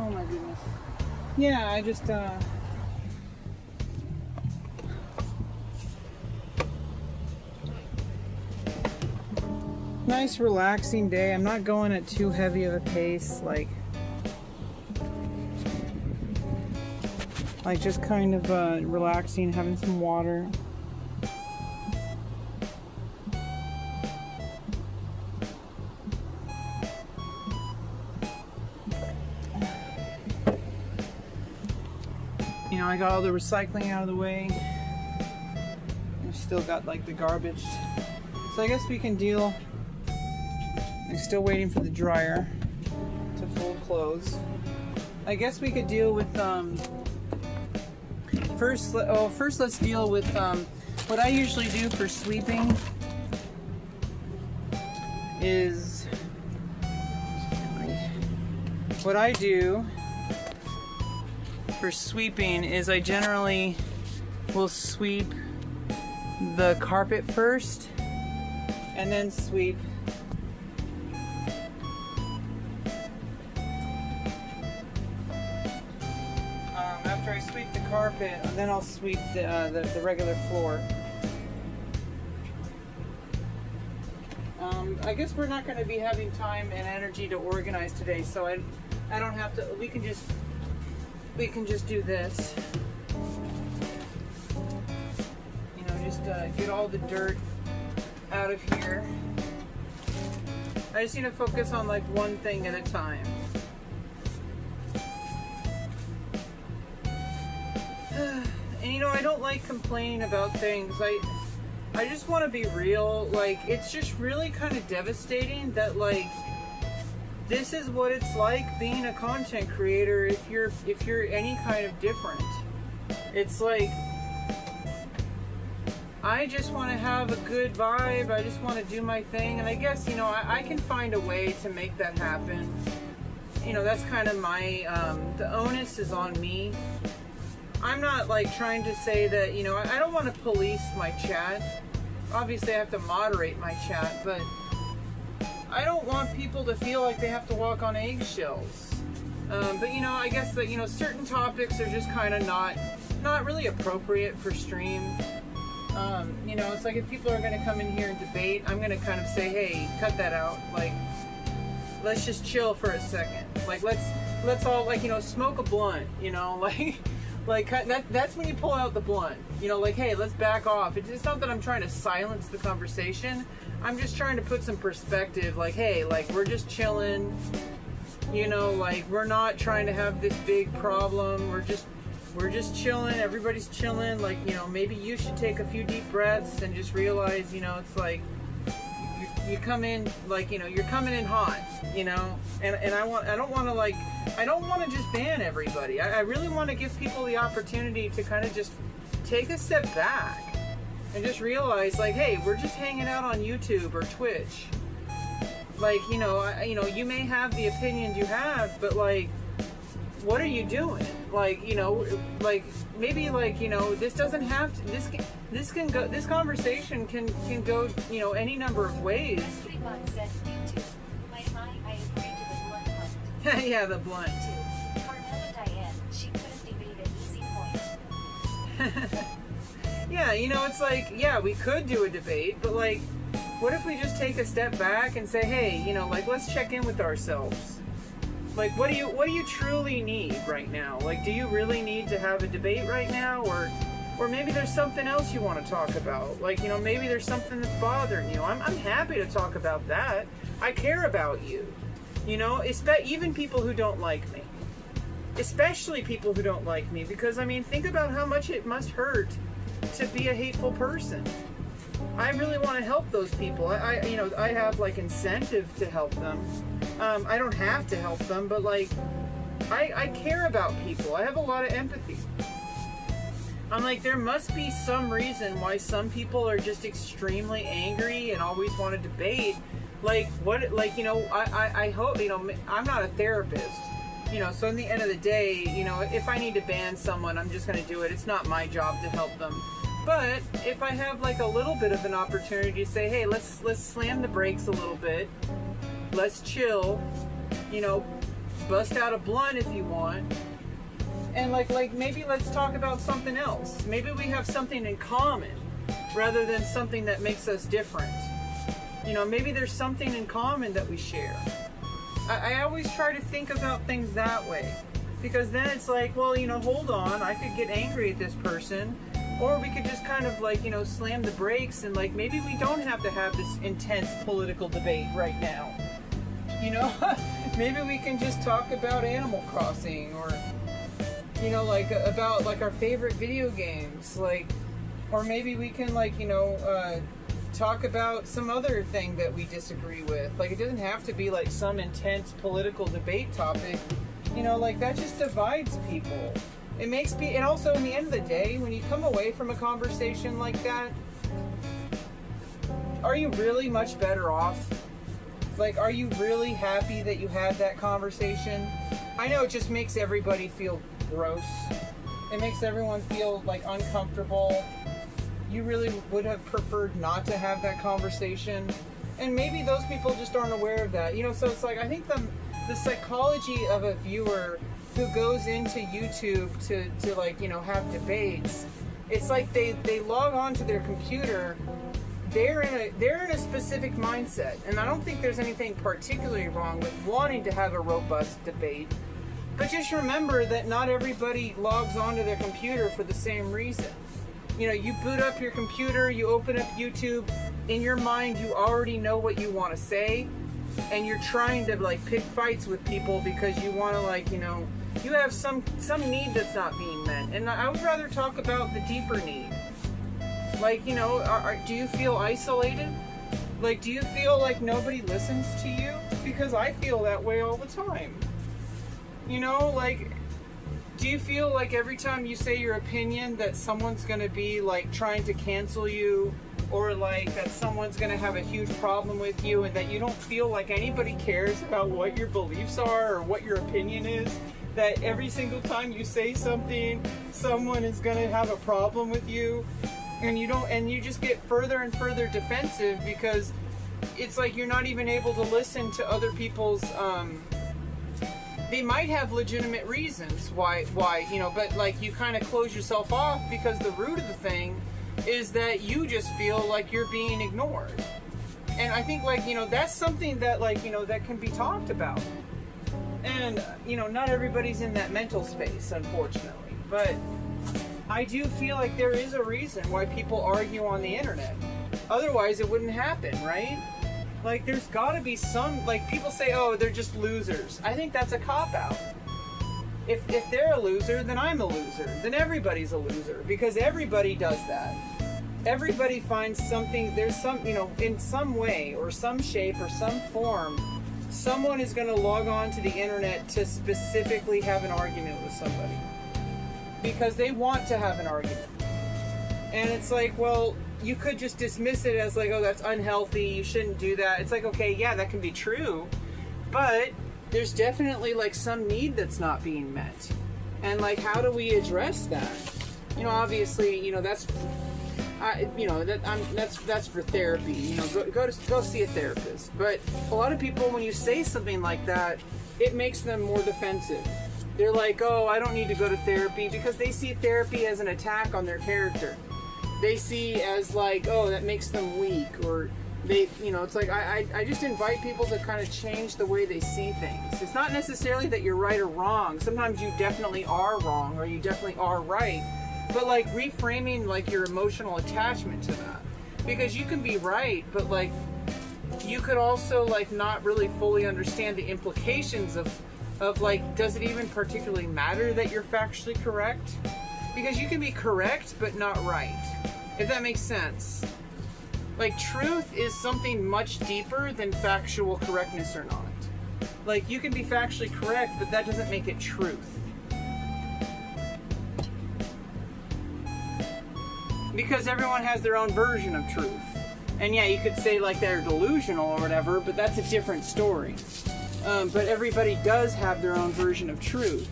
Oh my goodness. Yeah, I just, nice relaxing day. I'm not going at too heavy of a pace, like just kind of relaxing, having some water. You know, I got all the recycling out of the way. I still got like the garbage. So I guess we can deal. I'm still waiting for the dryer to fold clothes. I guess we could deal with first let's deal with what I usually do for sweeping is what I do for sweeping is I generally will sweep the carpet first and then sweep after I sweep the carpet, and then I'll sweep the regular floor. I guess we're not going to be having time and energy to organize today, so I don't have to. We can just do this. You know, just get all the dirt out of here. I just need to focus on like one thing at a time. And you know, I don't like complaining about things. I just want to be real. Like, it's just really kind of devastating that like this is what it's like being a content creator if you're any kind of different. It's like I just want to have a good vibe. I just want to do my thing, and I guess, you know, I can find a way to make that happen. You know, that's kind of my the onus is on me. I'm not like trying to say that, you know, I don't want to police my chat. Obviously I have to moderate my chat, but I don't want people to feel like they have to walk on eggshells. But you know, I guess that, you know, certain topics are just kind of not really appropriate for stream. You know, it's like if people are going to come in here and debate, I'm going to kind of say, hey, cut that out. Like, let's just chill for a second. Like, let's all, like, you know, smoke a blunt, you know, like that's when you pull out the blunt. You know, like, hey, let's back off. It's not that I'm trying to silence the conversation. I'm just trying to put some perspective. Like, hey, like, we're just chilling. You know, like, we're not trying to have this big problem. We're just chilling. Everybody's chilling. Like, you know, maybe you should take a few deep breaths and just realize, you know, it's like you come in, like, you know, you're coming in hot, you know, and I don't want to just ban everybody. I really want to give people the opportunity to kind of just take a step back and just realize, like, hey, we're just hanging out on YouTube or Twitch. Like, you know, you may have the opinions you have, but like, what are you doing? Like, you know, like, maybe, like, you know, this doesn't have to, this conversation can go, you know, any number of ways. Yeah, the blunt. Yeah, you know, it's like, yeah, we could do a debate, but like, what if we just take a step back and say, hey, you know, like, let's check in with ourselves. Like, what do you truly need right now? Like, do you really need to have a debate right now, or maybe there's something else you want to talk about? Like, you know, maybe there's something that's bothering you. I'm happy to talk about that. I care about you. You know, even people who don't like me. Especially people who don't like me, because I mean, think about how much it must hurt to be a hateful person. I really want to help those people. I you know, I have like incentive to help them. I don't have to help them, but like, I care about people. I have a lot of empathy. I'm like, there must be some reason why some people are just extremely angry and always want to debate. Like, what, like, you know, I hope, you know, I'm not a therapist, you know, so in the end of the day, you know, if I need to ban someone, I'm just going to do it. It's not my job to help them. But if I have like a little bit of an opportunity to say, hey, let's slam the brakes a little bit, let's chill, you know, bust out a blunt if you want, and like maybe let's talk about something else. Maybe we have something in common rather than something that makes us different. You know, maybe there's something in common that we share. I always try to think about things that way, because then it's like, well, you know, hold on, I could get angry at this person, or we could just kind of like, you know, slam the brakes and like, maybe we don't have to have this intense political debate right now. You know, maybe we can just talk about Animal Crossing, or, you know, like about like our favorite video games, like, or maybe we can like, you know, talk about some other thing that we disagree with. Like, it doesn't have to be like some intense political debate topic. You know, like that just divides people. It makes me, and also in the end of the day, when you come away from a conversation like that, are you really much better off? Like, are you really happy that you had that conversation? I know it just makes everybody feel gross. It makes everyone feel like uncomfortable. You really would have preferred not to have that conversation. And maybe those people just aren't aware of that. You know, so it's like, I think the psychology of a viewer who goes into YouTube to like, you know, have debates, it's like they log on to their computer. They're in a specific mindset, and I don't think there's anything particularly wrong with wanting to have a robust debate. But just remember that not everybody logs onto their computer for the same reason. You know, you boot up your computer, you open up YouTube, in your mind you already know what you want to say, and you're trying to like pick fights with people because you want to, like, you know, you have some need that's not being met. And I would rather talk about the deeper need. Like, you know, do you feel isolated? Like, do you feel like nobody listens to you? Because I feel that way all the time. You know, like, do you feel like every time you say your opinion that someone's going to be like trying to cancel you, or like that someone's going to have a huge problem with you, and that you don't feel like anybody cares about what your beliefs are or what your opinion is? That every single time you say something, someone is going to have a problem with you? And you just get further and further defensive, because it's like you're not even able to listen to other people's, they might have legitimate reasons why, you know, but like you kind of close yourself off because the root of the thing is that you just feel like you're being ignored. And I think, like, you know, that's something that, like, you know, that can be talked about. And, you know, not everybody's in that mental space, unfortunately, but I do feel like there is a reason why people argue on the internet. Otherwise, it wouldn't happen, right? Like, there's got to be some, like, people say, oh, they're just losers. I think that's a cop-out. If they're a loser, then I'm a loser. Then everybody's a loser, because everybody does that. Everybody finds something, there's some, you know, in some way or some shape or some form, someone is going to log on to the internet to specifically have an argument with somebody. Because they want to have an argument. And it's like, well, you could just dismiss it as like, oh, that's unhealthy, you shouldn't do that. It's like, okay, yeah, that can be true, but there's definitely like some need that's not being met. And like, how do we address that? You know, obviously, you know, that's for therapy. You know, go see a therapist. But a lot of people, when you say something like that, it makes them more defensive. They're like, oh, I don't need to go to therapy, because they see therapy as an attack on their character. They see as like, oh, that makes them weak, or they, you know, it's like, I just invite people to kind of change the way they see things. It's not necessarily that you're right or wrong. Sometimes you definitely are wrong, or you definitely are right. But like reframing like your emotional attachment to that. Because you can be right, but like you could also like not really fully understand the implications of like, does it even particularly matter that you're factually correct? Because you can be correct but not right, if that makes sense. Like, truth is something much deeper than factual correctness or not. Like, you can be factually correct, but that doesn't make it truth. Because everyone has their own version of truth. And yeah, you could say like they're delusional or whatever, but that's a different story. But everybody does have their own version of truth.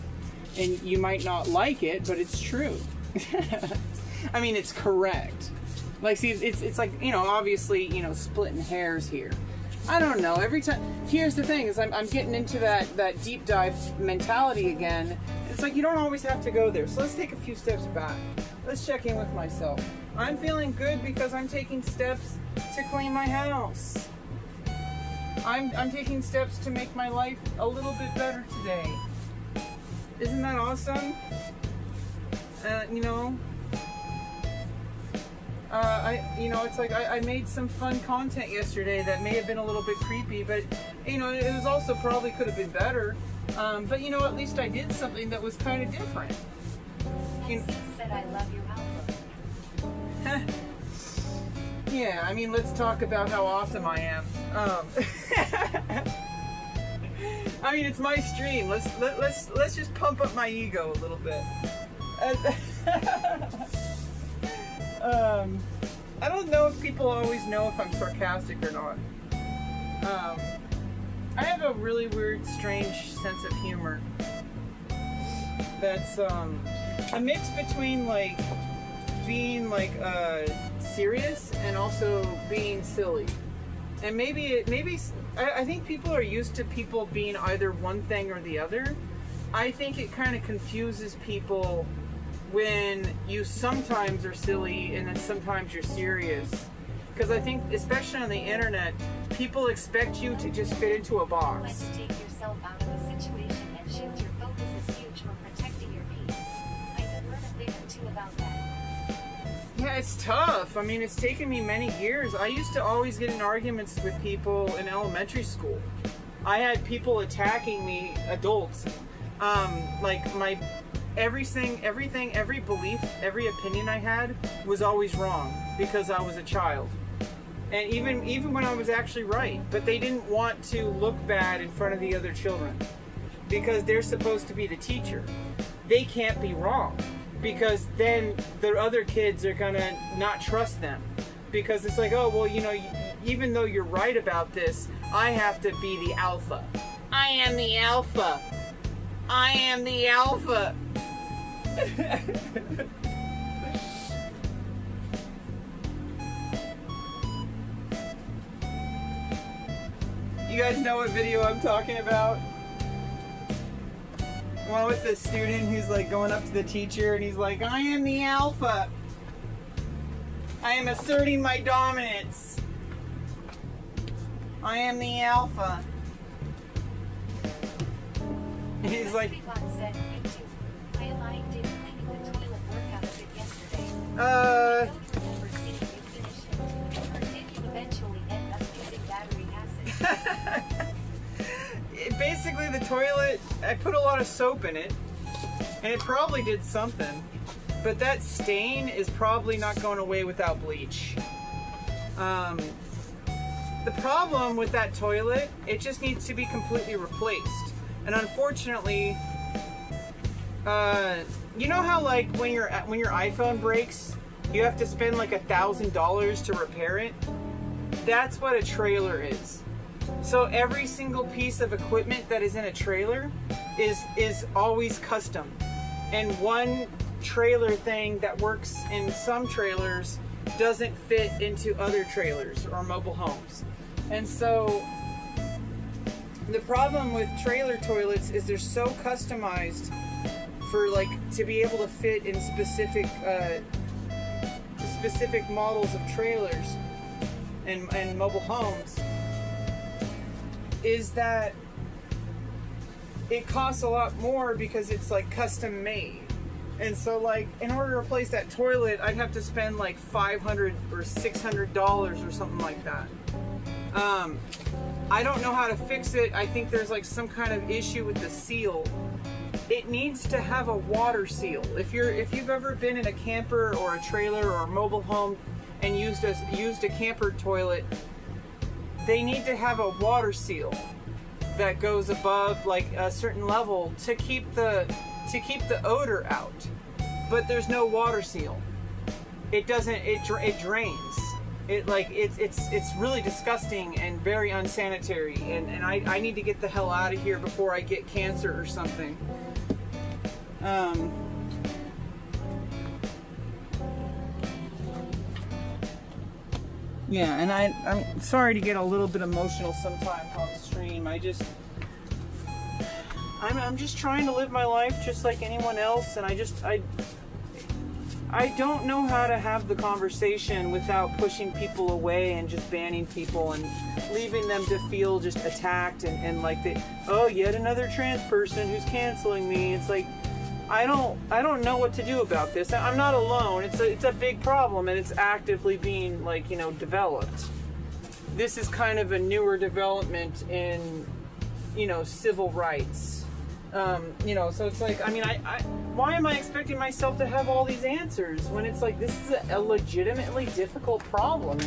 And you might not like it, but it's true. I mean, it's correct. Like, see, it's like, you know, obviously, you know, splitting hairs here. I don't know. Every time, here's the thing, is I'm getting into that deep dive mentality again. It's like, you don't always have to go there. So let's take a few steps back. Let's check in with myself. I'm feeling good because I'm taking steps to clean my house. I'm taking steps to make my life a little bit better today. Isn't that awesome? You know, it's like I made some fun content yesterday that may have been a little bit creepy, but you know, it was also probably could have been better. But you know, at least I did something that was kind of different. You said I love your outlook. Yeah, I mean, let's talk about how awesome I am. I mean, it's my stream. Let's just pump up my ego a little bit. I don't know if people always know if I'm sarcastic or not. I have a really weird, strange sense of humor. That's a mix between like being like serious and also being silly. And maybe I think people are used to people being either one thing or the other. I think it kind of confuses people when you sometimes are silly and then sometimes you're serious. Because I think, especially on the internet, people expect you to just fit into a box. Let's take yourself out of a situation and shift your focus is huge for protecting your peace. I could learn a thing or two about that. Yeah, it's tough. I mean, it's taken me many years. I used to always get in arguments with people in elementary school. I had people attacking me, adults. Like everything, every belief, every opinion I had was always wrong because I was a child. And even when I was actually right, but they didn't want to look bad in front of the other children because they're supposed to be the teacher. They can't be wrong because then the other kids are gonna not trust them because it's like, oh, well, you know, even though you're right about this, I have to be the alpha. I am the alpha. I am the alpha. You guys know what video I'm talking about? One with the student who's like going up to the teacher and he's like, I am the alpha. I am asserting my dominance. I am the alpha. And he's like, I aligned in cleaning the toilet workout of it yesterday. uh, I don't remember seeing you finish it. Or did you eventually end up using battery acid? basically the toilet, I put a lot of soap in it, and it probably did something, but that stain is probably not going away without bleach. The problem with that toilet, it just needs to be completely replaced. And unfortunately, you know how like when your iPhone breaks, you have to spend like $1,000 to repair it? That's what a trailer is. So every single piece of equipment that is in a trailer is always custom. And one trailer thing that works in some trailers doesn't fit into other trailers or mobile homes. And so the problem with trailer toilets is they're so customized for like to be able to fit in specific models of trailers and mobile homes, is that it costs a lot more because it's like custom made. And so like in order to replace that toilet, I'd have to spend like $500 or $600 or something like that. I don't know how to fix it. I think there's like some kind of issue with the seal. It needs to have a water seal. If you've ever been in a camper or a trailer or a mobile home and used a camper toilet, they need to have a water seal that goes above like a certain level to keep the odor out. But there's no water seal. It doesn't. It drains. It's really disgusting and very unsanitary. And I need to get the hell out of here before I get cancer or something. Yeah, and I'm sorry to get a little bit emotional sometimes on stream. I'm just trying to live my life just like anyone else, and I don't know how to have the conversation without pushing people away and just banning people and leaving them to feel just attacked and like they, oh, yet another trans person who's canceling me. It's like, I don't know what to do about this. I'm not alone. It's a big problem, and it's actively being, like, you know, developed. This is kind of a newer development in, you know, civil rights. You know, so it's like, I mean, why am I expecting myself to have all these answers when it's like, this is a legitimately difficult problem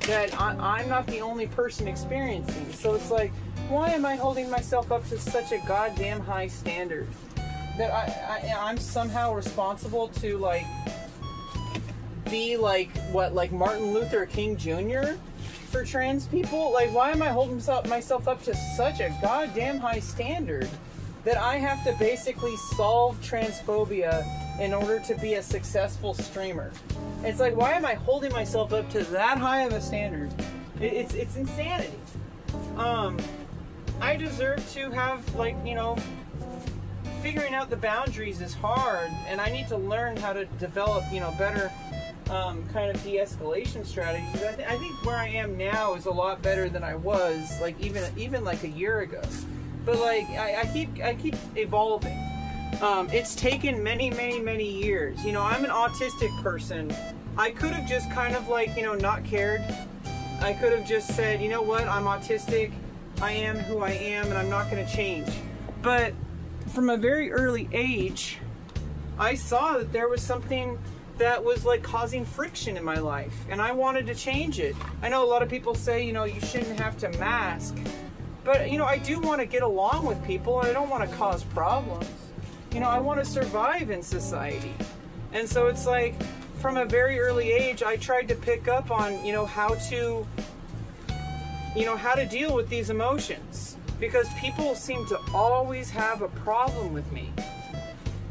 that I'm not the only person experiencing. So it's like, why am I holding myself up to such a goddamn high standard that I'm somehow responsible to, like, be like, what, like Martin Luther King Jr. for trans people? Like, why am I holding myself up to such a goddamn high standard that I have to basically solve transphobia in order to be a successful streamer? It's like, why am I holding myself up to that high of a standard? It's insanity. I deserve to have, like, you know, figuring out the boundaries is hard, and I need to learn how to develop, you know, better kind of de-escalation strategies. I think where I am now is a lot better than I was, like, even like a year ago. But like, I keep evolving. It's taken many years. You know, I'm an autistic person. I could have just kind of, like, you know, not cared. I could have just said, you know what, I'm autistic, I am who I am, and I'm not going to change. But from a very early age, I saw that there was something that was, like, causing friction in my life, and I wanted to change it. I know a lot of people say, you know, you shouldn't have to mask. But, you know, I do want to get along with people, and I don't want to cause problems. You know, I want to survive in society. And so it's like, from a very early age, I tried to pick up on, you know, how to deal with these emotions. Because people seem to always have a problem with me.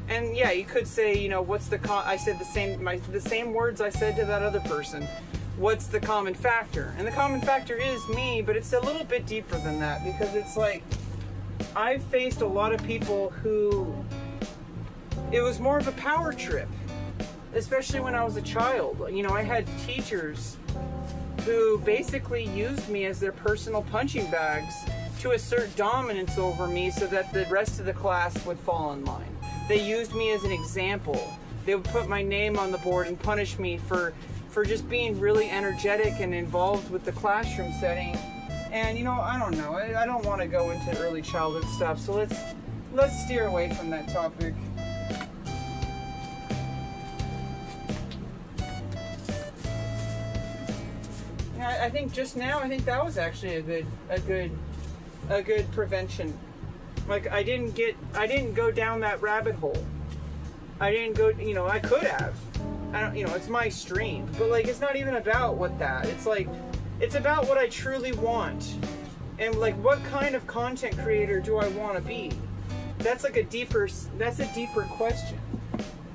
And yeah, you could say, you know, what's the I said the same words I said to that other person. What's the common factor? And the common factor is me, but it's a little bit deeper than that, because it's like, I've faced a lot of people who, it was more of a power trip, especially when I was a child. You know, I had teachers who basically used me as their personal punching bags to assert dominance over me so that the rest of the class would fall in line. They used me as an example. They would put my name on the board and punish me for just being really energetic and involved with the classroom setting. And, you know, I don't know. I don't want to go into early childhood stuff, so let's steer away from that topic. I think just now, I think that was actually a good prevention. Like, I didn't go down that rabbit hole. I didn't go, you know, I could have. I don't, you know, it's my stream, but like, it's not even about what that. It's like, it's about what I truly want, and like, what kind of content creator do I want to be? That's like a deeper question.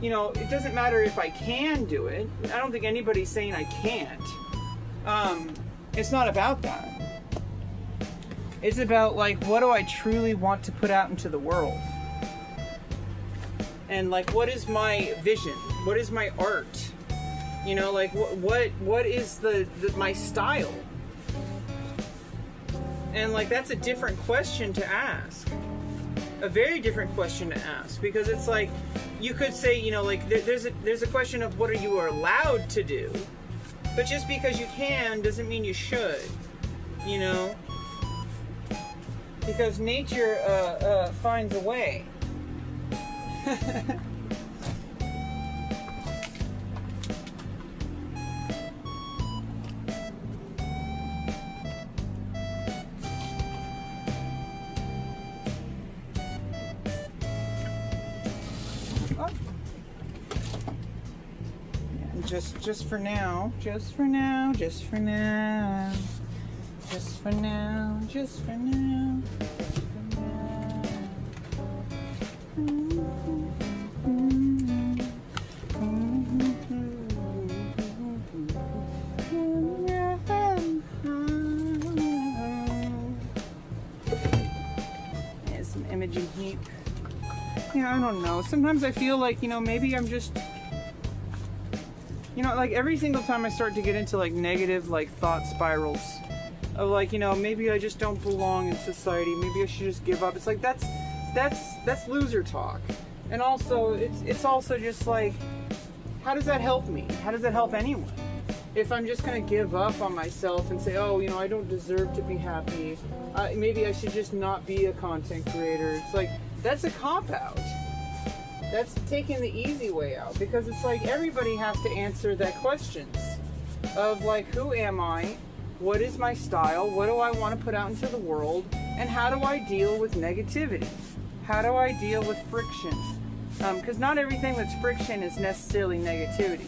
You know, it doesn't matter if I can do it. I don't think anybody's saying I can't. It's not about that. It's about, like, what do I truly want to put out into the world? And like, what is my vision? What is my art? You know, like, what is my style? And like, that's a different question to ask. A very different question to ask, because it's like, you could say, you know, like, there's a question of what are you allowed to do, but just because you can doesn't mean you should, you know, because nature finds a way. Just for now, just for now, just for now, just for now, just for now, just for now. Yeah, some imaging heap. Yeah, I don't know. Sometimes I feel like, you know, maybe I'm just you know, like every single time I start to get into like negative like thought spirals of like, you know, maybe I just don't belong in society, maybe I should just give up. It's like that's loser talk. And also it's also just like, how does that help me? How does that help anyone? If I'm just gonna give up on myself and say, oh, you know, I don't deserve to be happy, maybe I should just not be a content creator. It's like, that's a cop-out. That's taking the easy way out, because it's like everybody has to answer that questions of like, who am I? What is my style? What do I want to put out into the world? And how do I deal with negativity? How do I deal with friction? Because not everything that's friction is necessarily negativity.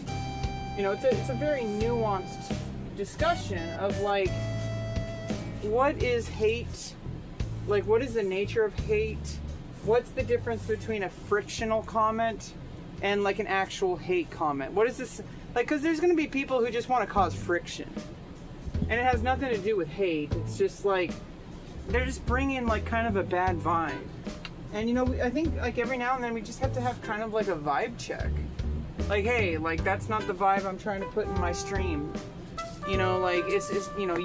You know, it's a very nuanced discussion of like, what is hate? Like, what is the nature of hate? What's the difference between a frictional comment and like an actual hate comment? What is this? Like, because there's going to be people who just want to cause friction. And it has nothing to do with hate. It's just like, they're just bringing like kind of a bad vibe. And you know, I think like every now and then we just have to have kind of like a vibe check. Like, hey, like that's not the vibe I'm trying to put in my stream. You know, like it's you know,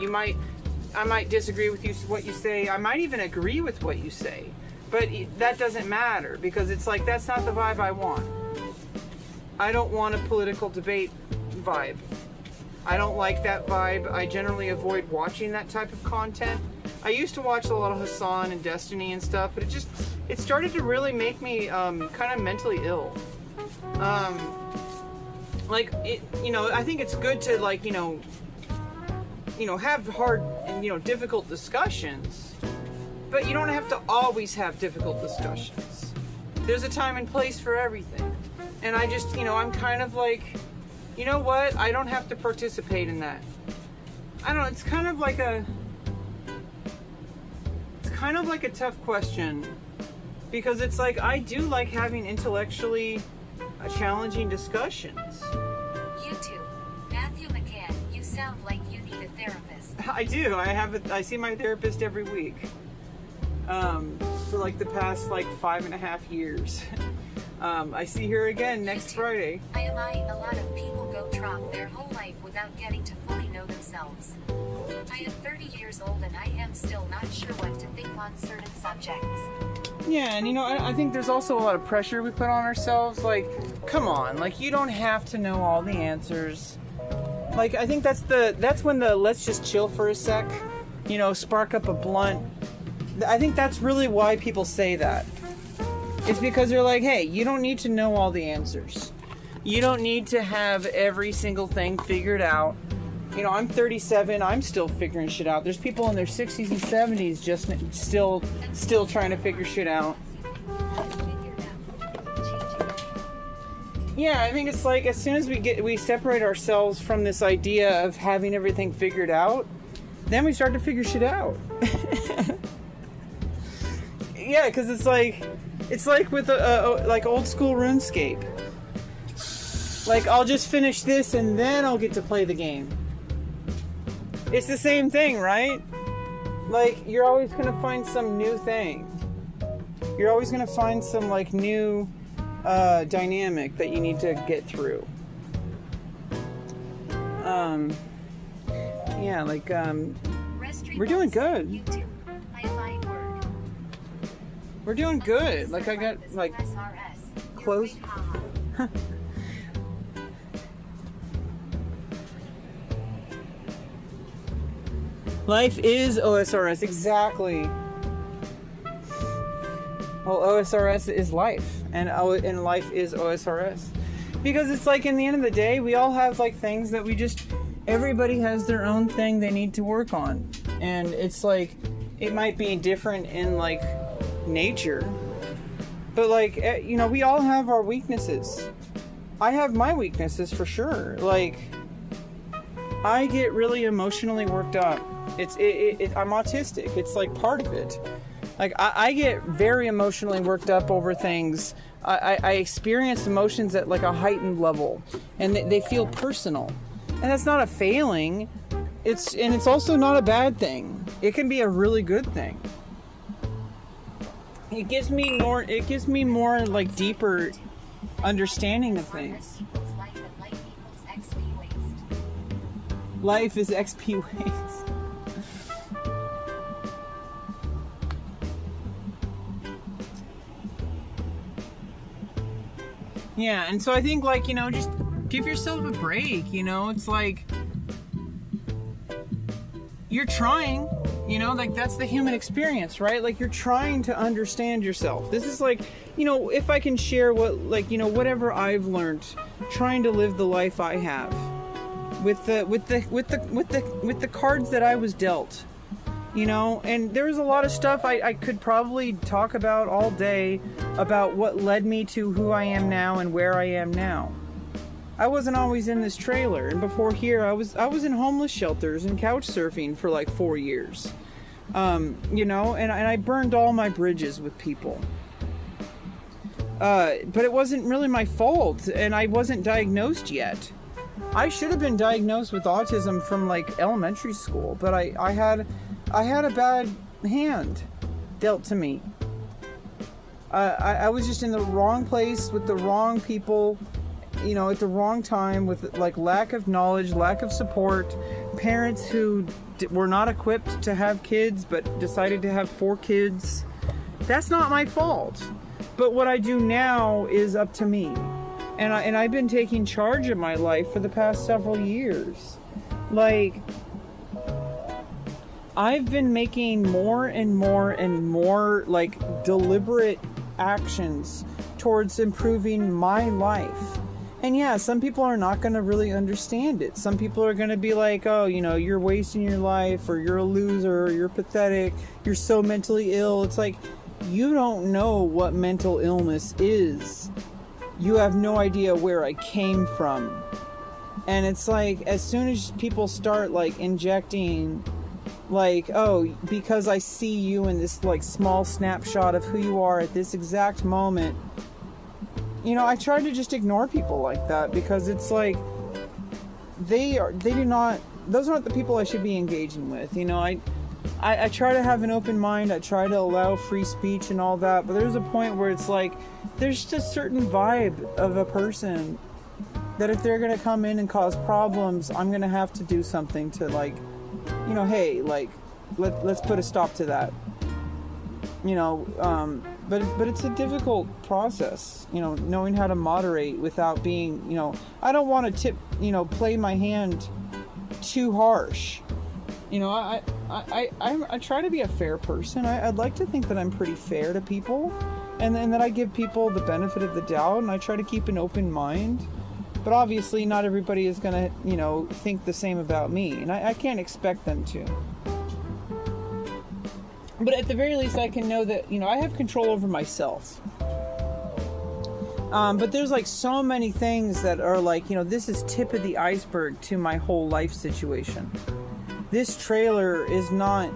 I might disagree with you, what you say. I might even agree with what you say. But that doesn't matter, because it's like, that's not the vibe I want. I don't want a political debate vibe. I don't like that vibe. I generally avoid watching that type of content. I used to watch a lot of Hassan and Destiny and stuff, but it started to really make me kind of mentally ill. Like, you know, I think it's good to like, you know, have hard and, you know, difficult discussions, but you don't have to always have difficult discussions. There's a time and place for everything. And I just, you know, I'm kind of like, you know what? I don't have to participate in that. I don't know, it's kind of like a tough question, because it's like, I do like having intellectually challenging discussions. YouTube, Matthew McCann, you sound like you need a therapist. I do. I see my therapist every week. For like the past like 5.5 years. I see her again next Friday. A lot of people go drop their whole life without getting to fully know themselves. I am 30 years old and I am still not sure what to think on certain subjects. Yeah, and you know, I think there's also a lot of pressure we put on ourselves. Like, come on, like you don't have to know all the answers. Like, I think that's when the let's just chill for a sec, you know, spark up a blunt. I think that's really why people say that. It's because they're like, hey, you don't need to know all the answers. You don't need to have every single thing figured out. You know, I'm 37, I'm still figuring shit out. There's people in their 60s and 70s just still trying to figure shit out. Yeah, I think it's like, as soon as we separate ourselves from this idea of having everything figured out, then we start to figure shit out. Yeah, because it's like with like old school RuneScape. Like, I'll just finish this and then I'll get to play the game. It's the same thing, right? Like, you're always gonna find some new thing. You're always gonna find some like new dynamic that you need to get through. Yeah, like we're doing good. We're doing good. Like, I got like close. Life is OSRS, exactly. Well, OSRS is life, and life is OSRS. Because it's like, in the end of the day, we all have like things that everybody has their own thing they need to work on. And it's like, it might be different in like nature, but like, you know, we all have our weaknesses. I have my weaknesses for sure. Like, I get really emotionally worked up. I'm autistic. It's like part of it. Like, I get very emotionally worked up over things. I experience emotions at like a heightened level, and they feel personal. And that's not a failing. It's also not a bad thing. It can be a really good thing. It gives me more like deeper understanding of things. Life is XP ways. Yeah, and so I think, like, you know, just give yourself a break, you know? It's like, you're trying, you know, like, that's the human experience, right? Like, you're trying to understand yourself. This is like, you know, if I can share what, like, you know, whatever I've learned trying to live the life I have with the cards that I was dealt, you know. And there's a lot of stuff I could probably talk about all day about what led me to who I am now and where I am now. I wasn't always in this trailer, and before here I was in homeless shelters and couch surfing for like 4 years, you know, and I burned all my bridges with people, but it wasn't really my fault, and I wasn't diagnosed yet. I should have been diagnosed with autism from like elementary school, but I had a bad hand dealt to me. I was just in the wrong place with the wrong people, you know, at the wrong time, with like lack of knowledge, lack of support, parents who were not equipped to have kids but decided to have 4 kids. That's not my fault. But what I do now is up to me. And I've been taking charge of my life for the past several years. Like, I've been making more and more and more like deliberate actions towards improving my life. And yeah, some people are not going to really understand it. Some people are going to be like, oh, you know, you're wasting your life, or you're a loser, or you're pathetic, you're so mentally ill. It's like, you don't know what mental illness is. You have no idea where I came from. And it's like, as soon as people start like injecting like, oh, because I see you in this like small snapshot of who you are at this exact moment, you know, I try to just ignore people like that, because it's like, those aren't the people I should be engaging with. You know, I try to have an open mind. I try to allow free speech and all that, but there's a point where it's like, there's just a certain vibe of a person that if they're going to come in and cause problems, I'm going to have to do something to, like, you know, hey, like, let's put a stop to that. You know, but it's a difficult process, you know, knowing how to moderate without being, you know, I don't want to play my hand too harsh. You know, I try to be a fair person. I'd like to think that I'm pretty fair to people, and that I give people the benefit of the doubt, and I try to keep an open mind. But obviously not everybody is going to, you know, think the same about me, and I can't expect them to. But at the very least, I can know that, you know, I have control over myself. But there's like so many things that are like, you know, this is tip of the iceberg to my whole life situation. This trailer is not,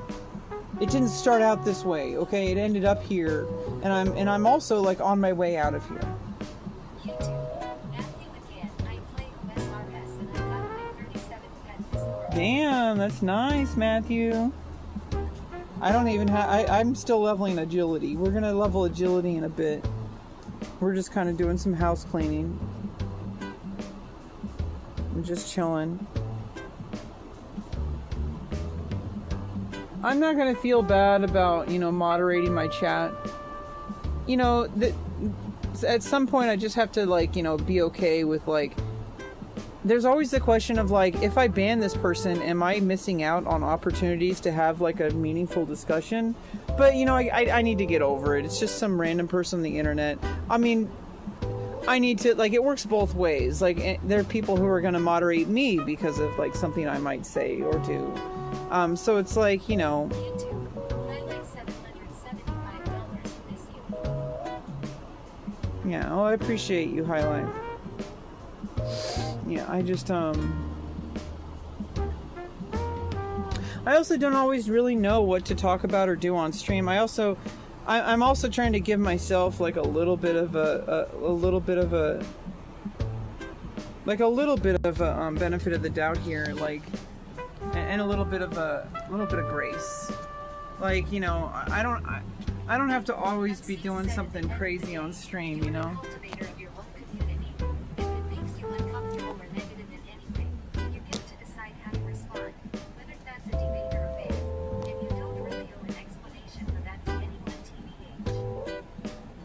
it didn't start out this way, okay? It ended up here, and I'm also like on my way out of here. Damn, that's nice, Matthew. I don't even have, I'm still leveling agility. We're gonna level agility in a bit. We're just kind of doing some house cleaning. I'm just chilling. I'm not gonna feel bad about, you know, moderating my chat. You know, at some point I just have to, like, you know, be okay with, like, there's always the question of, like, if I ban this person, am I missing out on opportunities to have, like, a meaningful discussion? But, you know, I need to get over it. It's just some random person on the internet. I mean, I need to, like, it works both ways. Like, there are people who are going to moderate me because of, like, something I might say or do. So it's like, you know. Yeah, well, I appreciate you, Highlight. Yeah, I just, I also don't always really know what to talk about or do on stream. I'm also trying to give myself, like, a little bit of a benefit of the doubt here, like, and a little bit of grace. Like, you know, I don't have to always be doing something crazy on stream, you know.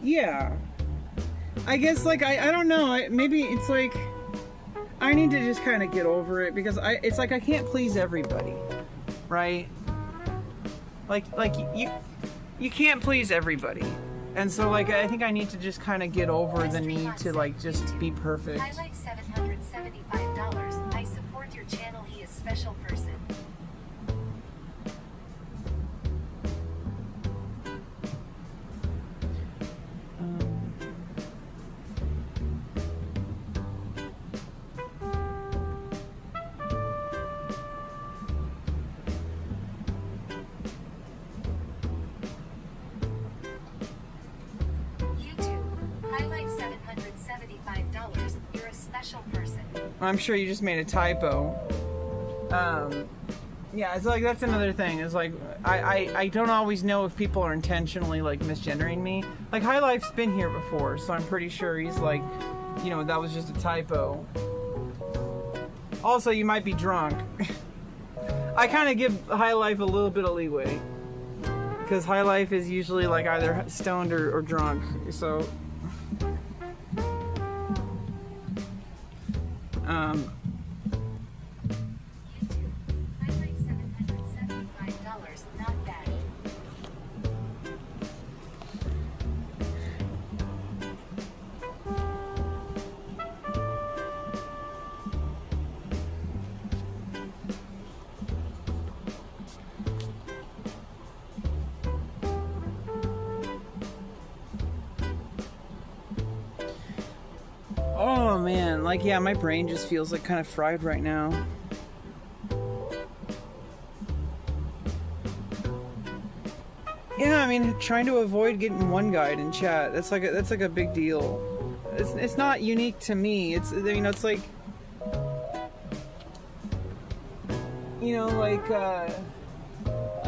Yeah. I guess, like, I don't know. Maybe it's like I need to just kind of get over it because it's like I can't please everybody, right? Like you can't please everybody. And so, like, I think I need to just kind of get over the need to, like, just be perfect. Highlight $775. I support your channel. He is special person. $775. You're a special person. I'm sure you just made a typo. Yeah, it's like that's another thing. It's like I don't always know if people are intentionally like misgendering me. Like High Life's been here before, so I'm pretty sure he's like, you know, that was just a typo. Also, you might be drunk. I kind of give High Life a little bit of leeway because High Life is usually like either stoned or drunk. So. YouTube. Highlight $775. Not bad. Oh man, like yeah, my brain just feels like kind of fried right now. Yeah, I mean, trying to avoid getting one guide in chat, that's like a big deal. It's not unique to me. It's, you know, it's like, you know, like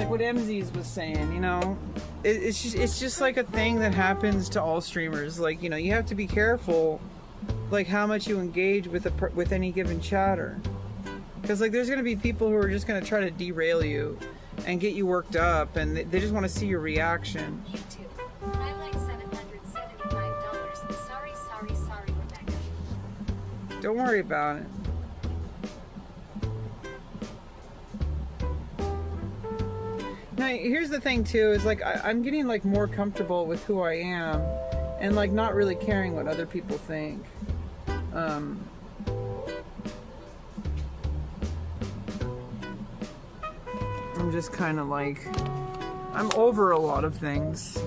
what MZ's was saying, you know, it's just like a thing that happens to all streamers. Like, you know, you have to be careful like how much you engage with any given chatter, because like there's gonna be people who are just gonna try to derail you and get you worked up, and they just want to see your reaction. YouTube. Highlight $775. Sorry, Rebecca. Don't worry about it. Now here's the thing too, is like I'm getting like more comfortable with who I am and like not really caring what other people think. I'm just kind of like, I'm over a lot of things.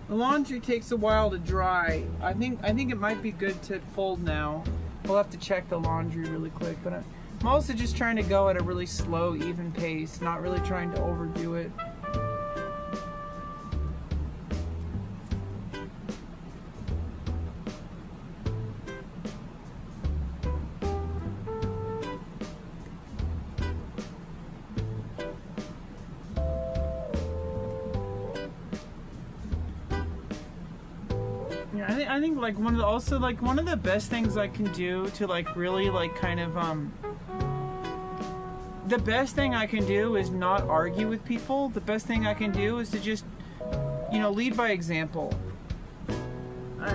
The laundry takes a while to dry. I think it might be good to fold now. We'll have to check the laundry really quick, but I'm also just trying to go at a really slow, even pace, not really trying to overdo it. I think like one of the best things I can do to like really like kind of the best thing I can do is not argue with people. The best thing I can do is to just, you know, lead by example.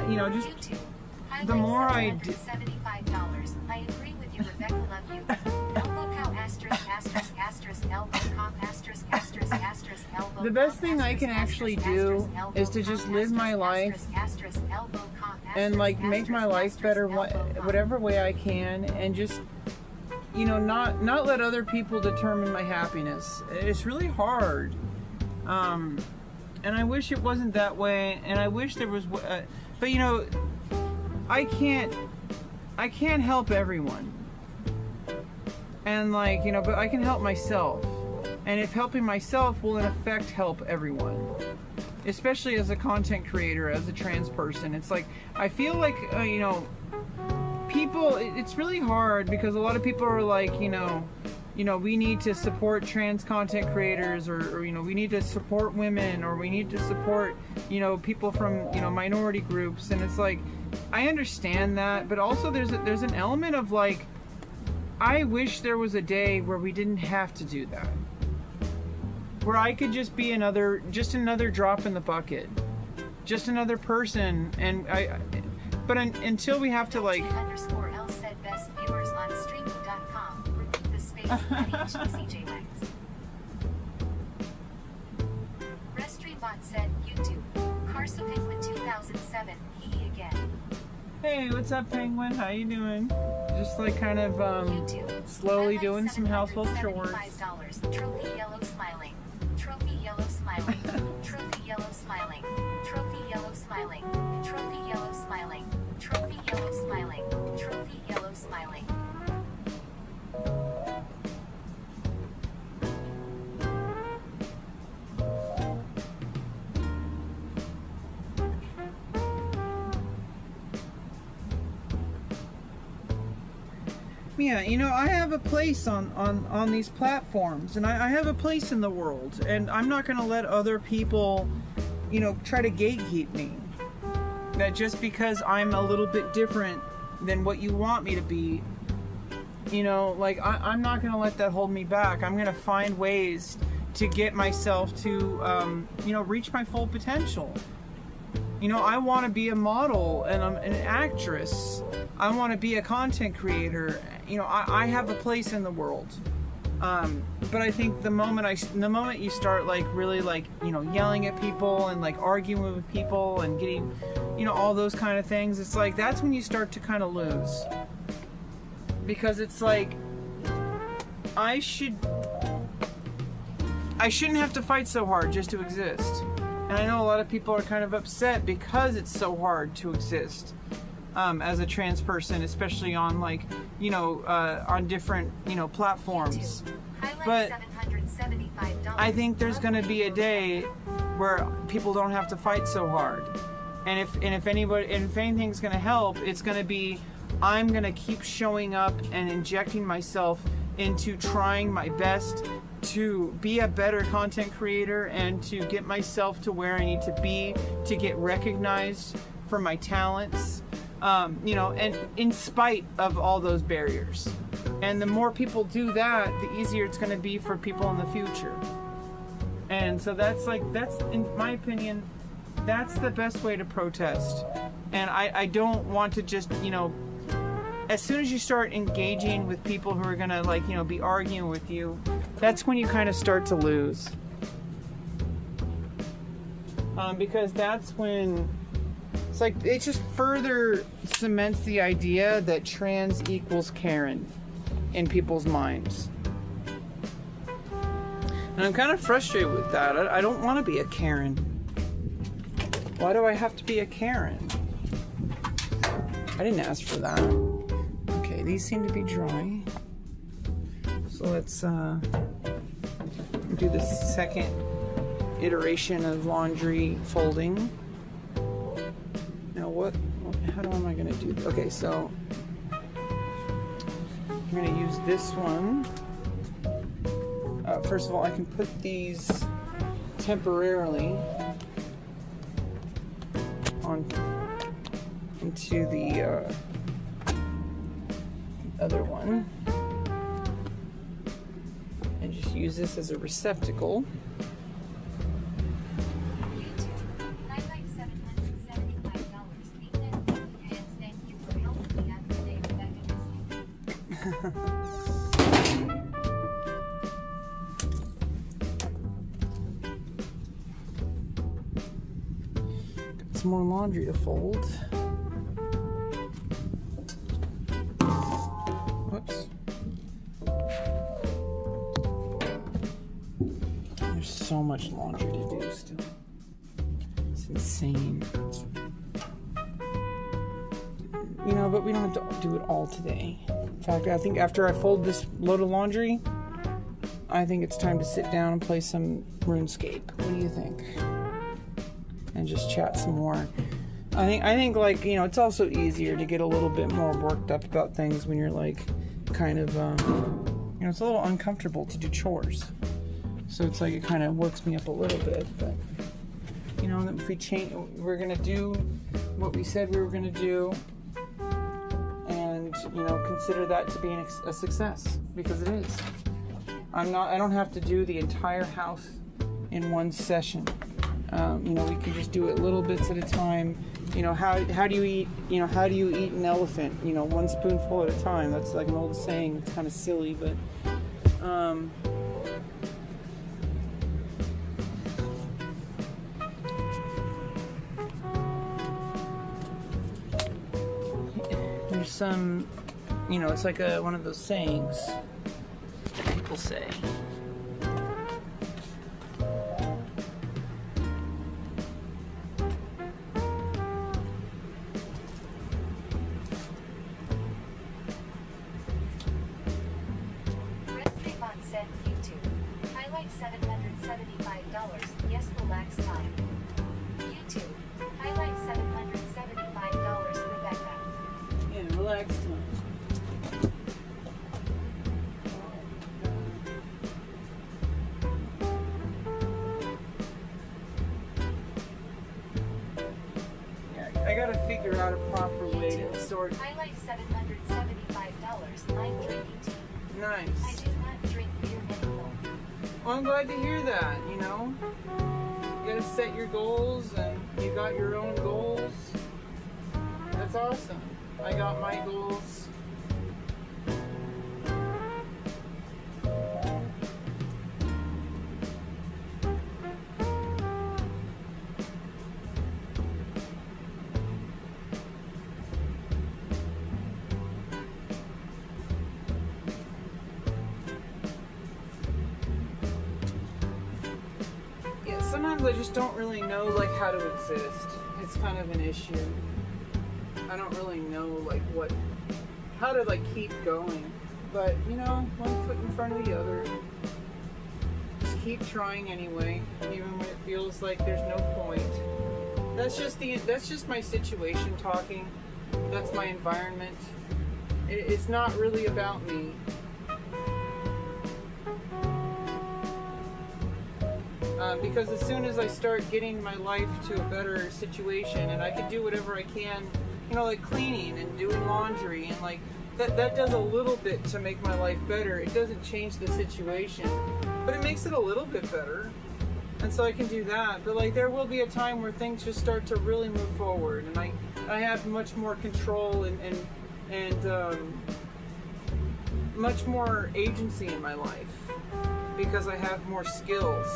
You know, just YouTube. the more I do. $75. I agree with you, Rebecca. Love you. Elbow cow elbow cock elbow. The best thing I can actually do is to just live my life and like make my life better whatever way I can, and just, you know, not let other people determine my happiness. It's really hard, and I wish it wasn't that way, and I wish there was but you know, I can't help everyone, and like, you know, but I can help myself, and if helping myself will in effect help everyone, especially as a content creator, as a trans person. It's like I feel like you know, people, it's really hard because a lot of people are like, you know, you know, we need to support trans content creators, or you know, we need to support women, or we need to support, you know, people from, you know, minority groups. And it's like, I understand that, but also there's an element of like, I wish there was a day where we didn't have to do that, where I could just be another drop in the bucket, just another person. And until we have to like _L said best viewers on streaming.com. Repeat the space CJ Lex. Restreambot said YouTube. Carson Penguin 2007. He again. Hey, what's up, Penguin? How you doing? Just like kind of YouTube. slowly doing some household chores. Trophy yellow smiling. Trophy yellow smiling. Trophy yellow smiling. Trophy yellow smiling. Trophy yellow smiling. Trophy yellow smiling. Trophy yellow smiling. Yeah, you know, I have a place on these platforms, and I have a place in the world, and I'm not going to let other people, you know, try to gatekeep me. That just because I'm a little bit different than what you want me to be, you know, like, I'm not going to let that hold me back. I'm going to find ways to get myself to, you know, reach my full potential. You know, I want to be a model and I'm an actress. I want to be a content creator. You know, I have a place in the world. But I think the moment you start like really like, you know, yelling at people and like arguing with people and getting, you know, all those kind of things, it's like that's when you start to kind of lose. Because it's like I shouldn't have to fight so hard just to exist. And I know a lot of people are kind of upset because it's so hard to exist as a trans person, especially on like, you know, on different, you know, platforms. But I think there's going to be a day where people don't have to fight so hard. And if anything's going to help, it's going to be, I'm going to keep showing up and injecting myself into trying my best to be a better content creator and to get myself to where I need to be, to get recognized for my talents, you know, and in spite of all those barriers. And the more people do that, the easier it's going to be for people in the future. And so that's, in my opinion, that's the best way to protest. And I don't want to just, you know, as soon as you start engaging with people who are going to, like, you know, be arguing with you, that's when you kind of start to lose. Because that's when it's like, it just further cements the idea that trans equals Karen in people's minds. And I'm kind of frustrated with that. I don't want to be a Karen. Why do I have to be a Karen? I didn't ask for that. Okay, these seem to be dry. So let's do the second iteration of laundry folding. Now how am I going to do this? Okay, so I'm going to use this one. First of all, I can put these temporarily into the other one. And just use this as a receptacle. Got some more laundry to fold. Whoops. There's so much laundry to do still. It's insane. You know, but we don't have to do it all today. In fact, I think after I fold this load of laundry, I think it's time to sit down and play some RuneScape. What do you think? And just chat some more. I think like, you know, it's also easier to get a little bit more worked up about things when you're like kind of, you it's a little uncomfortable to do chores. So it's like it kind of works me up a little bit, but if we change, we're gonna do what we said we were gonna do, and consider that to be a success, because it is. I don't have to do the entire house in one session. We can just do it little bits at a time. How do you eat? How do you eat an elephant? One spoonful at a time. That's like an old saying. It's kind of silly, but there's some, it's like one of those sayings people say. $775. Yes, relax time. YouTube. Highlight $775. Rebecca. Yeah, relax time. Yeah, I gotta figure out a proper way to sort. Highlight $775. I'm drinking tea. Nice. I do not drink beer anymore. Well, I'm glad to hear that, You gotta set your goals, and you got your own goals. That's awesome. I got my goals. Sometimes I just don't really know how to exist. It's kind of an issue. I don't really know how to keep going. But one foot in front of the other. Just keep trying anyway, even when it feels like there's no point. That's just my situation talking. That's my environment. It's not really about me. Because as soon as I start getting my life to a better situation, and I can do whatever I can, like cleaning and doing laundry, and that does a little bit to make my life better. It doesn't change the situation, but it makes it a little bit better. And so I can do that. But there will be a time where things just start to really move forward, and I have much more control and much more agency in my life, because I have more skills.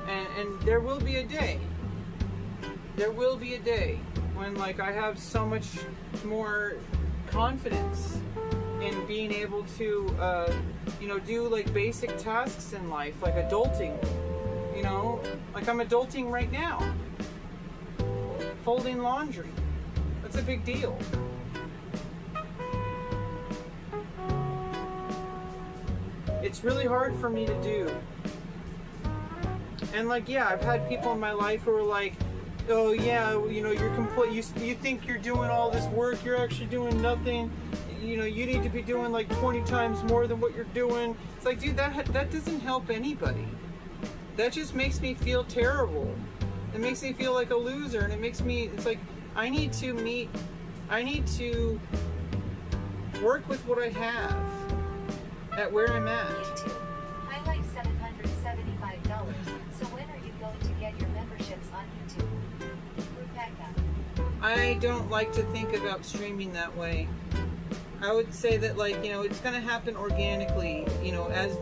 And there will be a day. There will be a day when I have so much more confidence in being able to do basic tasks in life, like adulting. I'm adulting right now. Folding laundry. That's a big deal. It's really hard for me to do. And I've had people in my life who are like, oh yeah, you're complete. You think you're doing all this work, you're actually doing nothing. You need to be doing 20 times more than what you're doing. It's like, dude, that doesn't help anybody. That just makes me feel terrible. It makes me feel like a loser, and it's like I need to work with what I have at where I'm at. YouTube. Highlight $775. So when are you going to get your memberships on YouTube? Rebecca. I don't like to think about streaming that way. I would say that it's going to happen organically, as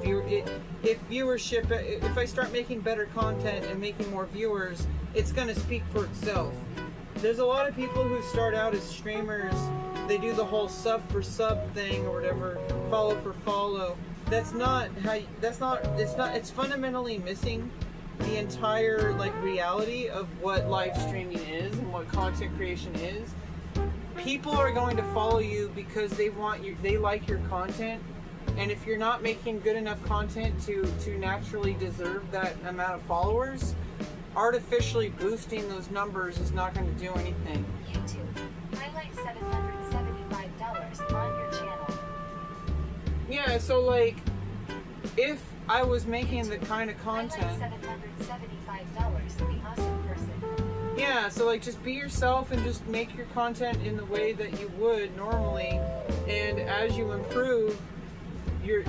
if viewership, if I start making better content and making more viewers, it's going to speak for itself. There's a lot of people who start out as streamers, they do the whole sub for sub thing or whatever, follow for follow. It's fundamentally missing the entire reality of what live streaming is and what content creation is. People are going to follow you because they like your content, and if you're not making good enough content to naturally deserve that amount of followers, artificially boosting those numbers is not going to do anything. YouTube. Highlight $775 on your channel. Yeah, so if I was making the kind of content. $775, the awesome person. Yeah, so like just be yourself and just make your content in the way that you would normally, and as you improve, your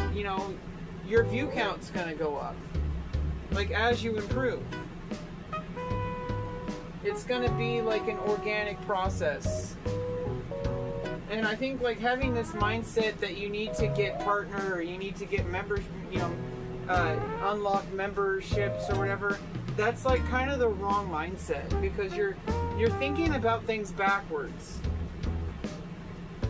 view count's gonna go up. Like as you improve. It's gonna be like an organic process. And I think like having this mindset that you need to get partner or you need to get members, unlock memberships or whatever, that's like kind of the wrong mindset, because you're thinking about things backwards.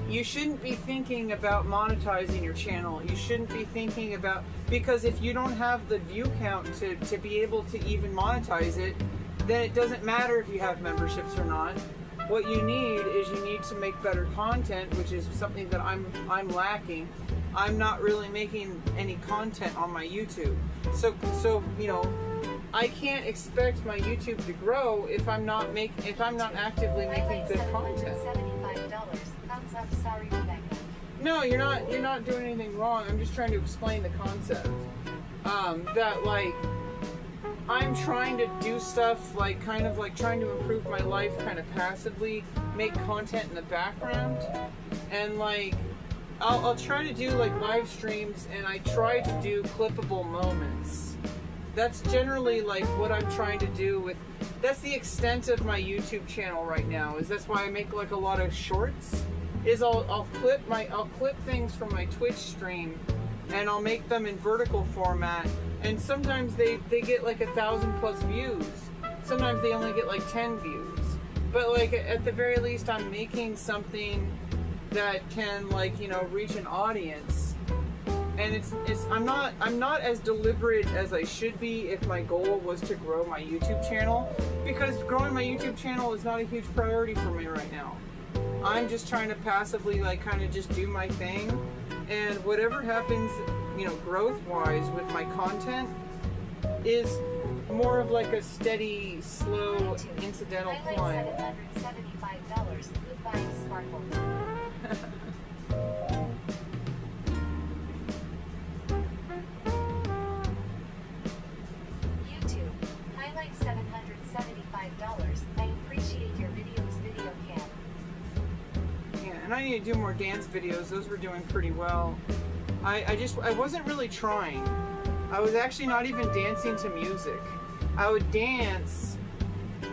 You shouldn't be thinking about monetizing your channel. You shouldn't be thinking about, because if you don't have the view count to be able to even monetize it, then it doesn't matter if you have memberships or not. What you need is you need to make better content, which is something that I'm lacking. I'm not really making any content on my YouTube. So I can't expect my YouTube to grow if I'm not actively making good content. $75. Thumbs up, sorry, Rebecca. No, you're not doing anything wrong. I'm just trying to explain the concept. That like I'm trying to do stuff like kind of like trying to improve my life kind of passively, make content in the background, and like I'll try to do like live streams, and I try to do clippable moments. That's generally like what I'm trying to do with. That's the extent of my YouTube channel right now. That's why I make like a lot of shorts. I'll clip things from my Twitch stream, and I'll make them in vertical format. And sometimes they get like 1,000+ views. Sometimes they only get like 10 views. But like at the very least, I'm making something that can like reach an audience. And I'm not as deliberate as I should be if my goal was to grow my YouTube channel, because growing my YouTube channel is not a huge priority for me right now. I'm just trying to passively like kind of just do my thing, and whatever happens, growth wise with my content is more of like a steady, slow, incidental climb. $775. Goodbye, sparkles. YouTube. Highlight $775. I appreciate your videos, video cam. Yeah, and I need to do more dance videos. Those were doing pretty well. I wasn't really trying. I was actually not even dancing to music. I would dance,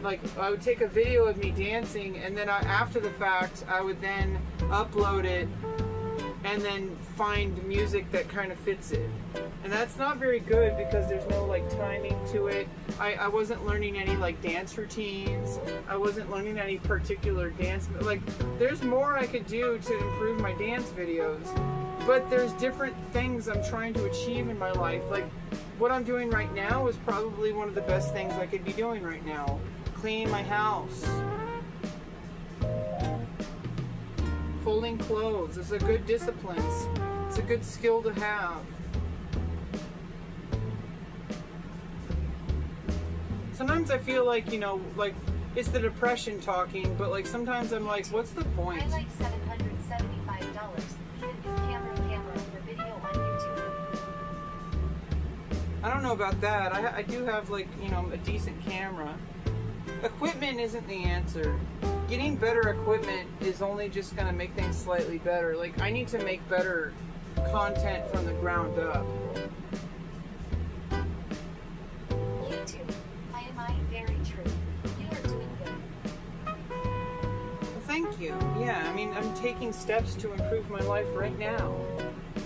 like I would take a video of me dancing, and then after the fact, I would then upload it and then find music that kind of fits it. And that's not very good because there's no like timing to it. I wasn't learning any like dance routines. I wasn't learning any particular dance. Like there's more I could do to improve my dance videos. But there's different things I'm trying to achieve in my life. Like what I'm doing right now is probably one of the best things I could be doing right now. Cleaning my house. Folding clothes. It's a good discipline. It's a good skill to have. Sometimes I feel like, like it's the depression talking, but like sometimes I'm like, what's the point? I like $775. Need a new camera for video on YouTube. I don't know about that. I do have like, a decent camera. Equipment isn't the answer. Getting better equipment is only just going to make things slightly better. Like I need to make better content from the ground up. YouTube. I very true. You are doing good. Well, thank you. Yeah, I mean, I'm taking steps to improve my life right now.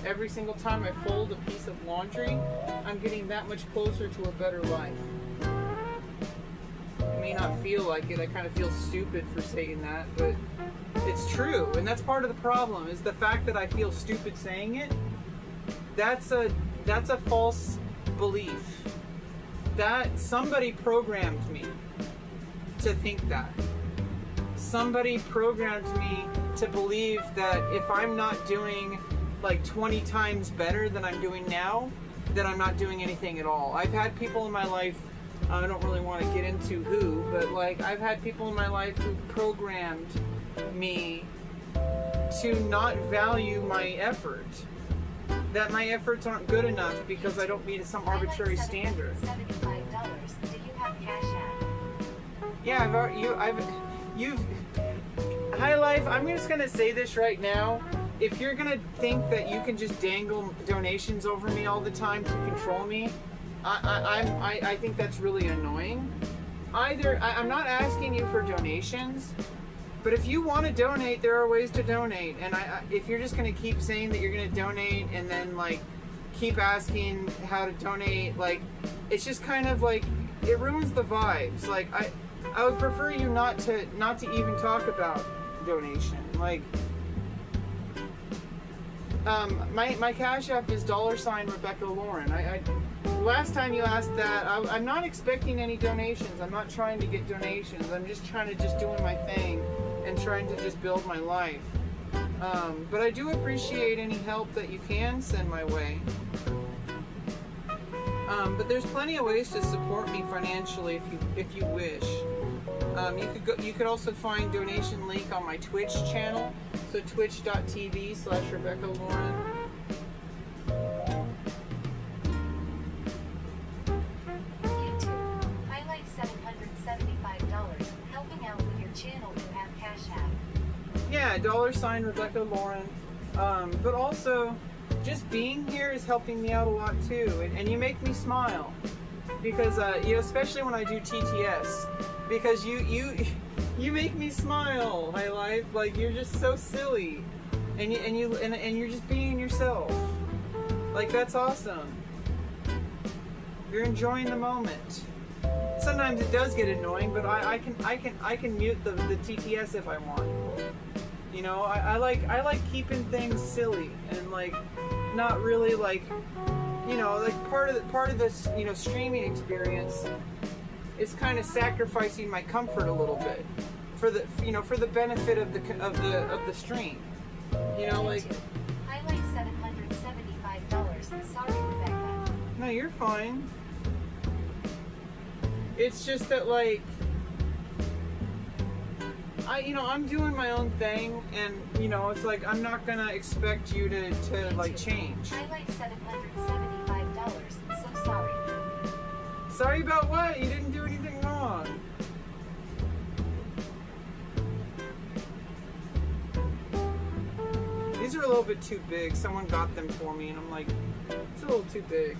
Every single time I fold a piece of laundry, I'm getting that much closer to a better life. I may not feel like it. I kind of feel stupid for saying that, but it's true. And that's part of the problem, is the fact that I feel stupid saying it. That's a false belief. That somebody programmed me to think that. Somebody programmed me to believe that if I'm not doing like 20 times better than I'm doing now, then I'm not doing anything at all. I've had people in my life, I don't really want to get into who, but like I've had people in my life who programmed me to not value my effort. that my efforts aren't good enough because I don't meet some arbitrary standard. $75. Do you have Cash App? Yeah, you've High Life, I'm just gonna say this right now. If you're gonna think that you can just dangle donations over me all the time to control me, I think that's really annoying. I'm not asking you for donations, but if you want to donate, there are ways to donate. And if you're just gonna keep saying that you're gonna donate and then like keep asking how to donate, like it's just kind of like it ruins the vibes. Like I would prefer you not to even talk about donation. Like my Cash App is $rebeccaloran. Last time you asked that, I'm not expecting any donations. I'm not trying to get donations. I'm just trying to doing my thing and trying to just build my life. But I do appreciate any help that you can send my way. But there's plenty of ways to support me financially if you wish. You could also find donation link on my Twitch channel, so twitch.tv/rebeccaloran. YouTube, highlight $775. Helping out with your channel, you have Cash App. Yeah, $rebeccaloran. But also, just being here is helping me out a lot too, and you make me smile because especially when I do TTS, because you make me smile, High Life. Like you're just so silly, and you're just being yourself. Like that's awesome. You're enjoying the moment. Sometimes it does get annoying, but I can mute the TTS if I want. You know, I like keeping things silly and like not really like, you know, like part of this, you know, streaming experience is kind of sacrificing my comfort a little bit for the, you know, for the benefit of the stream. You know, like highlight $775. Sorry, Rebecca. No, you're fine. It's just that like I'm doing my own thing, and you know, it's like I'm not gonna expect you to like change. Highlight $775. So sorry. Sorry about what? You didn't do anything wrong. These are a little bit too big. Someone got them for me, and I'm like, it's a little too big.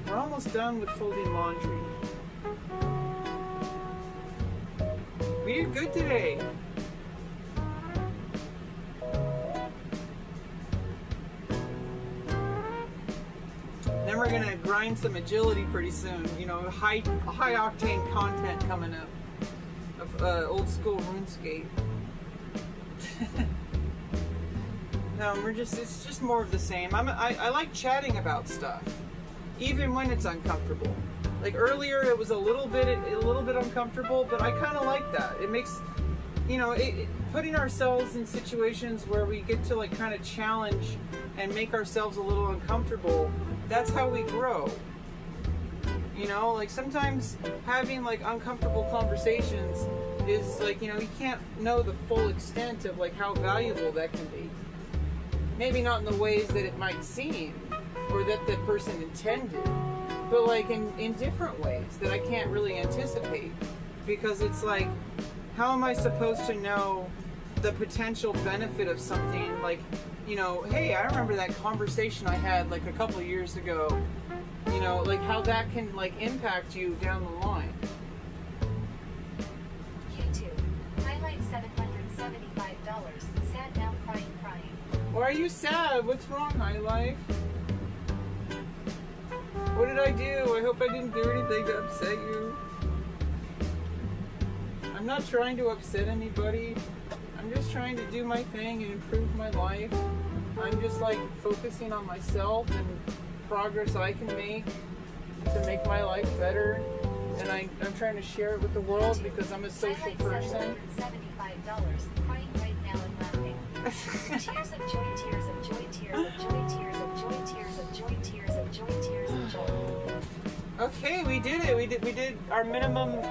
We're almost done with folding laundry. We did good today. Then we're gonna grind some agility pretty soon. You know, high octane content coming up of old school RuneScape. No, it's just more of the same. I like chatting about stuff, even when it's uncomfortable. Like earlier, it was a little bit uncomfortable, but I kind of like that. It makes, you know, putting ourselves in situations where we get to like kind of challenge and make ourselves a little uncomfortable. That's how we grow. You know, like sometimes having like uncomfortable conversations is like, you know, you can't know the full extent of like how valuable that can be. Maybe not in the ways that it might seem or that the person intended, but like in different ways that I can't really anticipate, because it's like, how am I supposed to know the potential benefit of something? Like, you know, hey, I remember that conversation I had like a couple of years ago, you know, like how that can like impact you down the line. YouTube, highlight $775. Sad now, crying. Why are you sad? What's wrong, High Life? What did I do? I hope I didn't do anything to upset you. I'm not trying to upset anybody. I'm just trying to do my thing and improve my life. I'm just like focusing on myself and progress I can make to make my life better. And I'm trying to share it with the world because I'm a social person. $775. Crying right now and laughing. Tears of joy, tears of joy, tears of joy, tears of joy, tears of joy, tears of joy, tears of joy. Okay, we did it. We did our minimum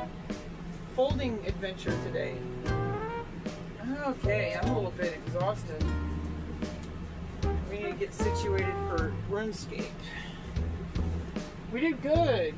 folding adventure today. Okay, I'm a little bit exhausted. We need to get situated for RuneScape. We did good.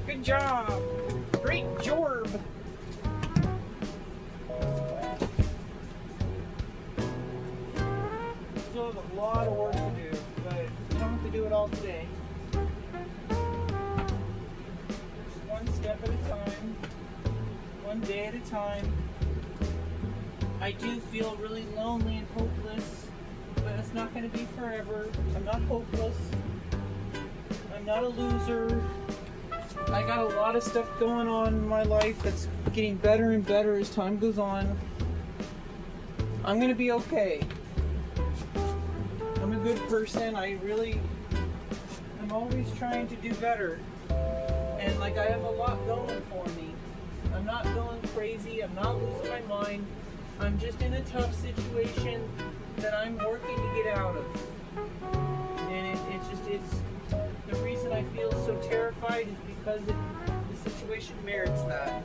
Good job! Great job! Still have a lot of work to do, but we don't have to do it all today. Just one step at a time, one day at a time. I do feel really lonely and hopeless, but it's not going to be forever. I'm not hopeless. I'm not a loser. I got a lot of stuff going on in my life that's getting better and better as time goes on. I'm going to be okay. I'm a good person. I'm always trying to do better. And like I have a lot going for me. I'm not going crazy. I'm not losing my mind. I'm just in a tough situation that I'm working to get out of. And it's the reason I feel so terrified is because the situation merits that.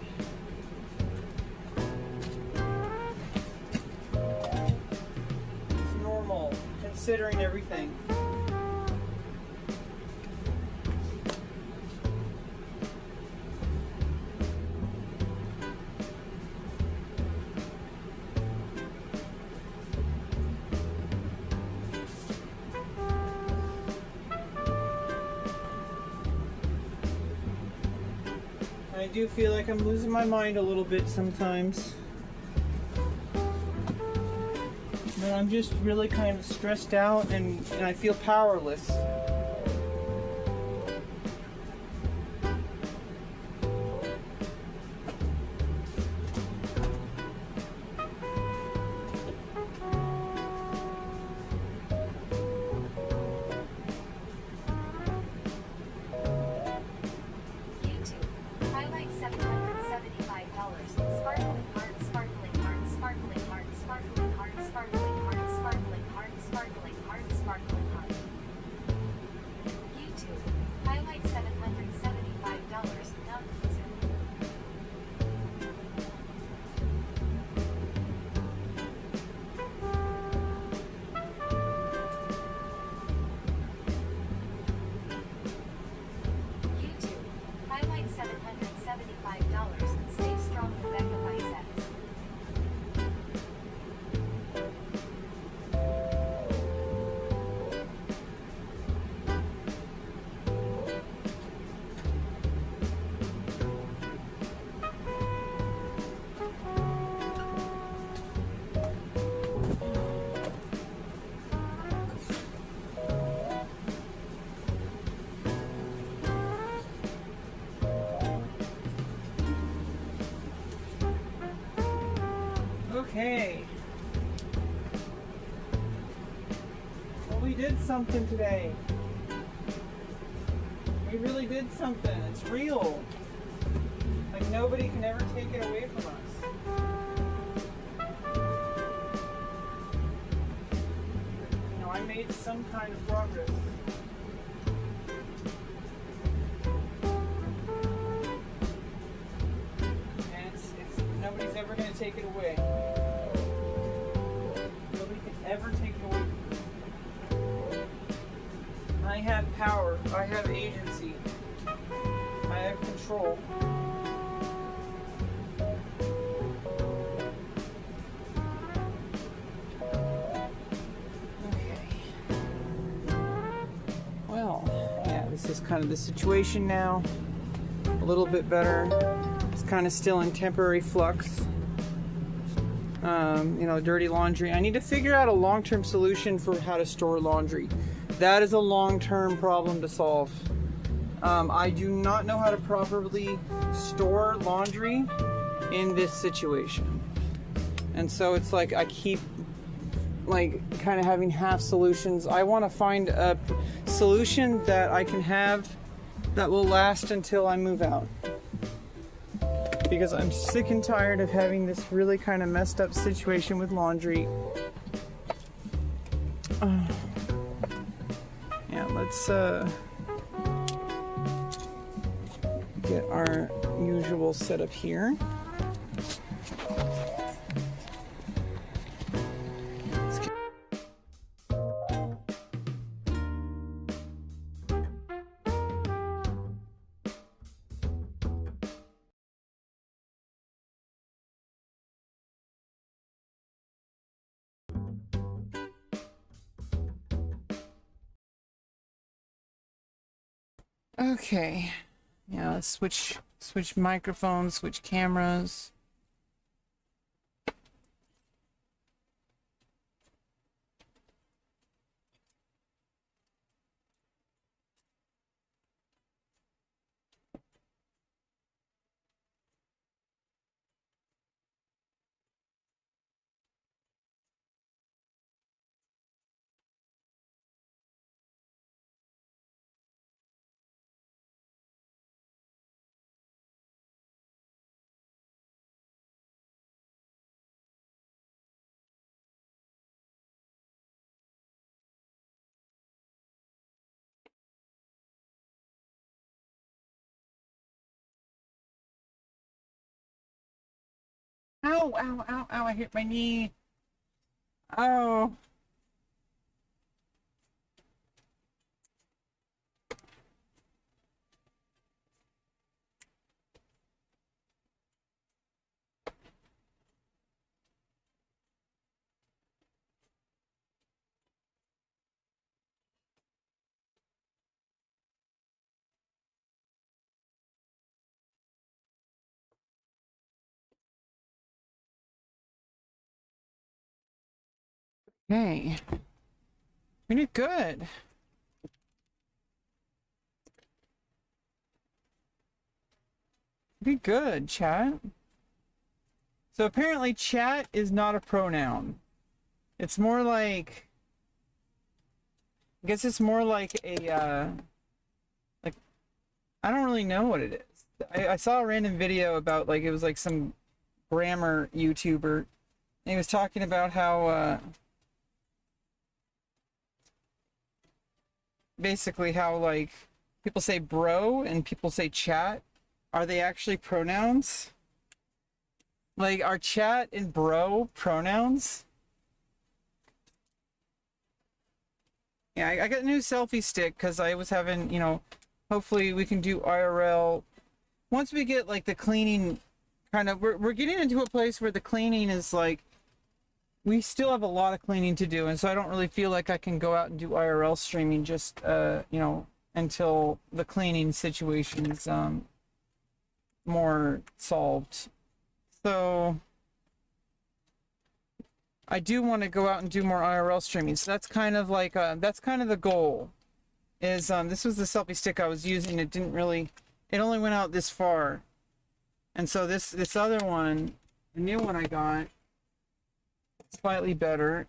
It's normal, considering everything. I do feel like I'm losing my mind a little bit sometimes. But I'm just really kind of stressed out and I feel powerless. Stay strong, Rebecca Biceps. Okay. Well, we did something today. We really did something. It's real. Like, nobody can ever take it away from us. You know, I made some kind of progress. And it's nobody's ever going to take it away. Nobody can ever take it away from me. I have power. I have agency. I have control. This is kind of the situation now. A little bit better. It's kind of still in temporary flux. You know, dirty laundry. I need to figure out a long-term solution for how to store laundry. That is a long-term problem to solve. I do not know how to properly store laundry in this situation. And so it's like I keep like kind of having half solutions. I want to find a solution that I can have that will last until I move out, because I'm sick and tired of having this really kind of messed up situation with laundry. Yeah, let's get our usual setup here. Okay, yeah, let's switch microphones, switch cameras. Ow, ow, ow, ow, I hit my knee. Oh. Hey, we did good. Be good, chat. So apparently chat is not a pronoun. It's more like, I guess it's more like a, like, I don't really know what it is. I saw a random video about, like, it was like some grammar YouTuber, and he was talking about how, basically how, like, people say bro and people say chat. Are they actually pronouns? Like, are chat and bro pronouns? Yeah, I got a new selfie stick because I was having, you know, hopefully we can do IRL. Once we get, like, the cleaning kind of, we're getting into a place where the cleaning is, like, we still have a lot of cleaning to do, and so I don't really feel like I can go out and do IRL streaming just, you know, until the cleaning situation is more solved. So I do want to go out and do more IRL streaming. So that's kind of like that's kind of the goal. Is this was the selfie stick I was using. It didn't really, it only went out this far, and so this other one, the new one I got, slightly better.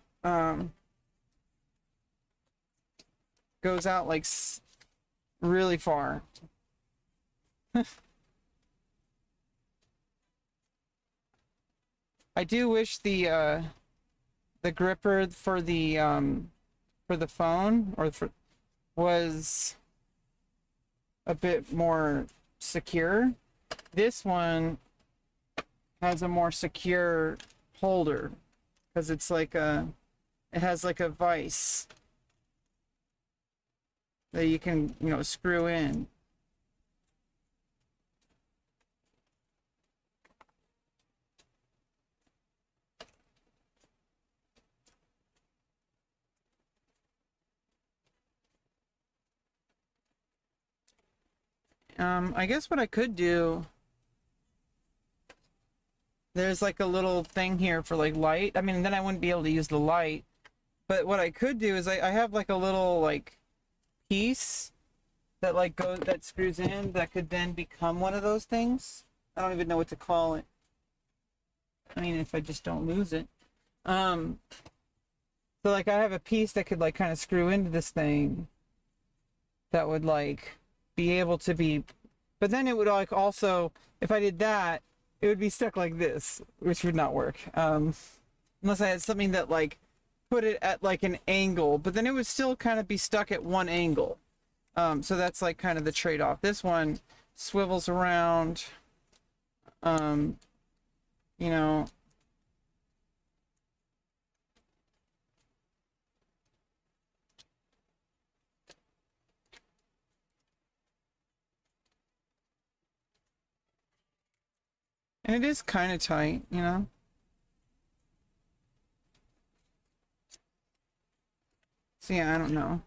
Goes out like really far. I do wish the gripper for the phone was a bit more secure. This one has a more secure holder because it's like it has like a vise that you can, screw in. I guess what I could do, there's like a little thing here for like light. I mean, then I wouldn't be able to use the light. But what I could do is I have like a little like piece that like that screws in that could then become one of those things. I don't even know what to call it. I mean, if I just don't lose it. So like I have a piece that could like kind of screw into this thing that would like be able to be, but then it would like also, if I did that, it would be stuck like this, which would not work. Unless I had something that like put it at like an angle, but then it would still kind of be stuck at one angle. So that's like kind of the trade-off. This one swivels around, you know. And it is kind of tight, you know. So yeah, I don't know.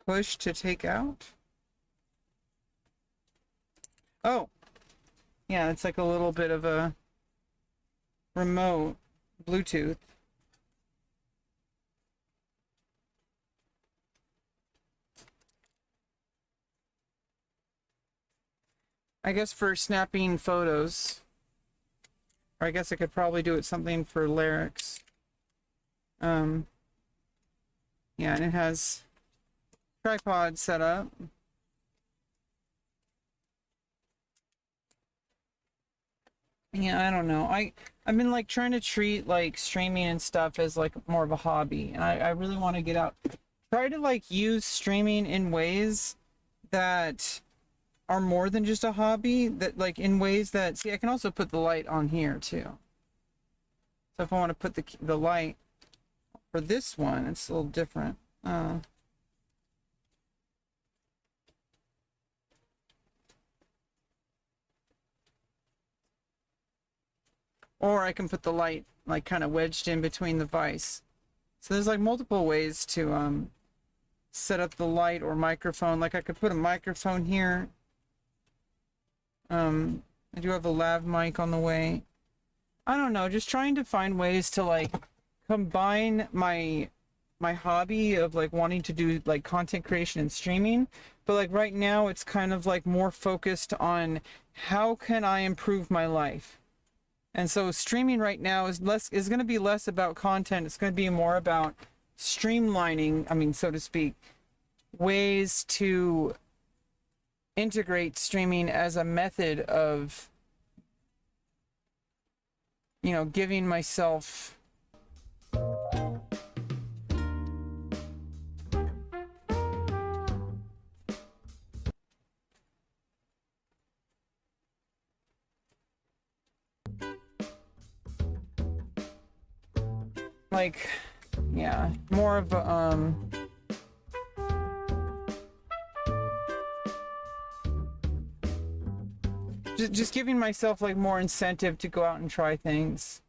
Push to take out. Oh, yeah, it's like a little bit of a remote Bluetooth. I guess for snapping photos. Or I guess I could probably do it something for lyrics. Yeah, and it has tripod set up. Yeah, I don't know. I've been like trying to treat like streaming and stuff as like more of a hobby. And I really want to get out. Try to like use streaming in ways that are more than just a hobby, that like in ways that, see, I can also put the light on here too. So if I want to put the light for this one, it's a little different. Or I can put the light like kind of wedged in between the vise. So there's like multiple ways to set up the light or microphone. Like I could put a microphone here. I do have a lav mic on the way. I don't know, just trying to find ways to like combine my hobby of like wanting to do like content creation and streaming, but like right now it's kind of like more focused on how can I improve my life. And so streaming right now is going to be less about content. It's going to be more about streamlining, I mean, so to speak, ways to integrate streaming as a method of, giving myself like, yeah, more of a, just giving myself like more incentive to go out and try things.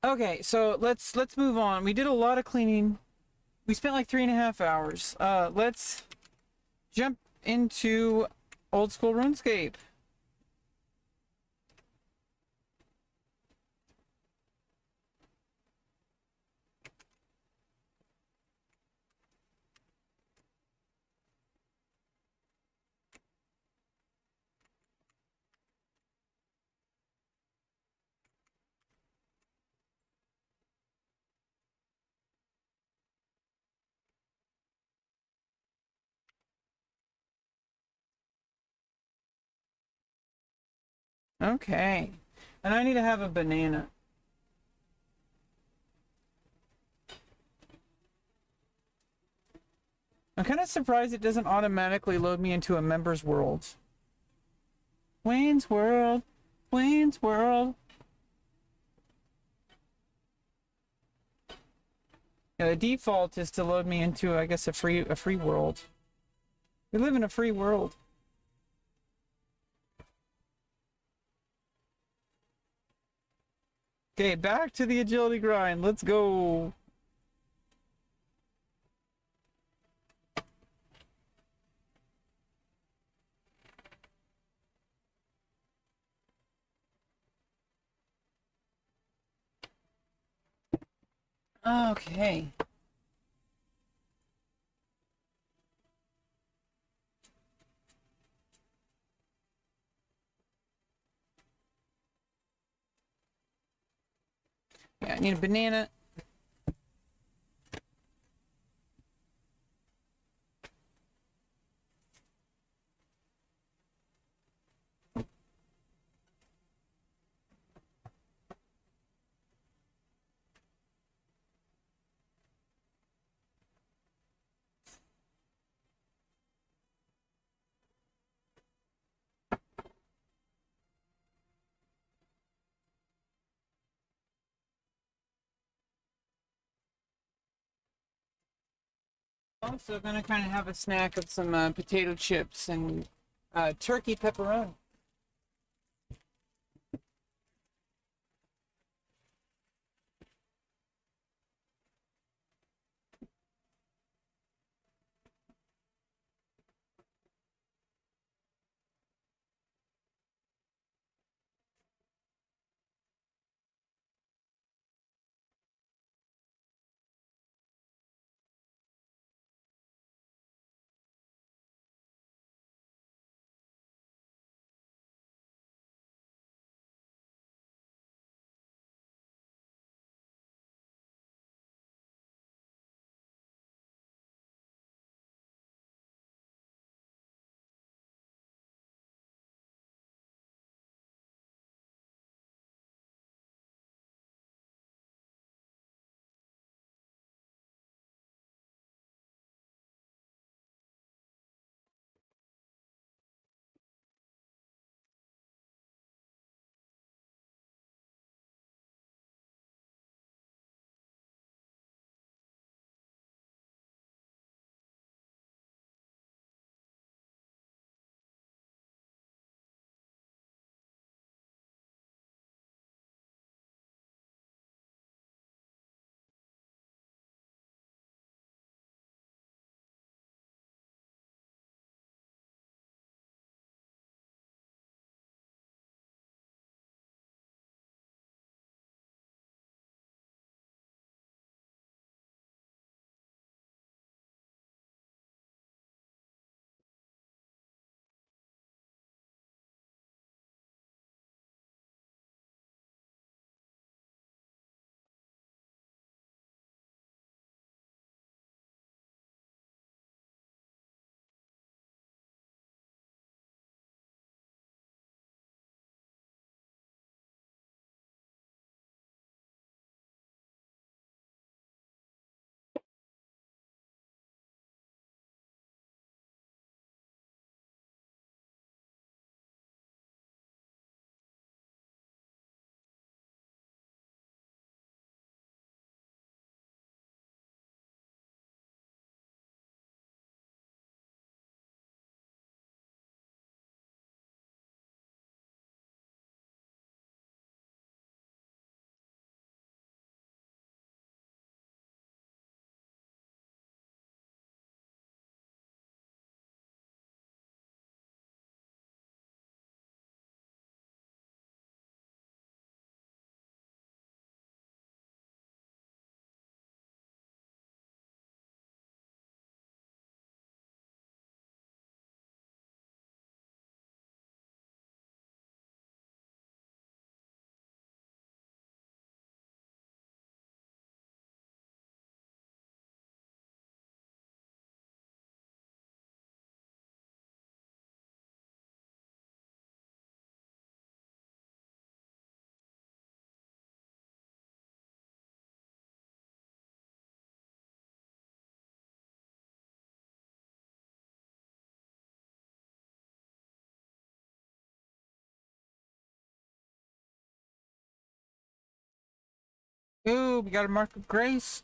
Okay, so let's move on. We did a lot of cleaning. We spent like 3.5 hours. Let's jump into old school RuneScape. Okay. And I need to have a banana. I'm kind of surprised it doesn't automatically load me into a member's world. Wayne's World. Wayne's World. Yeah, the default is to load me into, I guess, a free world. We live in a free world. Okay, back to the agility grind. Let's go. Okay. Yeah, I need a banana. Also gonna kind of have a snack of some potato chips and turkey pepperoni. Ooh, we got a mark of grace.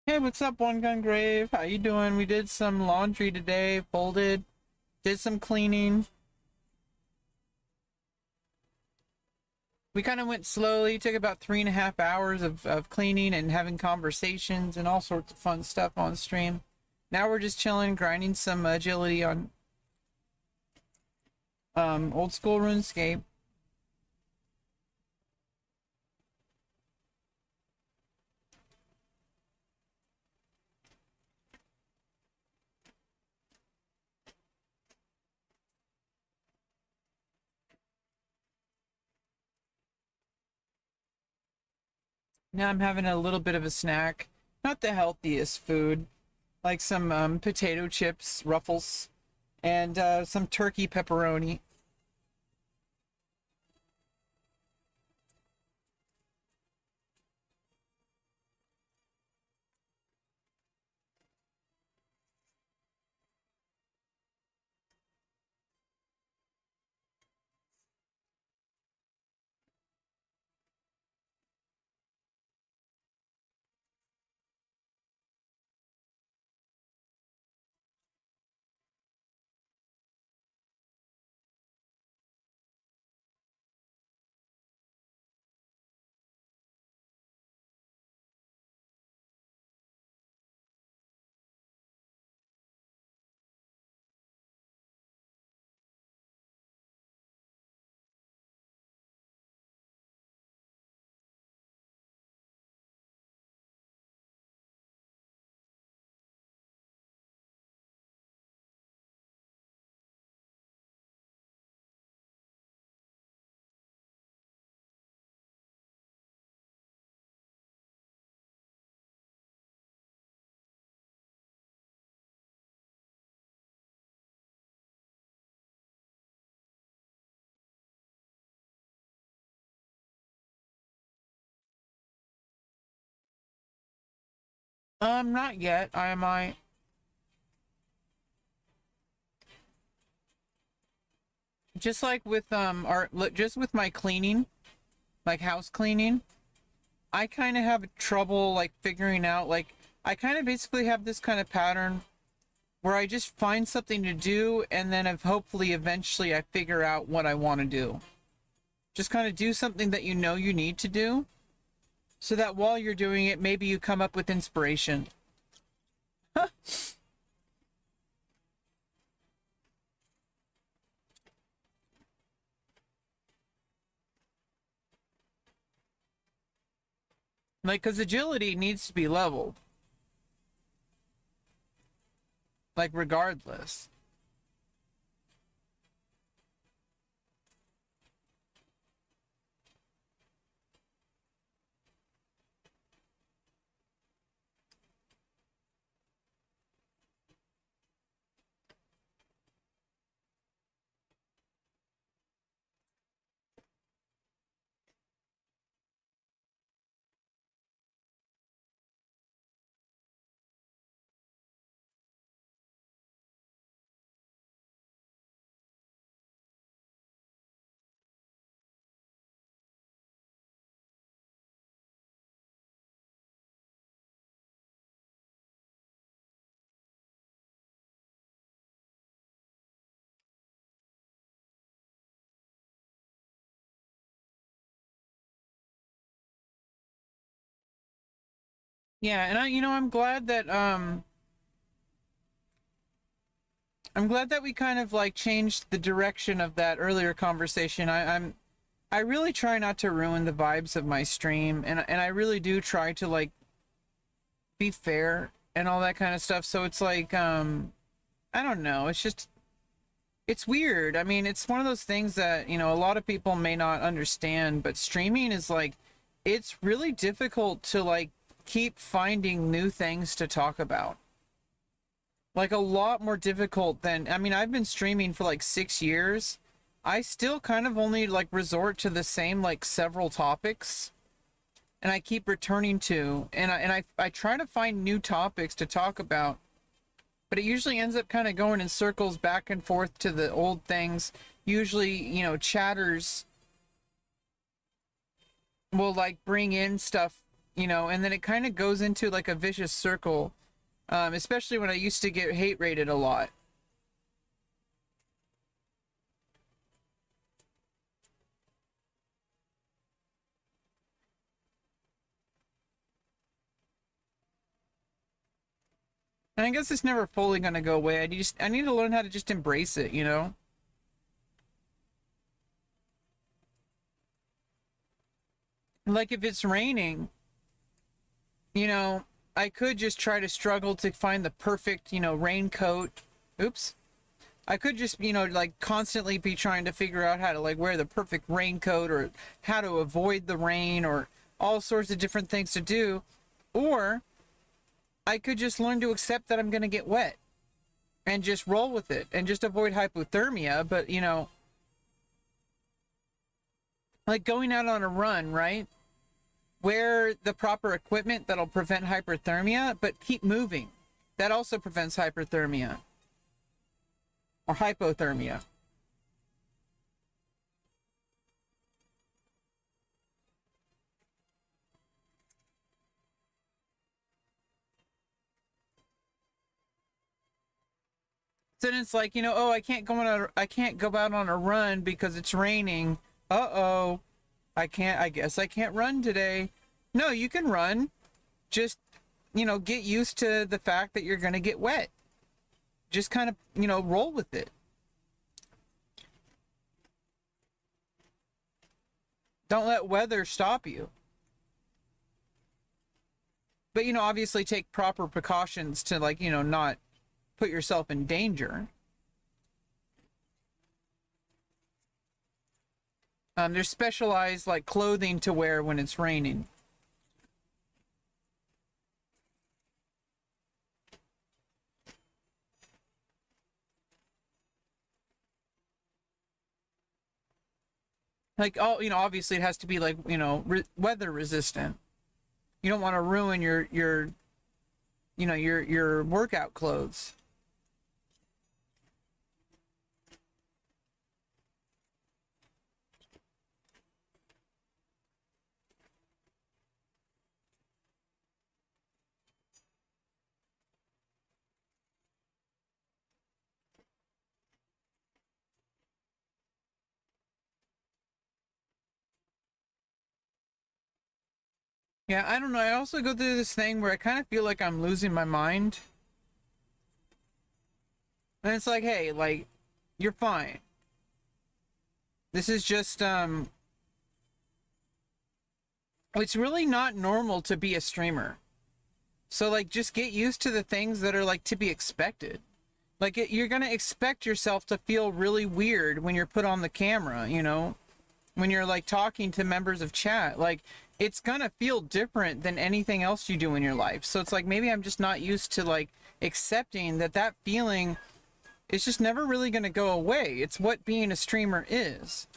Hey, what's up, One Gun Grave? How you doing? We did some laundry today, folded, did some cleaning. We kind of went slowly, took about 3.5 hours of cleaning and having conversations and all sorts of fun stuff on stream. Now we're just chilling, grinding some agility on old school RuneScape. Now I'm having a little bit of a snack. Not the healthiest food, like some potato chips, Ruffles, and some turkey pepperoni. Not yet. I might. Just like with just with my cleaning, like house cleaning, I kind of have trouble like figuring out like I kind of basically have this kind of pattern where I just find something to do and then if hopefully eventually I figure out what I want to do. Just kind of do something that you know you need to do so that while you're doing it maybe you come up with inspiration. Like cuz agility needs to be leveled. Like regardless. Yeah, and I'm glad that we kind of like changed the direction of that earlier conversation. I really try not to ruin the vibes of my stream, and I really do try to like be fair and all that kind of stuff. So it's like I don't know, it's just it's weird. I mean, it's one of those things that, a lot of people may not understand, but streaming is like it's really difficult to like keep finding new things to talk about. Like a lot more difficult than, I mean, I've been streaming for like 6 years. I still kind of only like resort to the same like several topics, and I keep returning to, and I try to find new topics to talk about, but it usually ends up kind of going in circles back and forth to the old things. Usually, chatters will like bring in stuff, and then it kind of goes into like a vicious circle. Especially when I used to get hate rated a lot. And I guess it's never fully gonna go away. I need to learn how to just embrace it. Like if it's raining, you know, I could just try to struggle to find the perfect, raincoat. Oops. I could just, like constantly be trying to figure out how to like wear the perfect raincoat, or how to avoid the rain, or all sorts of different things to do. Or I could just learn to accept that I'm going to get wet and just roll with it and just avoid hypothermia. But, like going out on a run, right? Wear the proper equipment that'll prevent hyperthermia, but keep moving. That also prevents hyperthermia or hypothermia. Then it's like, oh, I can't go out on a run because it's raining. Uh-oh. I guess I can't run today. No, you can run. Just, get used to the fact that you're going to get wet. Just kind of, roll with it. Don't let weather stop you. But, obviously take proper precautions to, like, not put yourself in danger. There's specialized, like, clothing to wear when it's raining. Like, obviously it has to be, like, weather resistant. You don't want to ruin your workout clothes. Yeah, I don't know. I also go through this thing where I kind of feel like I'm losing my mind. And it's like, hey, like, you're fine. This is just, it's really not normal to be a streamer. So, like, just get used to the things that are, like, to be expected. Like, you're gonna expect yourself to feel really weird when you're put on the camera, when you're, like, talking to members of chat. Like, it's gonna feel different than anything else you do in your life. So it's like, maybe I'm just not used to, like, accepting that feeling is just never really gonna go away. It's what being a streamer is.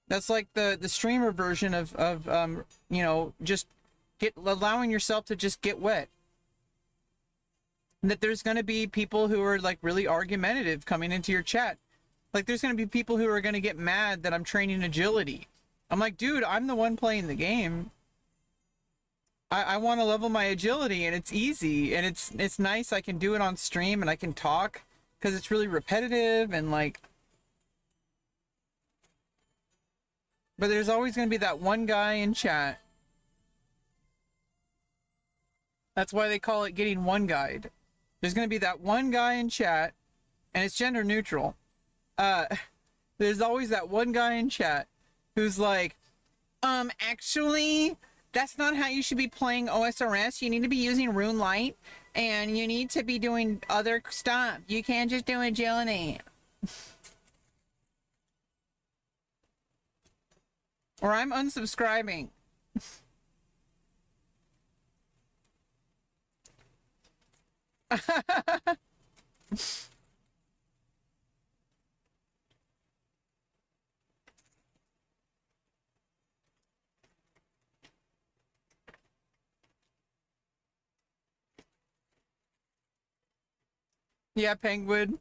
That's like the streamer version of just allowing yourself to just get wet. And that there's going to be people who are like really argumentative coming into your chat. Like there's going to be people who are going to get mad that I'm training agility. I'm like, dude, I'm the one playing the game. I want to level my agility, and it's easy, and it's nice. I can do it on stream, and I can talk because it's really repetitive, and like But there's always going to be that one guy in chat. That's why they call it getting one guide. There's going to be that one guy in chat, and it's gender neutral. There's always that one guy in chat who's like, actually, that's not how you should be playing OSRS. You need to be using Rune Light, and you need to be doing other stuff. You can't just do agility. Or I'm unsubscribing. Yeah, Penguin.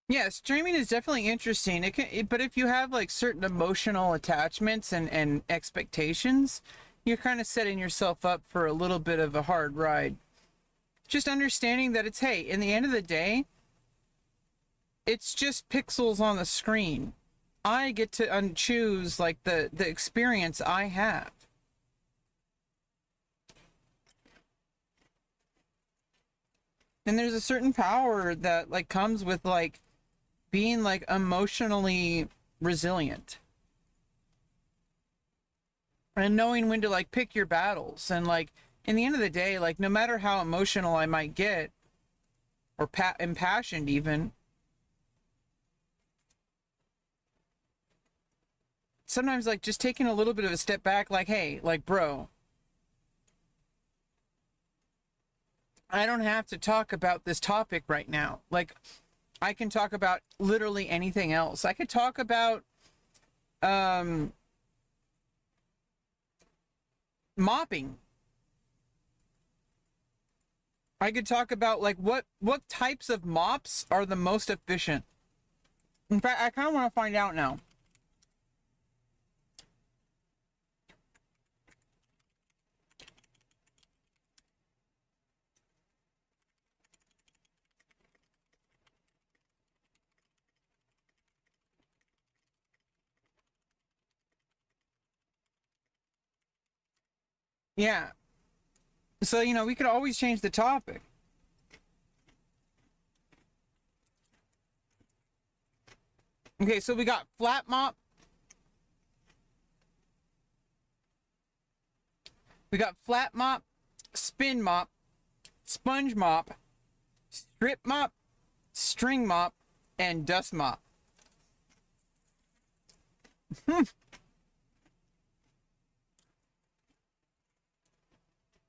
Yeah, streaming is definitely interesting. But if you have like certain emotional attachments and expectations, you're kind of setting yourself up for a little bit of a hard ride. Just understanding that it's, hey, in the end of the day, it's just pixels on the screen. I get to choose like the experience I have. And there's a certain power that like comes with like being like emotionally resilient and knowing when to like pick your battles. And like in the end of the day, like no matter how emotional I might get or impassioned even, sometimes like just taking a little bit of a step back, like, hey, like, bro, I don't have to talk about this topic right now. Like, I can talk about literally anything else. I could talk about mopping. I could talk about like what types of mops are the most efficient. In fact, I kind of want to find out now. Yeah. So, you know, we could always change the topic. Okay, so we got flat mop. We got flat mop, spin mop, sponge mop, strip mop, string mop, and dust mop.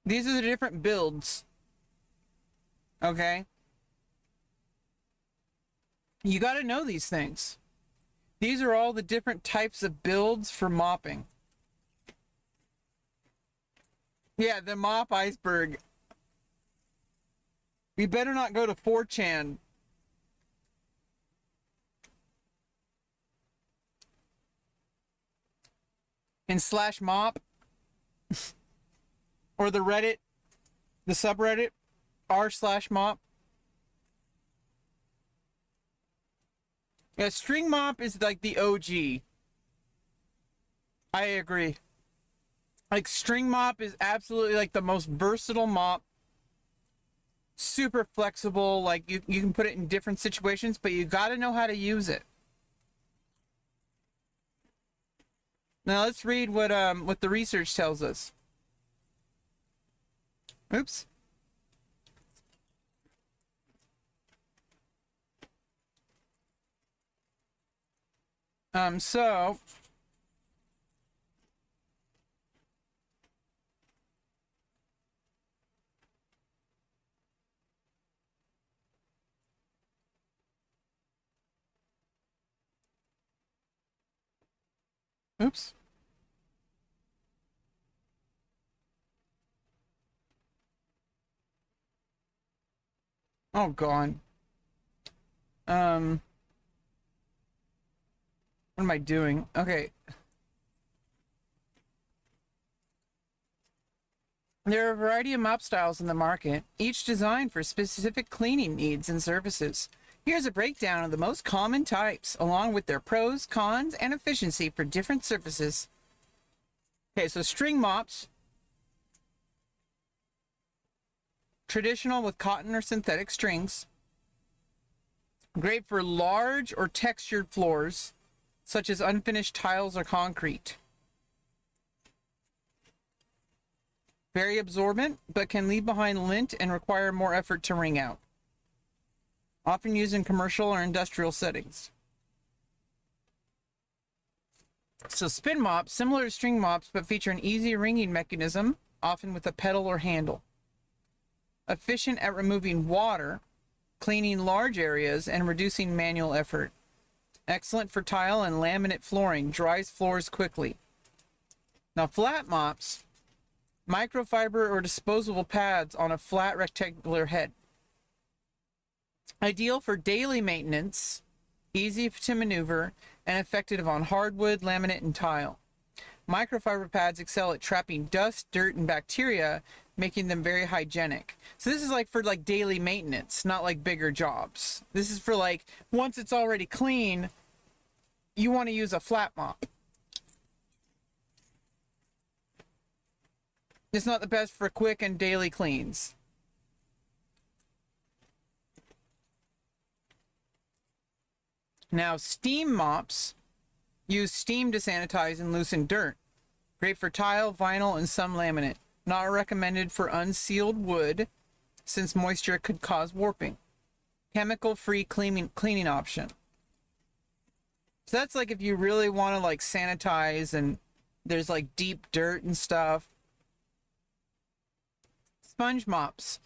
These are the different builds. Okay? You got to know these things. These are all the different types of builds for mopping. Yeah, the mop iceberg. We better not go to 4chan. And slash mop. Or the Reddit, the subreddit, r/mop. Yeah, string mop is like the OG. I agree. Like string mop is absolutely like the most versatile mop. Super flexible, like you can put it in different situations, but you got to know how to use it. Now let's read what the research tells us. Oops. So oops. Oh, God. What am I doing? Okay. There are a variety of mop styles in the market, each designed for specific cleaning needs and services. Here's a breakdown of the most common types, along with their pros, cons, and efficiency for different surfaces. Okay, so string mops. Traditional with cotton or synthetic strings. Great for large or textured floors, such as unfinished tiles or concrete. Very absorbent, but can leave behind lint and require more effort to wring out. Often used in commercial or industrial settings. So spin mops, similar to string mops, but feature an easy wringing mechanism, often with a pedal or handle. Efficient at removing water, cleaning large areas, and reducing manual effort. Excellent for tile and laminate flooring, dries floors quickly. Now flat mops, microfiber or disposable pads on a flat rectangular head. Ideal for daily maintenance, easy to maneuver, and effective on hardwood, laminate, and tile. Microfiber pads excel at trapping dust, dirt, and bacteria, making them very hygienic. So this is like for like daily maintenance, not like bigger jobs. This is for like once it's already clean, you want to use a flat mop. It's not the best for quick and daily cleans. Now, steam mops use steam to sanitize and loosen dirt. Great for tile, vinyl, and some laminate. Not recommended for unsealed wood, since moisture could cause warping. Chemical-free cleaning option. So that's like if you really want to like sanitize and there's like deep dirt and stuff. Sponge mops.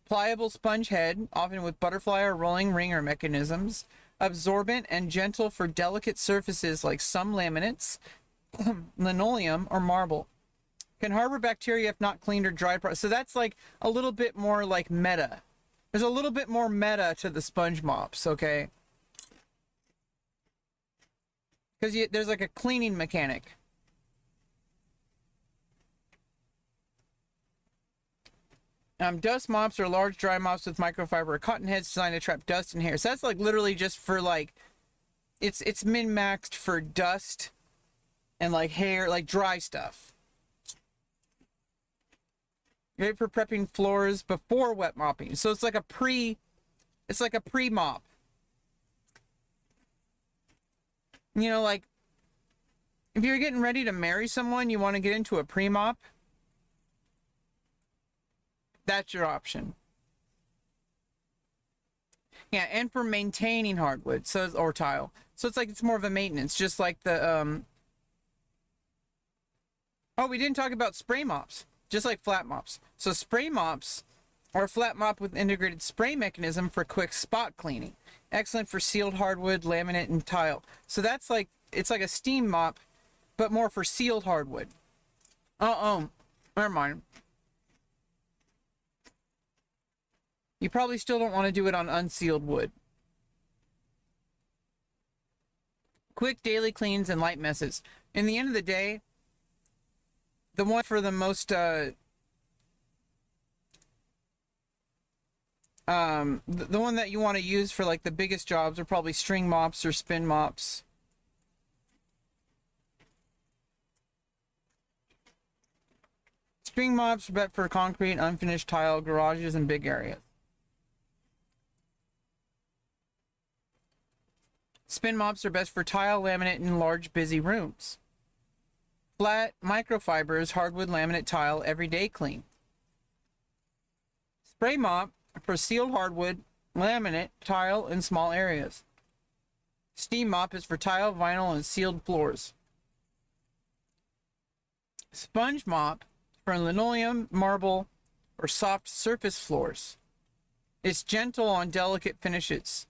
Pliable sponge head, often with butterfly or rolling ringer mechanisms. Absorbent and gentle for delicate surfaces like some laminates, linoleum, or marble. Can harbor bacteria if not cleaned or dried. So that's like a little bit more like meta. There's a little bit more meta to the sponge mops, okay? Because there's like a cleaning mechanic. Dust mops are large dry mops with microfiber or cotton heads designed to trap dust and hair. So that's like literally just for like, it's min-maxed for dust and like hair, like dry stuff. Great for prepping floors before wet mopping. So it's like a pre-mop. You know, like if you're getting ready to marry someone, you want to get into a pre-mop. That's your option. Yeah, and for maintaining hardwood, so or tile. So it's like it's more of a maintenance, just like the Oh, we didn't talk about spray mops, just like flat mops. So spray mops are a flat mop with integrated spray mechanism for quick spot cleaning. Excellent for sealed hardwood, laminate, and tile. So that's like it's like a steam mop, but more for sealed hardwood. Never mind. You probably still don't want to do it on unsealed wood. Quick daily cleans and light messes. In the end of the day, the one for the most, the one that you want to use for like the biggest jobs are probably string mops or spin mops. String mops are better for concrete, unfinished tile, garages, and big areas. Spin mops are best for tile, laminate, and large, busy rooms. Flat microfibers, hardwood, laminate, tile, everyday clean. Spray mop for sealed hardwood, laminate, tile, and small areas. Steam mop is for tile, vinyl, and sealed floors. Sponge mop for linoleum, marble, or soft surface floors. It's gentle on delicate finishes.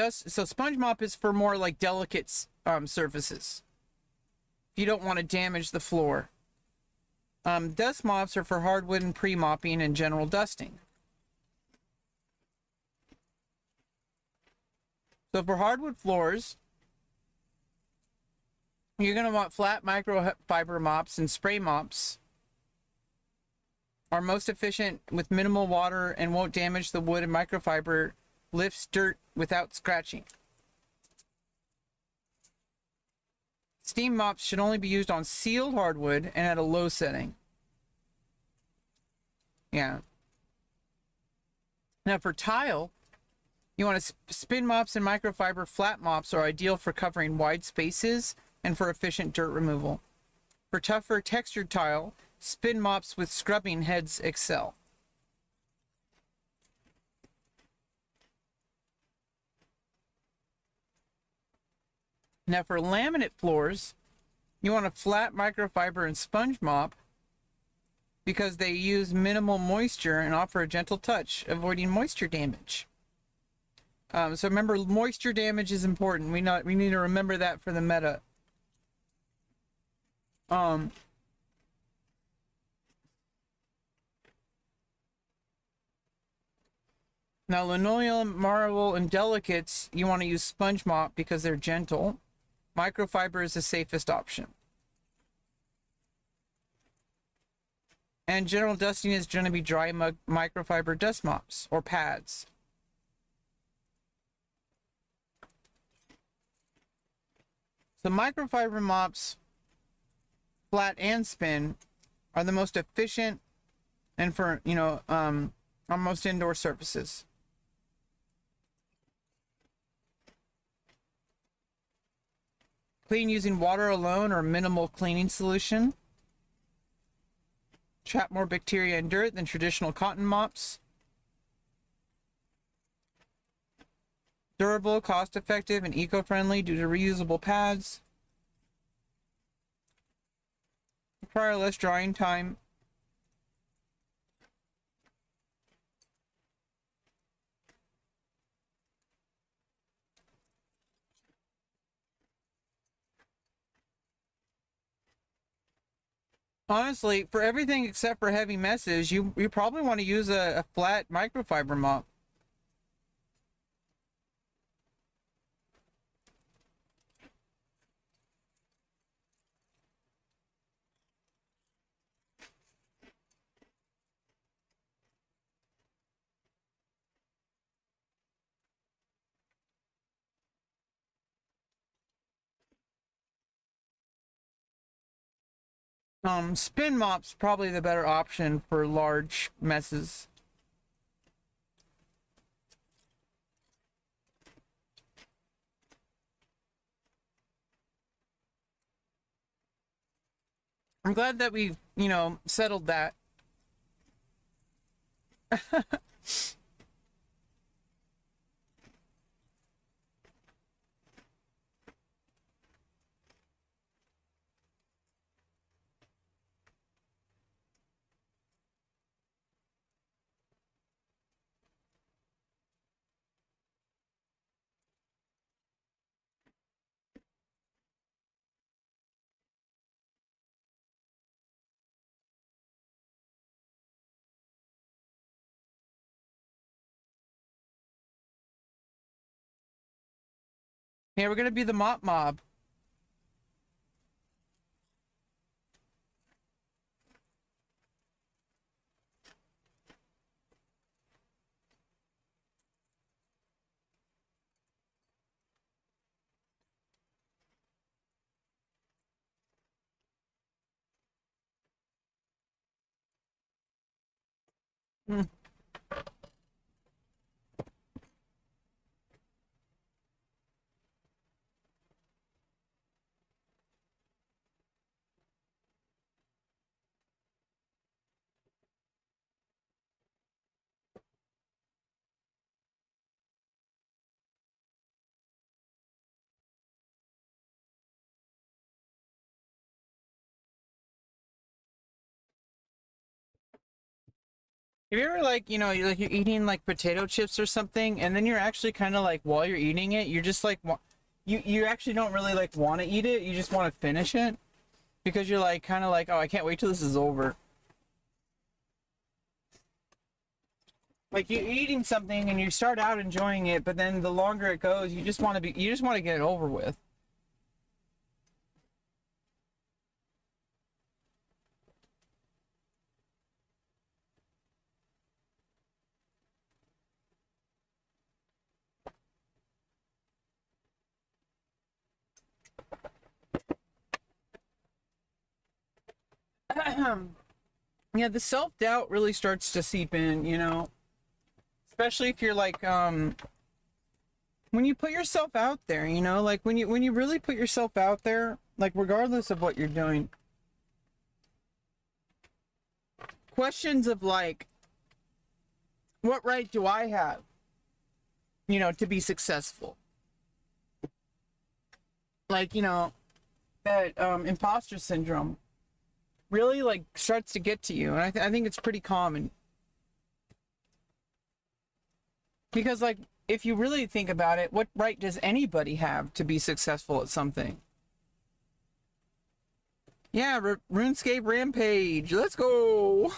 So sponge mop is for more like delicate surfaces. If you don't want to damage the floor. Dust mops are for hardwood and pre-mopping and general dusting. So for hardwood floors, you're going to want flat microfiber mops and spray mops are most efficient with minimal water and won't damage the wood, and microfiber lifts dirt without scratching. Steam mops should only be used on sealed hardwood and at a low setting. Yeah. Now for tile, you want to spin mops and microfiber flat mops are ideal for covering wide spaces and for efficient dirt removal. For tougher textured tile, spin mops with scrubbing heads excel. Now for laminate floors, you want a flat microfiber and sponge mop because they use minimal moisture and offer a gentle touch, avoiding moisture damage. So remember, moisture damage is important. We need to remember that for the meta. Now linoleum, marble, and delicates, you want to use sponge mop because they're gentle. Microfiber is the safest option. And general dusting is going to be dry microfiber dust mops or pads. So microfiber mops, flat and spin, are the most efficient and for, on most indoor surfaces. Clean using water alone or minimal cleaning solution. Trap more bacteria and dirt than traditional cotton mops. Durable, cost-effective, and eco-friendly due to reusable pads. Require less drying time. Honestly, for everything except for heavy messes, you probably want to use a flat microfiber mop. Spin mop's probably the better option for large messes. I'm glad that we, settled that. Yeah, we're gonna be the mop mob. Mm. Have you ever you're eating like potato chips or something, and then you're actually kind of like while you're eating it, you're just like you actually don't really like want to eat it. You just want to finish it because you're like kind of like, oh, I can't wait till this is over. Like you're eating something and you start out enjoying it, but then the longer it goes, you just want to get it over with. Yeah, the self-doubt really starts to seep in, you know, especially if you're like when you put yourself out there, you know, like when you really put yourself out there, like regardless of what you're doing, questions of like, what right do I have, you know, to be successful? Like, you know, that imposter syndrome really like starts to get to you, and I think it's pretty common because like if you really think about it, what right does anybody have to be successful at something? Yeah, RuneScape Rampage, let's go.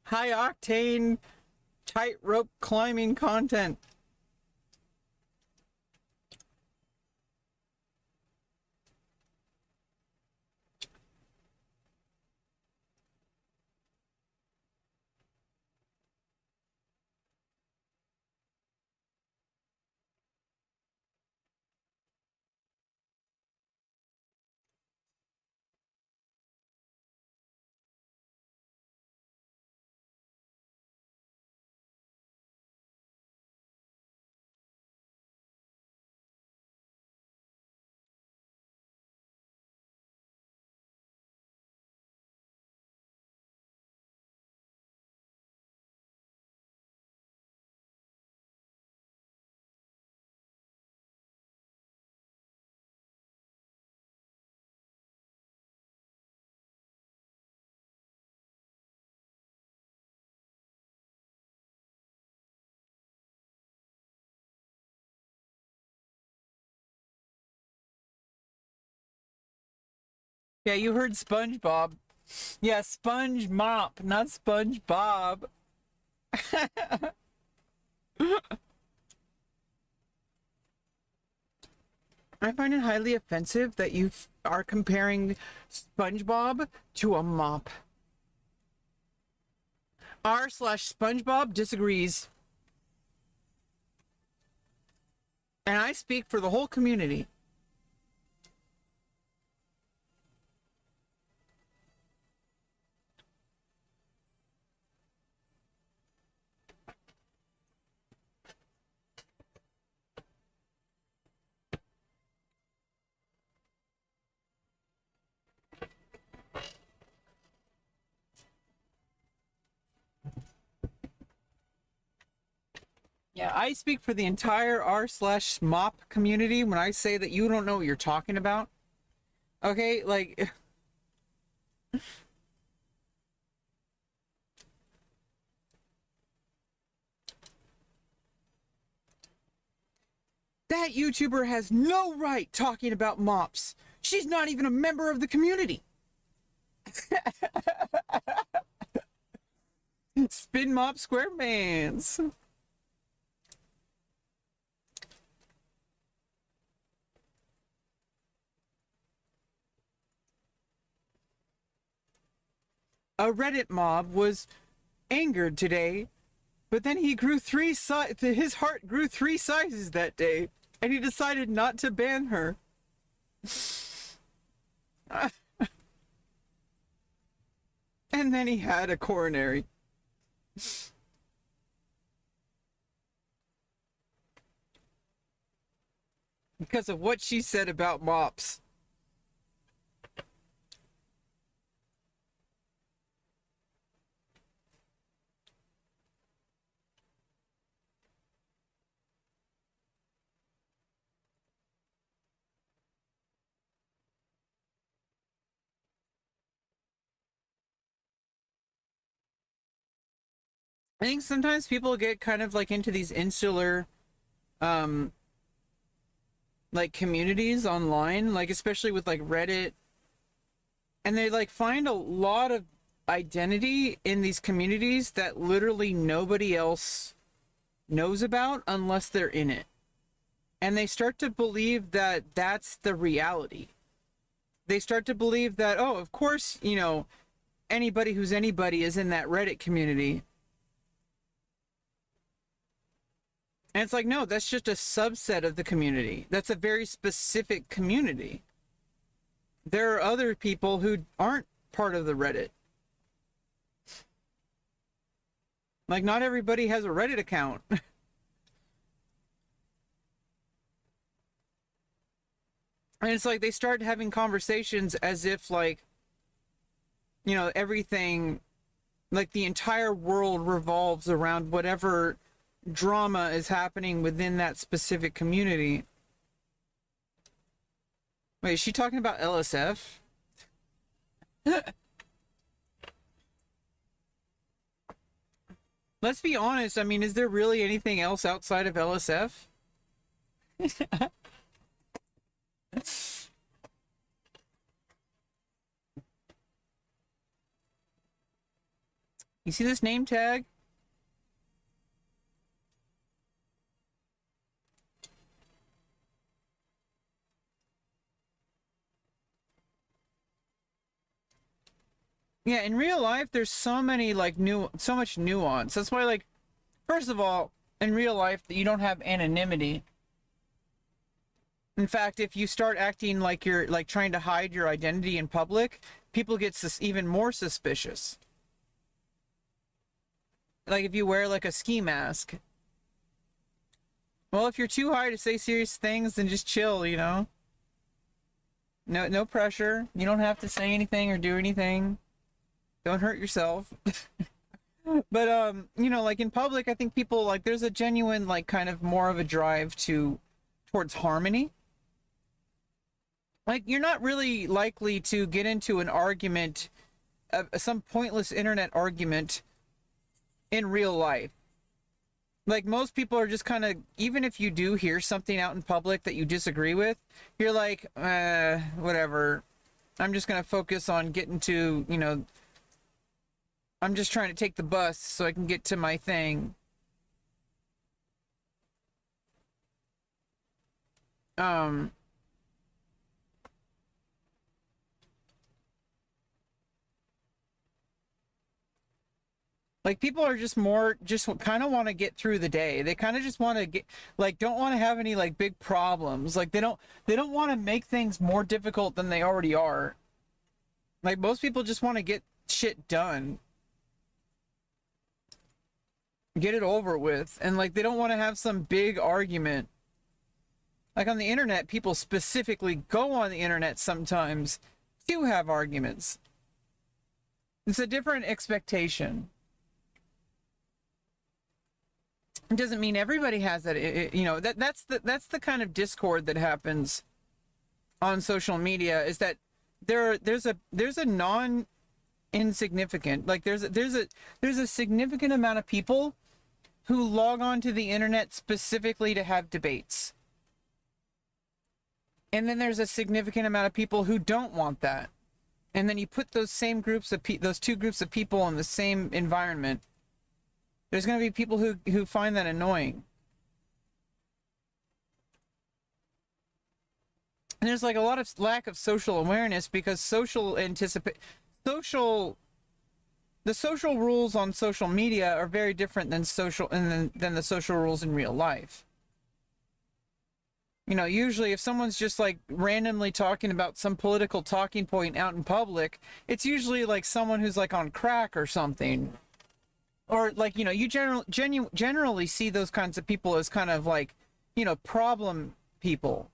High octane tightrope climbing content. Yeah, you heard SpongeBob. Yeah, Sponge Mop, not SpongeBob. I find it highly offensive that you are comparing SpongeBob to a mop. R/SpongeBob disagrees. And I speak for the whole community. Yeah, I speak for the entire R/mop community when I say that you don't know what you're talking about. Okay, like that YouTuber has no right talking about mops. She's not even a member of the community. Spin Mop Squarepants. A Reddit mob was angered today, but then he grew his heart grew 3 sizes that day, and he decided not to ban her. And then he had a coronary. Because of what she said about mops. I think sometimes people get kind of like into these insular like communities online, like especially with like Reddit, and they like find a lot of identity in these communities that literally nobody else knows about unless they're in it. And they start to believe that that's the reality. They start to believe that, oh, of course, you know, anybody who's anybody is in that Reddit community. And it's like, no, that's just a subset of the community. That's a very specific community. There are other people who aren't part of the Reddit. Like, not everybody has a Reddit account. And it's like they start having conversations as if, like, you know, everything, like the entire world revolves around whatever drama is happening within that specific community. Wait, is she talking about LSF? Let's be honest. I mean, is there really anything else outside of LSF? You see this name tag? Yeah, in real life, there's so many, like, so much nuance. That's why, like, first of all, in real life, you don't have anonymity. In fact, if you start acting like you're, like, trying to hide your identity in public, people get even more suspicious. Like, if you wear, like, a ski mask. Well, if you're too high to say serious things, then just chill, you know? No pressure. You don't have to say anything or do anything. Don't hurt yourself. But you know, like in public, I think people, like, there's a genuine, like, kind of more of a drive towards harmony. Like, you're not really likely to get into an argument, some pointless internet argument in real life. Like, most people are just kind of, even if you do hear something out in public that you disagree with, you're like, whatever. I'm just gonna focus on getting to, you know, I'm just trying to take the bus so I can get to my thing. Like, people are just kind of want to get through the day. They kind of just want to get, like, don't want to have any, like, big problems. Like, they don't want to make things more difficult than they already are. Like, most people just want to get shit done. Get it over with. And, like, they don't want to have some big argument. Like, on the internet, people specifically go on the internet sometimes to have arguments. It's a different expectation. It doesn't mean everybody has that. You know, that's the kind of discord that happens on social media, is that there's a non insignificant, like, there's a significant amount of people who log on to the internet specifically to have debates. And then there's a significant amount of people who don't want that. And then you put those same groups of those two groups of people in the same environment. There's going to be people who find that annoying. And there's, like, a lot of lack of social awareness, because the social rules on social media are very different than the social rules in real life. You know, usually if someone's just, like, randomly talking about some political talking point out in public, it's usually, like, someone who's, like, on crack or something. Or, like, you know, you generally see those kinds of people as kind of, like, you know, problem people.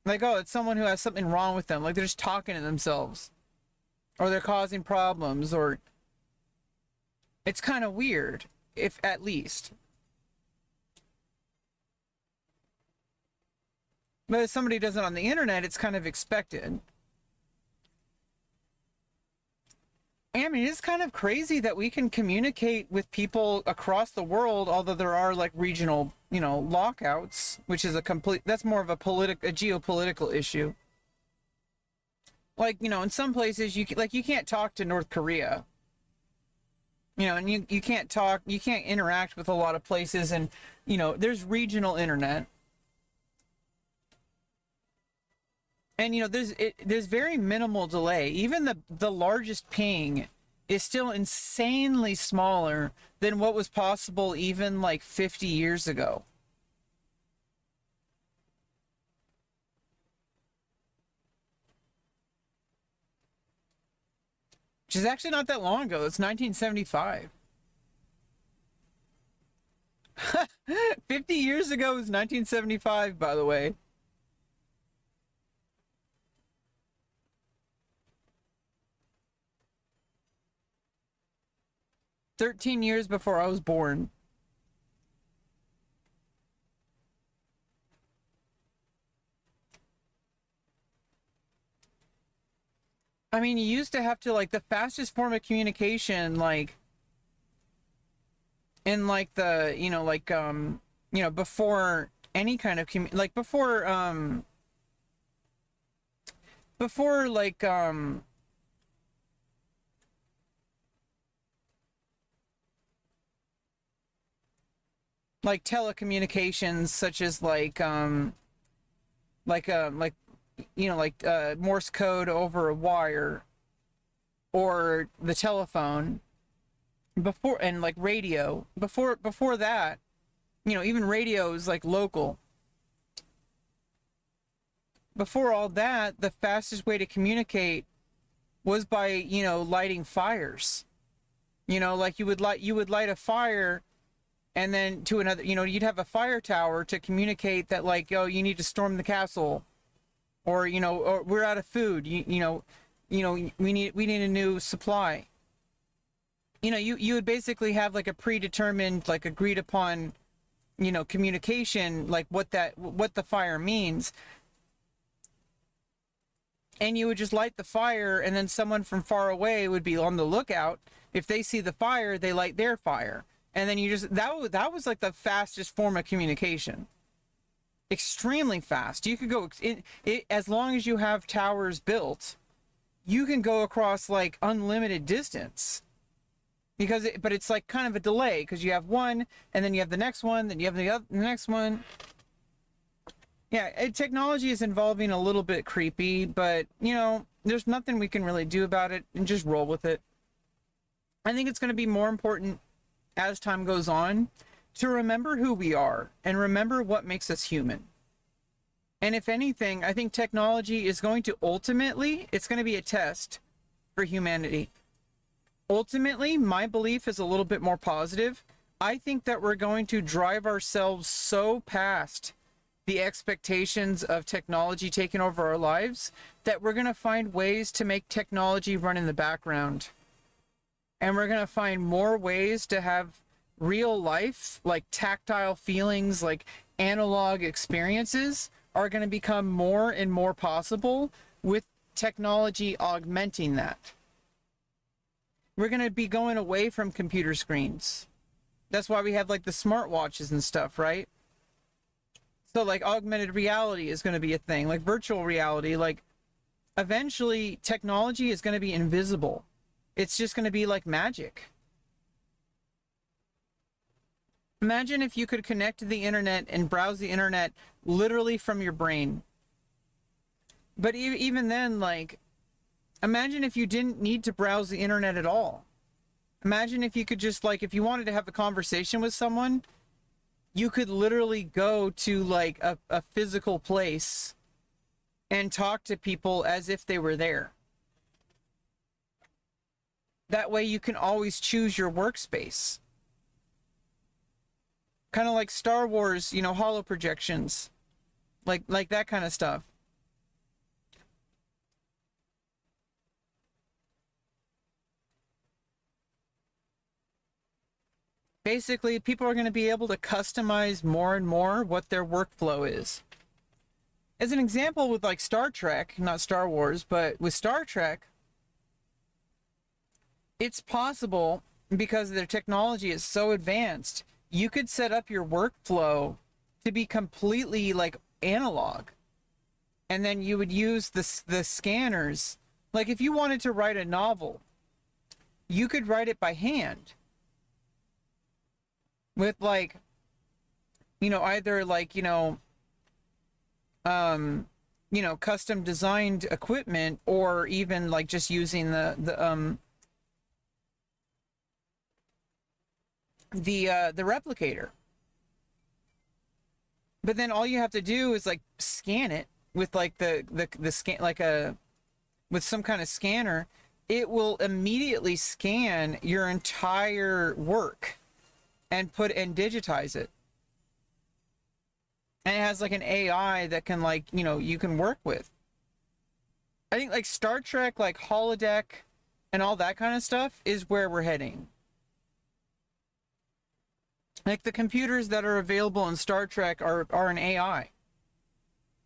Like, oh, it's someone who has something wrong with them. Like, they're just talking to themselves. Or they're causing problems, or... It's kind of weird, if at least. But if somebody does it on the internet, it's kind of expected. I mean, it's kind of crazy that we can communicate with people across the world, although there are like regional, you know, lockouts, which is that's more of a geopolitical issue. Like, you know, in some places you can't talk to North Korea, you know, and you can't interact with a lot of places, and, you know, there's regional internet. And, you know, there's very minimal delay. Even the largest ping is still insanely smaller than what was possible even like 50 years ago. Which is actually not that long ago. It's 1975. 50 years ago was 1975, by the way. "13 years before I was born." I mean, you used to have to, like, the fastest form of communication, like, in, like, the, you know, like, you know, before any kind of, before, like, like telecommunications, such as like you know, like Morse code over a wire, or the telephone, and like radio, before that, you know, even radio is like local. Before all that, the fastest way to communicate was by, you know, lighting fires. You know, like you would light a fire, and then to another, you know, you'd have a fire tower to communicate that, like, oh, you need to storm the castle, or, you know, or we're out of food, you know, we need a new supply. You know, you would basically have like a predetermined, like, agreed upon, you know, communication, like what the fire means. And you would just light the fire, and then someone from far away would be on the lookout. If they see the fire, they light their fire. And then you just, that was like the fastest form of communication. Extremely fast. You could go, as long as you have towers built, you can go across like unlimited distance. But it's like kind of a delay, because you have one, and then you have the next one, then you have the next one. Yeah, technology is evolving a little bit creepy, but, you know, there's nothing we can really do about it, and just roll with it. I think it's going to be more important as time goes on to remember who we are and remember what makes us human. And if anything, I think technology is going to it's going to be a test for humanity. Ultimately, my belief is a little bit more positive. I think that we're going to drive ourselves so past the expectations of technology taking over our lives that we're going to find ways to make technology run in the background. And we're going to find more ways to have real life, like tactile feelings, like analog experiences, are going to become more and more possible with technology augmenting that. We're going to be going away from computer screens. That's why we have like the smartwatches and stuff, right? So like augmented reality is going to be a thing, like virtual reality. Like eventually technology is going to be invisible. It's just going to be like magic. Imagine if you could connect to the internet and browse the internet literally from your brain. But even then, like, imagine if you didn't need to browse the internet at all. Imagine if you could just, like, if you wanted to have a conversation with someone, you could literally go to like a physical place and talk to people as if they were there. That way you can always choose your workspace. Kind of like Star Wars, you know, holo projections. Like that kind of stuff. Basically, people are going to be able to customize more and more what their workflow is. As an example, with like Star Trek, not Star Wars, but with Star Trek, it's possible, because their technology is so advanced, you could set up your workflow to be completely like analog, and then you would use the scanners. Like if you wanted to write a novel, you could write it by hand with like, either like, custom designed equipment, or even like just using the replicator. But then all you have to do is like scan it with like the scan, like with some kind of scanner. It will immediately scan your entire work and digitize it. And it has like an AI that can like, you can work with. I think like Star Trek, like holodeck and all that kind of stuff is where we're heading. Like the computers that are available in Star Trek are an AI.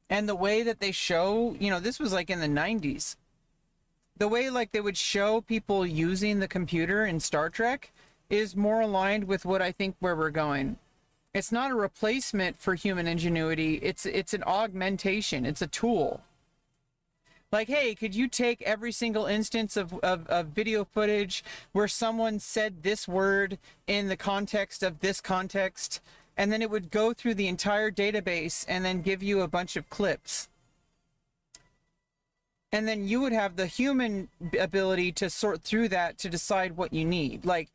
And the way that they show, this was like in the 90s. The way like they would show people using the computer in Star Trek is more aligned with what I think where we're going. It's not a replacement for human ingenuity. It's an augmentation. It's a tool. Like, hey, could you take every single instance of video footage where someone said this word in the context of this context, and then it would go through the entire database and then give you a bunch of clips. And then you would have the human ability to sort through that to decide what you need. Like,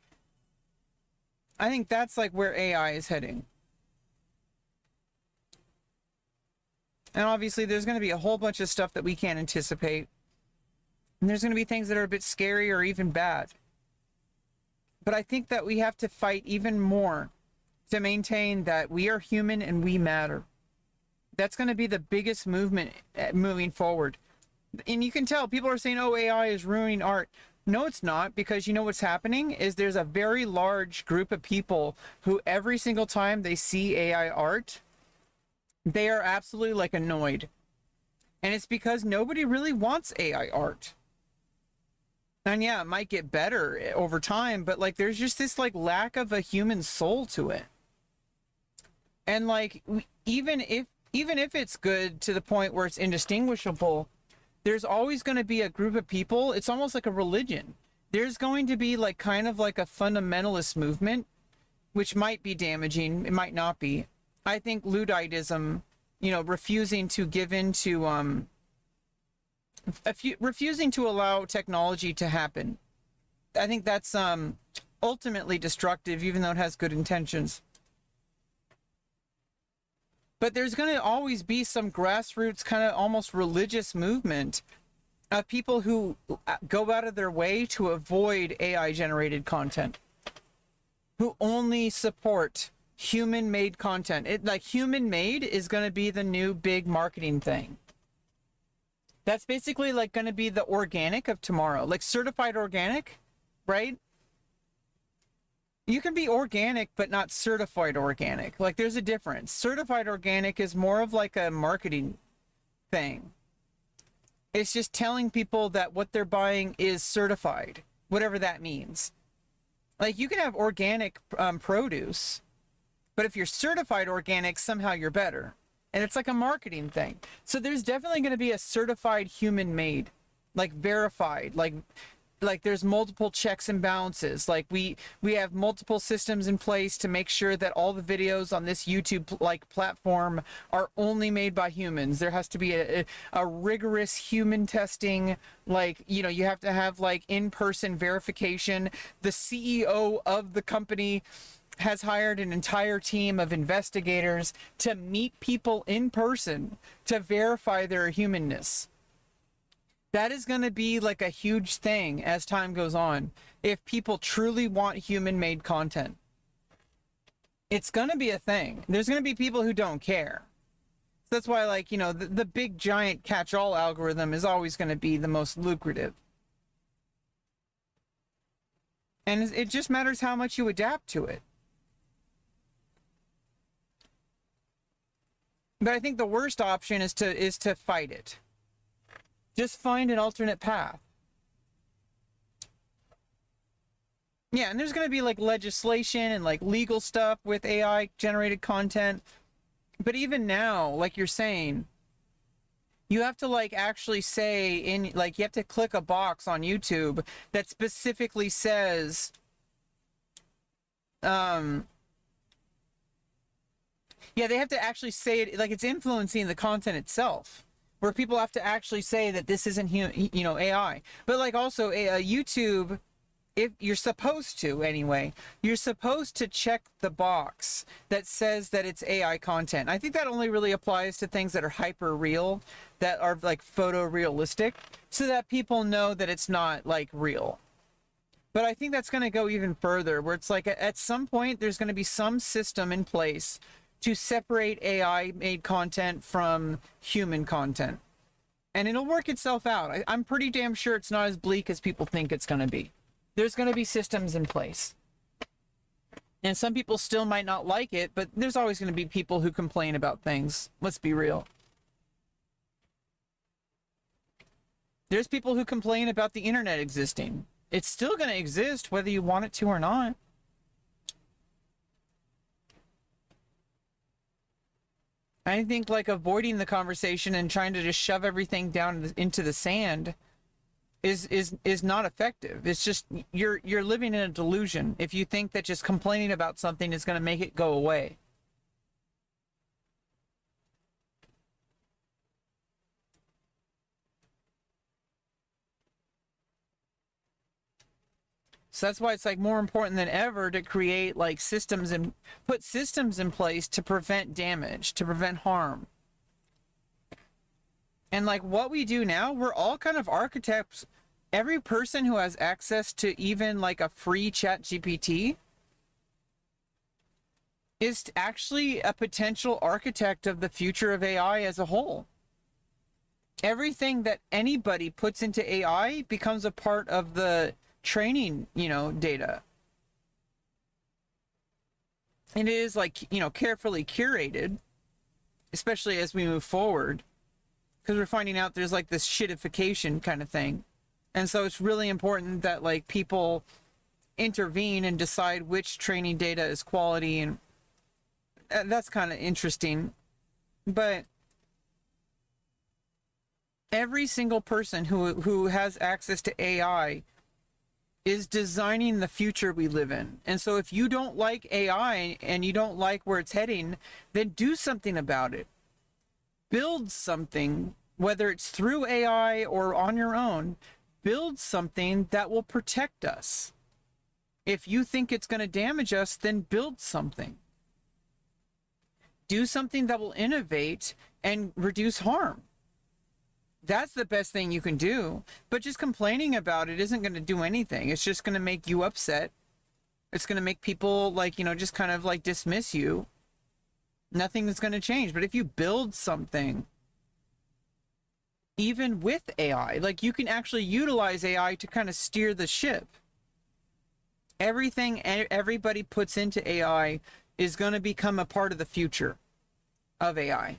I think that's like where AI is heading. And obviously there's going to be a whole bunch of stuff that we can't anticipate. And there's going to be things that are a bit scary or even bad. But I think that we have to fight even more to maintain that we are human and we matter. That's going to be the biggest movement moving forward. And you can tell people are saying, oh, AI is ruining art. No, it's not, because you know what's happening is there's a very large group of people who every single time they see AI art, they are absolutely like annoyed. And it's because nobody really wants AI art. And yeah, it might get better over time, but like there's just this like lack of a human soul to it. And like even if it's good to the point where it's indistinguishable, there's always going to be a group of people. It's almost like a religion. There's going to be like kind of like a fundamentalist movement, which might be damaging. It might not be. I think Ludditism, refusing to give in to refusing to allow technology to happen. I think that's ultimately destructive, even though it has good intentions. But there's going to always be some grassroots kind of almost religious movement of people who go out of their way to avoid AI generated content, who only support human made content. Human made is going to be the new big marketing thing. That's basically like going to be the organic of tomorrow, like certified organic, right? You can be organic, but not certified organic. Like there's a difference. Certified organic is more of like a marketing thing. It's just telling people that what they're buying is certified, whatever that means. Like you can have organic produce, but if you're certified organic, somehow you're better. And it's like a marketing thing. So there's definitely going to be a certified human made, like verified, like there's multiple checks and balances. Like we have multiple systems in place to make sure that all the videos on this YouTube like platform are only made by humans. There has to be a rigorous human testing. Like, you have to have like in-person verification. The CEO of the company has hired an entire team of investigators to meet people in person to verify their humanness. That is going to be like a huge thing as time goes on. If people truly want human-made content, it's going to be a thing. There's going to be people who don't care. So that's why, like, the big giant catch-all algorithm is always going to be the most lucrative. And it just matters how much you adapt to it. But I think the worst option is to fight it. Just find an alternate path. Yeah, and there's going to be like legislation and like legal stuff with AI generated content. But even now, like you're saying, you have to like actually say in like you have to click a box on YouTube that specifically says yeah, they have to actually say it like it's influencing the content itself, where people have to actually say that this isn't AI. But like also YouTube, if you're supposed to anyway, you're supposed to check the box that says that it's AI content. I think that only really applies to things that are hyper real, that are like photorealistic, so that people know that it's not like real. But I think that's going to go even further, where it's like at some point there's going to be some system in place to separate AI made content from human content. And it'll work itself out. I'm pretty damn sure it's not as bleak as people think it's going to be. There's going to be systems in place. And some people still might not like it, but there's always going to be people who complain about things. Let's be real. There's people who complain about the internet existing. It's still going to exist whether you want it to or not. I think like avoiding the conversation and trying to just shove everything down into the sand is not effective. It's just you're living in a delusion if you think that just complaining about something is going to make it go away. So that's why it's like more important than ever to create like systems and put systems in place to prevent damage, to prevent harm. And like what we do now, we're all kind of architects. Every person who has access to even like a free chat GPT is actually a potential architect of the future of AI as a whole. Everything that anybody puts into AI becomes a part of the training, data. And it is like, carefully curated, especially as we move forward, because we're finding out there's like this shitification kind of thing. And so it's really important that like people intervene and decide which training data is quality, and that's kind of interesting. But every single person who has access to AI is designing the future we live in. And so if you don't like AI and you don't like where it's heading, then do something about it. Build something, whether it's through AI or on your own. Build something that will protect us. If you think it's going to damage us, then build something. Do something that will innovate and reduce harm. That's the best thing you can do. But just complaining about it isn't going to do anything. It's just going to make you upset. It's going to make people like, just kind of like dismiss you. Nothing is going to change. But if you build something, even with AI, like you can actually utilize AI to kind of steer the ship. Everything everybody puts into AI is going to become a part of the future of AI.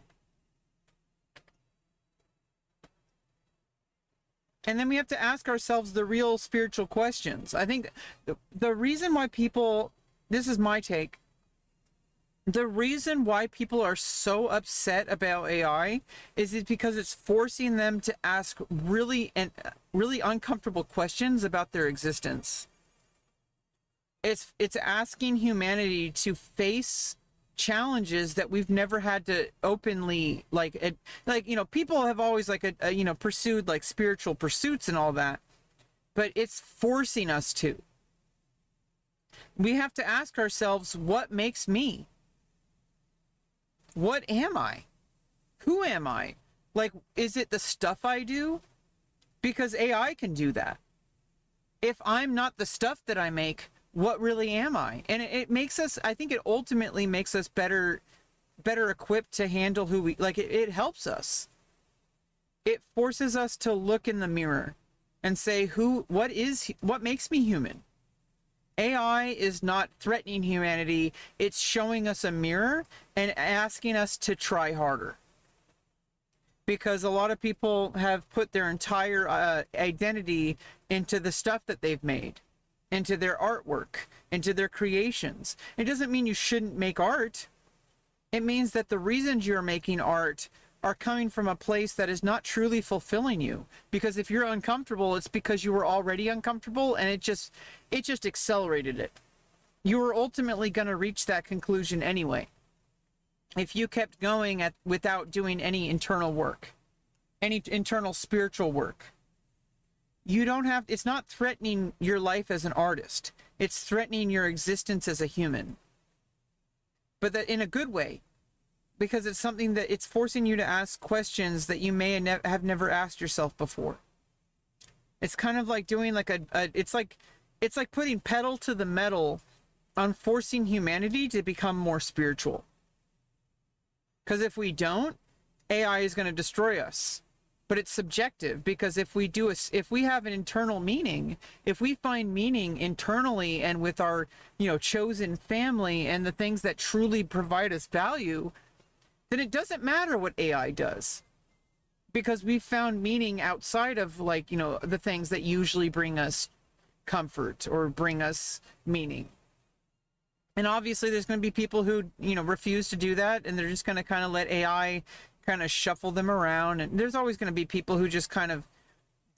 And then we have to ask ourselves the real spiritual questions. I think the reason why people, this is my take, the reason why people are so upset about AI is because it's forcing them to ask really uncomfortable questions about their existence. It's asking humanity to face challenges that we've never had to openly people have always pursued like spiritual pursuits and all that, but it's forcing us to. We have to ask ourselves, what makes me? What am I? Who am I? Like, is it the stuff I do? Because AI can do that. If I'm not the stuff that I make, what really am I? And it makes us, I think it ultimately makes us better equipped to handle who we, like it helps us. It forces us to look in the mirror and say, what makes me human? AI is not threatening humanity. It's showing us a mirror and asking us to try harder. Because a lot of people have put their entire identity into the stuff that they've made. into their artwork, into their creations. It doesn't mean you shouldn't make art. It means that the reasons you're making art are coming from a place that is not truly fulfilling you. Because if you're uncomfortable, it's because you were already uncomfortable, and it just accelerated it. You were ultimately going to reach that conclusion anyway, if you kept going without doing any internal work, any internal spiritual work. You don't have, it's not threatening your life as an artist. It's threatening your existence as a human. But that in a good way, because it's something that it's forcing you to ask questions that you may have never asked yourself before. It's kind of like doing like it's like putting pedal to the metal on forcing humanity to become more spiritual. Because if we don't, AI is going to destroy us. But it's subjective, because if we have an internal meaning, if we find meaning internally and with our, chosen family and the things that truly provide us value, then it doesn't matter what AI does, because we've found meaning outside of the things that usually bring us comfort or bring us meaning. And obviously there's going to be people who, refuse to do that, and they're just going to kind of let AI kind of shuffle them around. And there's always going to be people who just kind of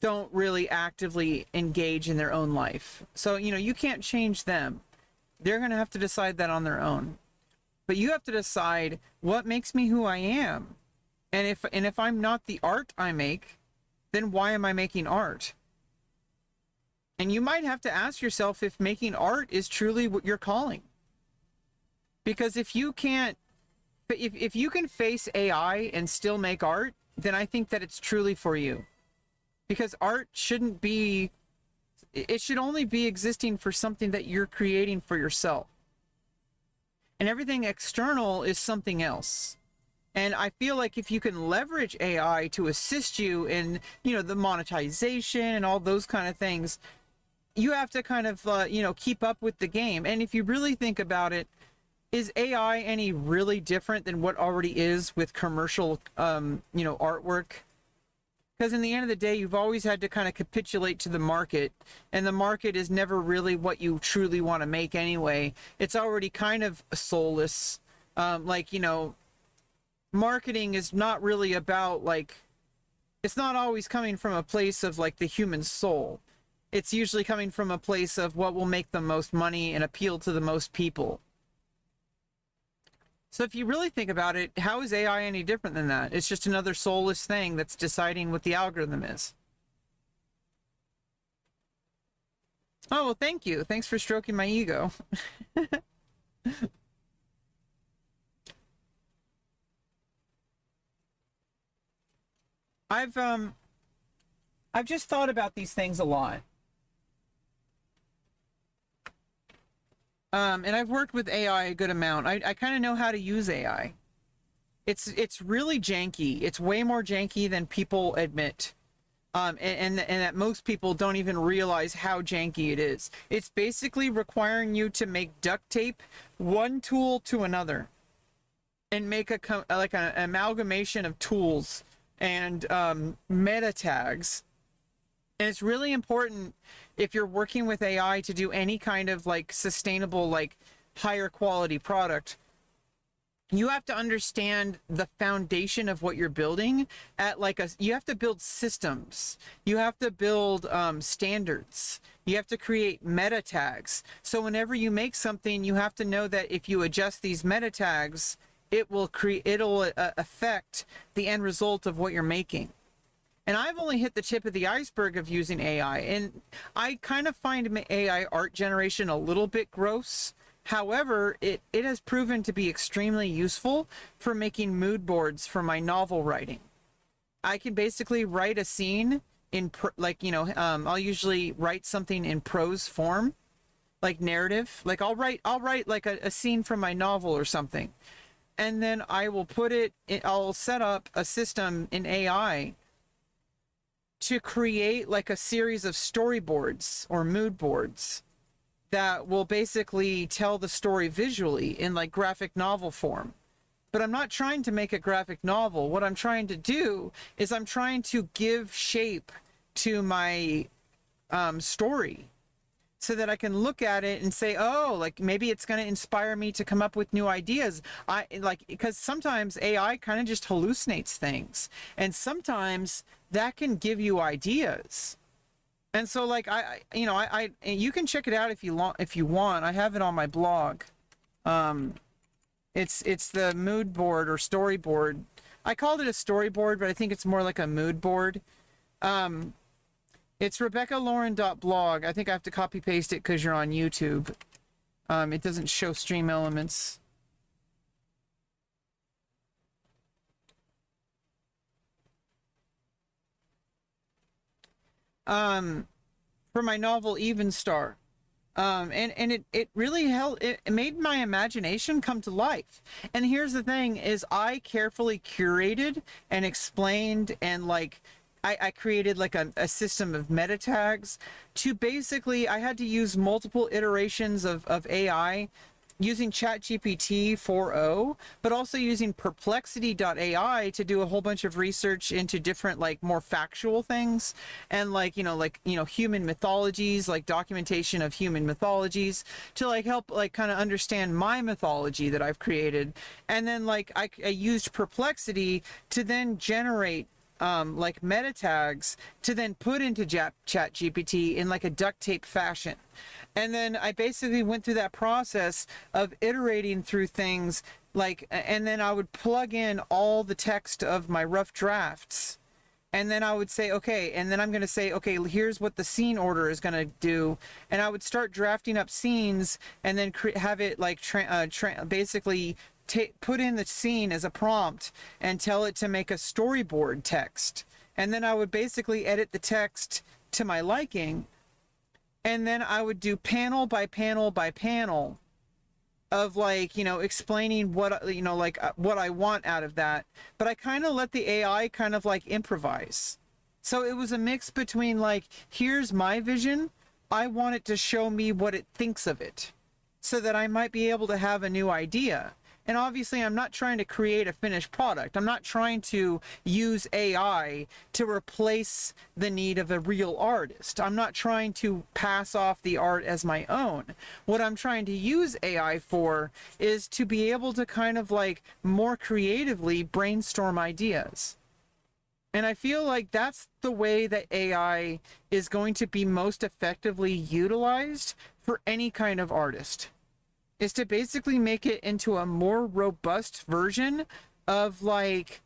don't really actively engage in their own life. So, you can't change them. They're going to have to decide that on their own. But you have to decide what makes me who I am. And if I'm not the art I make, then why am I making art? And you might have to ask yourself if making art is truly what you're calling. Because if you can face AI and still make art, then I think that it's truly for you. Because art should only be existing for something that you're creating for yourself. And everything external is something else. And I feel like if you can leverage AI to assist you in, the monetization and all those kind of things, you have to kind of, keep up with the game. And if you really think about it, is AI any really different than what already is with commercial, artwork? Because in the end of the day, you've always had to kind of capitulate to the market, and the market is never really what you truly want to make anyway. It's already kind of soulless. Marketing is not really about, it's not always coming from a place of, the human soul. It's usually coming from a place of what will make the most money and appeal to the most people. So if you really think about it, how is AI any different than that? It's just another soulless thing that's deciding what the algorithm is. Oh, well, thank you. Thanks for stroking my ego. I've just thought about these things a lot. And I've worked with AI a good amount. I kind of know how to use AI. It's really janky. It's way more janky than people admit. And that most people don't even realize how janky it is. It's basically requiring you to make duct tape one tool to another and make an amalgamation of tools and meta tags. And it's really important if you're working with AI to do any kind of sustainable, higher quality product. You have to understand the foundation of what you're building at you have to build systems. You have to build standards. You have to create meta tags. So whenever you make something, you have to know that if you adjust these meta tags, it'll affect the end result of what you're making. And I've only hit the tip of the iceberg of using AI, and I kind of find AI art generation a little bit gross. However, it has proven to be extremely useful for making mood boards for my novel writing. I can basically write a scene in I'll usually write something in prose form, like narrative. I'll write a scene from my novel or something, and then I'll set up a system in AI to create a series of storyboards or mood boards that will basically tell the story visually in graphic novel form. But I'm not trying to make a graphic novel. What I'm trying to do is I'm trying to give shape to my story. so that I can look at it and say, oh, like maybe it's going to inspire me to come up with new ideas. I like, because sometimes AI kind of just hallucinates things, and sometimes that can give you ideas. And so like you can check it out if you want. I have it on my blog. It's the mood board or storyboard. I called it a storyboard, but I think it's more like a mood board. It's rebeccaloran.blog. I think I have to copy paste it because you're on YouTube. It doesn't show stream elements. For my novel Even Star. And it really it made my imagination come to life. And here's the thing is I carefully curated and explained and like I created like a system of meta tags to basically, I had to use multiple iterations of AI using ChatGPT 4.0, but also using perplexity.ai to do a whole bunch of research into different like more factual things and like human mythologies, like documentation of human mythologies to like help like kind of understand my mythology that I've created. And then like I used perplexity to then generate like meta tags to then put into ChatGPT in like a duct tape fashion. And then I basically went through that process of iterating through things like, and then I would plug in all the text of my rough drafts. And then I would say, okay, and then I'm going to say, okay, here's what the scene order is going to do. And I would start drafting up scenes and then have it like basically put in the scene as a prompt and tell it to make a storyboard text. And then I would basically edit the text to my liking. And then I would do panel by panel by panel of like, explaining what, what I want out of that. But I kind of let the AI kind of like improvise. So it was a mix between like, here's my vision. I want it to show me what it thinks of it so that I might be able to have a new idea. And obviously, I'm not trying to create a finished product. I'm not trying to use AI to replace the need of a real artist. I'm not trying to pass off the art as my own. What I'm trying to use AI for is to be able to kind of like more creatively brainstorm ideas. And I feel like that's the way that AI is going to be most effectively utilized for any kind of artist. Is to basically make it into a more robust version of like,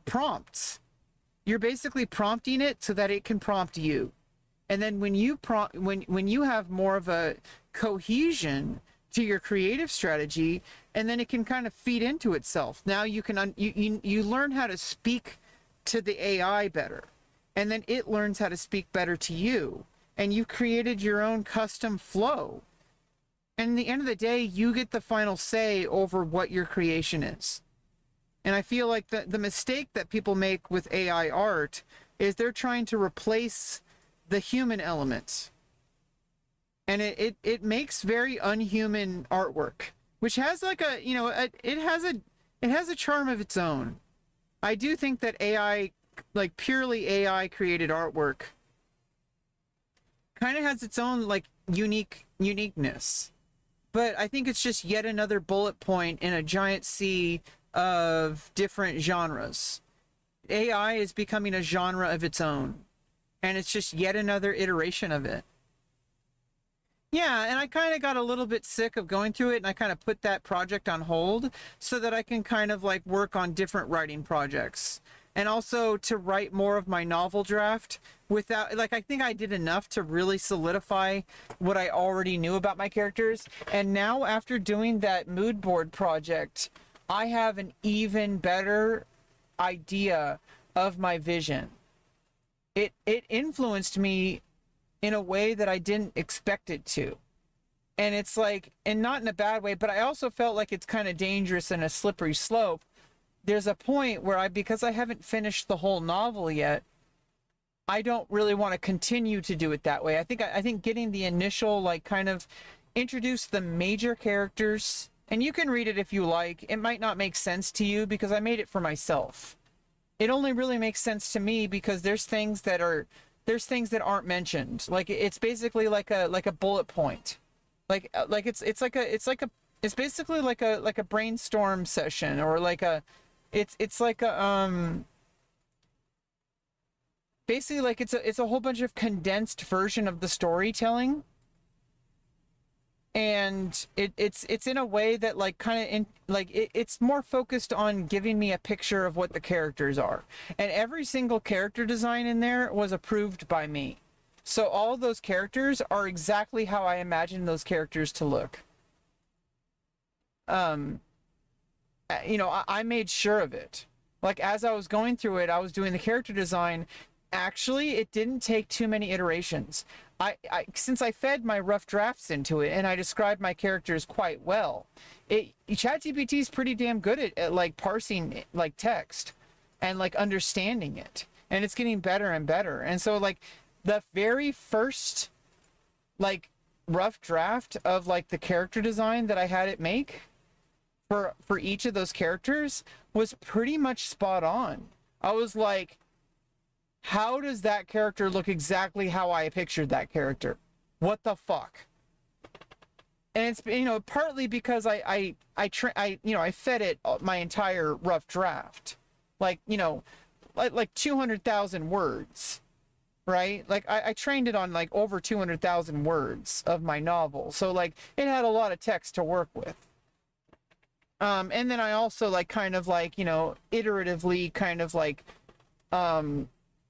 prompts. You're basically prompting it so that it can prompt you. And then when you when you have more of a cohesion to your creative strategy, and then it can kind of feed into itself. Now you can, you learn how to speak to the AI better, and then it learns how to speak better to you. And you created your own custom flow. And in the end of the day, you get the final say over what your creation is. And I feel like the mistake that people make with AI art is they're trying to replace the human elements. And it makes very unhuman artwork, which has like it has a charm of its own. I do think that AI, like purely AI created artwork, kind of has its own like uniqueness, but I think it's just yet another bullet point in a giant sea of different genres. AI is becoming a genre of its own, and it's just yet another iteration of it. Yeah, and I kind of got a little bit sick of going through it, and I kind of put that project on hold so that I can kind of like work on different writing projects. And also to write more of my novel draft without, like, I think I did enough to really solidify what I already knew about my characters. And now after doing that mood board project, I have an even better idea of my vision. It influenced me in a way that I didn't expect it to. And it's like, and not in a bad way, but I also felt like it's kind of dangerous and a slippery slope. There's a point where because I haven't finished the whole novel yet, I don't really want to continue to do it that way. I think getting the initial, like, kind of introduce the major characters, and you can read it if you like. It might not make sense to you because I made it for myself. It only really makes sense to me because there's things that are there's things that aren't mentioned. Like it's basically like a bullet point. Like it's basically like a brainstorm session, or like a it's like a basically like it's a whole bunch of condensed version of the storytelling, and it's in a way that like kind of in like it's more focused on giving me a picture of what the characters are, and every single character design in there was approved by me, so all those characters are exactly how I imagined those characters to look. um you know, I made sure of it. Like as I was going through it, I was doing the character design. Actually, it didn't take too many iterations. Since I fed my rough drafts into it and I described my characters quite well, ChatGPT is pretty damn good at like parsing like text and like understanding it, and it's getting better and better. And so like the very first like rough draft of like the character design that I had it make for each of those characters was pretty much spot on. I was like, how does that character look exactly how I pictured that character? What the fuck? And it's, you know, partly because I fed it my entire rough draft, like, you know, like 200,000 words, right? Like I trained it on like over 200,000 words of my novel, so like it had a lot of text to work with. And then I also like kind of like, you know, iteratively kind of like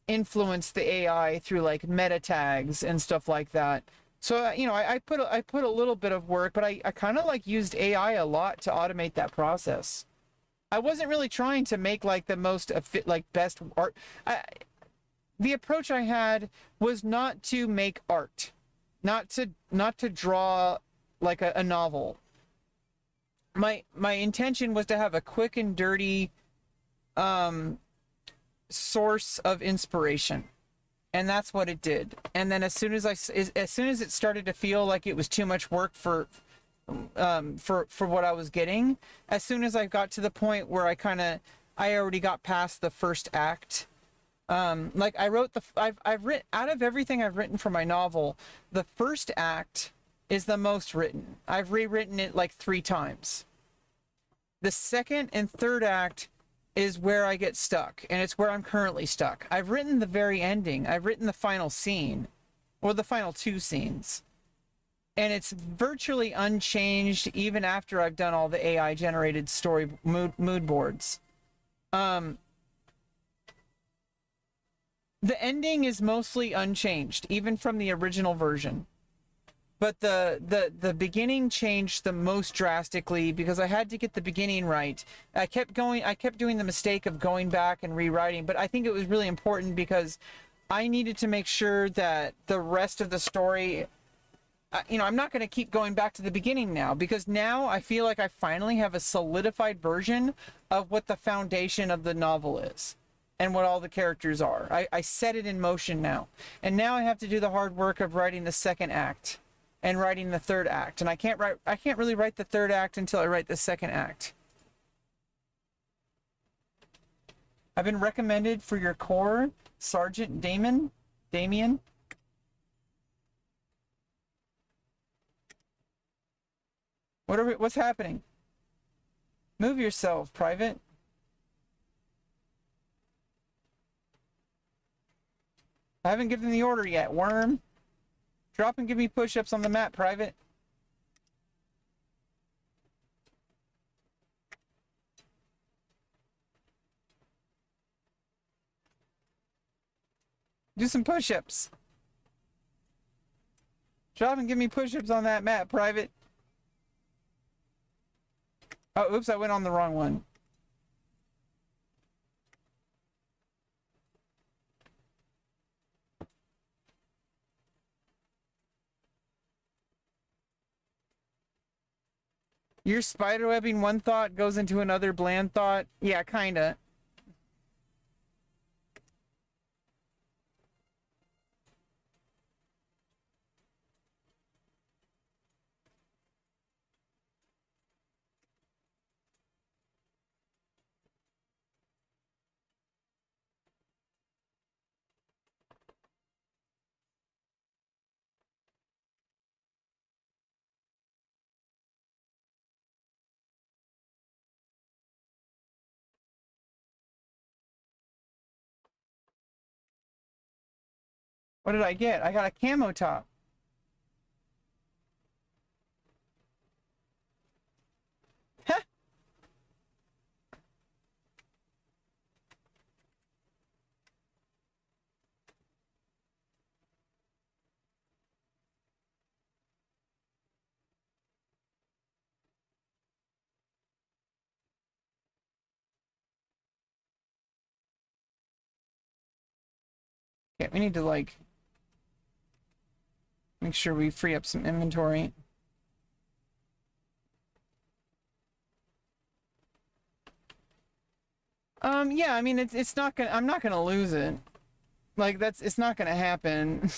influence the AI through like meta tags and stuff like that. So you know, I put a little bit of work, but I kind of like used AI a lot to automate that process. I wasn't really trying to make like the most fit like best art. The approach I had was not to make art, not to draw like a novel. My intention was to have a quick and dirty source of inspiration, and that's what it did. And then as soon as it started to feel like it was too much work for what I was getting, as soon as I got to the point where I already got past the first act, like I've written, out of everything I've written for my novel, the first act is the most written. I've rewritten it like 3 times. The second and third act is where I get stuck, and it's where I'm currently stuck. I've written the very ending. I've written the final scene, or the final 2 scenes, and it's virtually unchanged even after I've done all the AI generated story mood boards. The ending is mostly unchanged, even from the original version. But the beginning changed the most drastically because I had to get the beginning right. I kept doing the mistake of going back and rewriting, but I think it was really important because I needed to make sure that the rest of the story, you know, I'm not going to keep going back to the beginning now, because now I feel like I finally have a solidified version of what the foundation of the novel is and what all the characters are. I set it in motion now. And now I have to do the hard work of writing the second act and writing the third act. And I can't really write the third act until I write the second act. I've been recommended for your core, Sergeant Damien. What's happening? Move yourself, Private. I haven't given the order yet, Worm. Drop and give me push-ups on the mat, Private. Do some push-ups. Drop and give me push-ups on that mat, Private. Oh, oops, I went on the wrong one. You're spiderwebbing one thought goes into another bland thought. Yeah, kinda. What did I get? I got a camo top. Okay, we need to like make sure we free up some inventory. Yeah, I mean it's not gonna, I'm not gonna lose it. Like it's not gonna happen.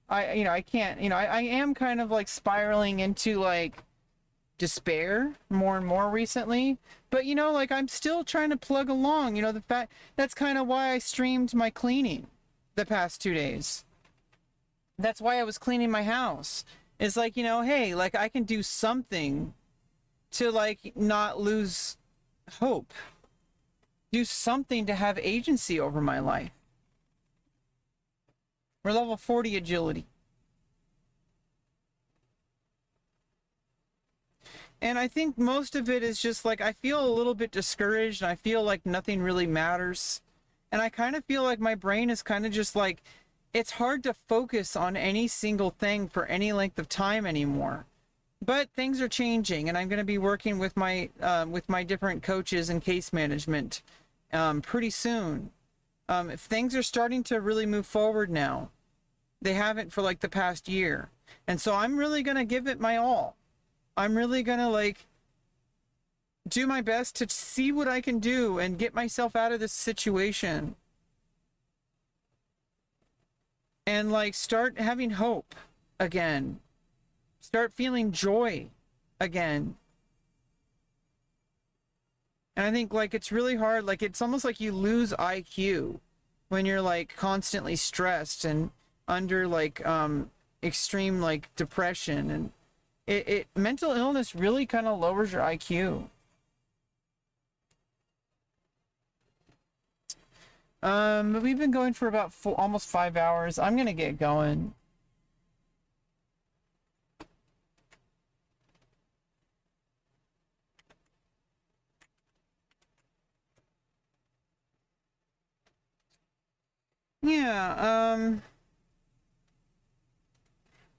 I can't, I am kind of like spiraling into like despair more and more recently, but like I'm still trying to plug along. The fact that's kind of why I streamed my cleaning the past 2 days. That's why I was cleaning my house. It's like, hey, like I can do something to like not lose hope. Do something to have agency over my life. We're level 40 agility. And I think most of it is just like I feel a little bit discouraged and I feel like nothing really matters. And I kind of feel like my brain is kind of just like, it's hard to focus on any single thing for any length of time anymore. But things are changing, and I'm going to be working with my different coaches and case management pretty soon. If things are starting to really move forward now, they haven't for like the past year, and so I'm really going to give it my all. I'm really going to like do my best to see what I can do and get myself out of this situation, and like start having hope again. Start feeling joy again. And I think like it's really hard, like it's almost like you lose IQ when you're like constantly stressed and under like extreme like depression, and it mental illness really kind of lowers your IQ. But we've been going for about almost 5 hours. I'm gonna get going. Yeah,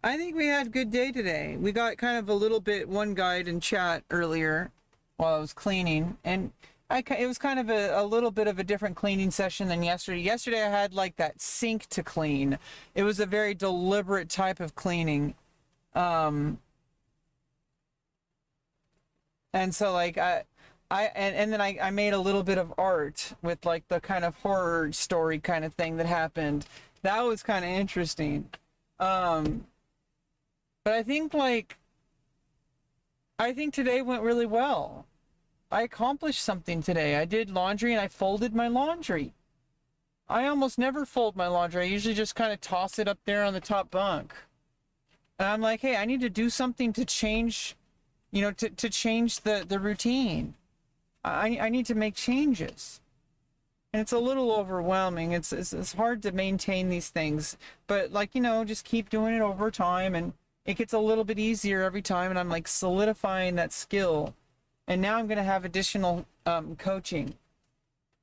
I think we had a good day today. We got kind of a little bit one guide in chat earlier while I was cleaning, and it was kind of a little bit of a different cleaning session than yesterday. Yesterday I had like that sink to clean. It was a very deliberate type of cleaning. And so like and then I made a little bit of art with like the kind of horror story kind of thing that happened. That was kind of interesting. But I think today went really well. I accomplished something today. I did laundry and I folded my laundry. I almost never fold my laundry. I usually just kind of toss it up there on the top bunk. And I'm like, hey, I need to do something to change, to change the routine. I need to make changes. And it's a little overwhelming. It's hard to maintain these things. But like, just keep doing it over time, and it gets a little bit easier every time, and I'm like solidifying that skill. And now I'm going to have additional coaching.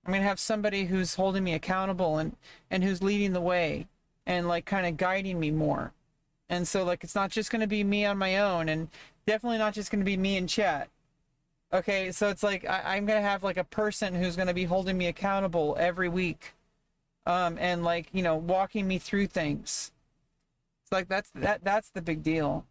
I'm going to have somebody who's holding me accountable and who's leading the way and like kind of guiding me more. And so like it's not just going to be me on my own, and definitely not just going to be me in chat. Okay, so it's like I'm going to have like a person who's going to be holding me accountable every week, and like, walking me through things. It's like that's the big deal.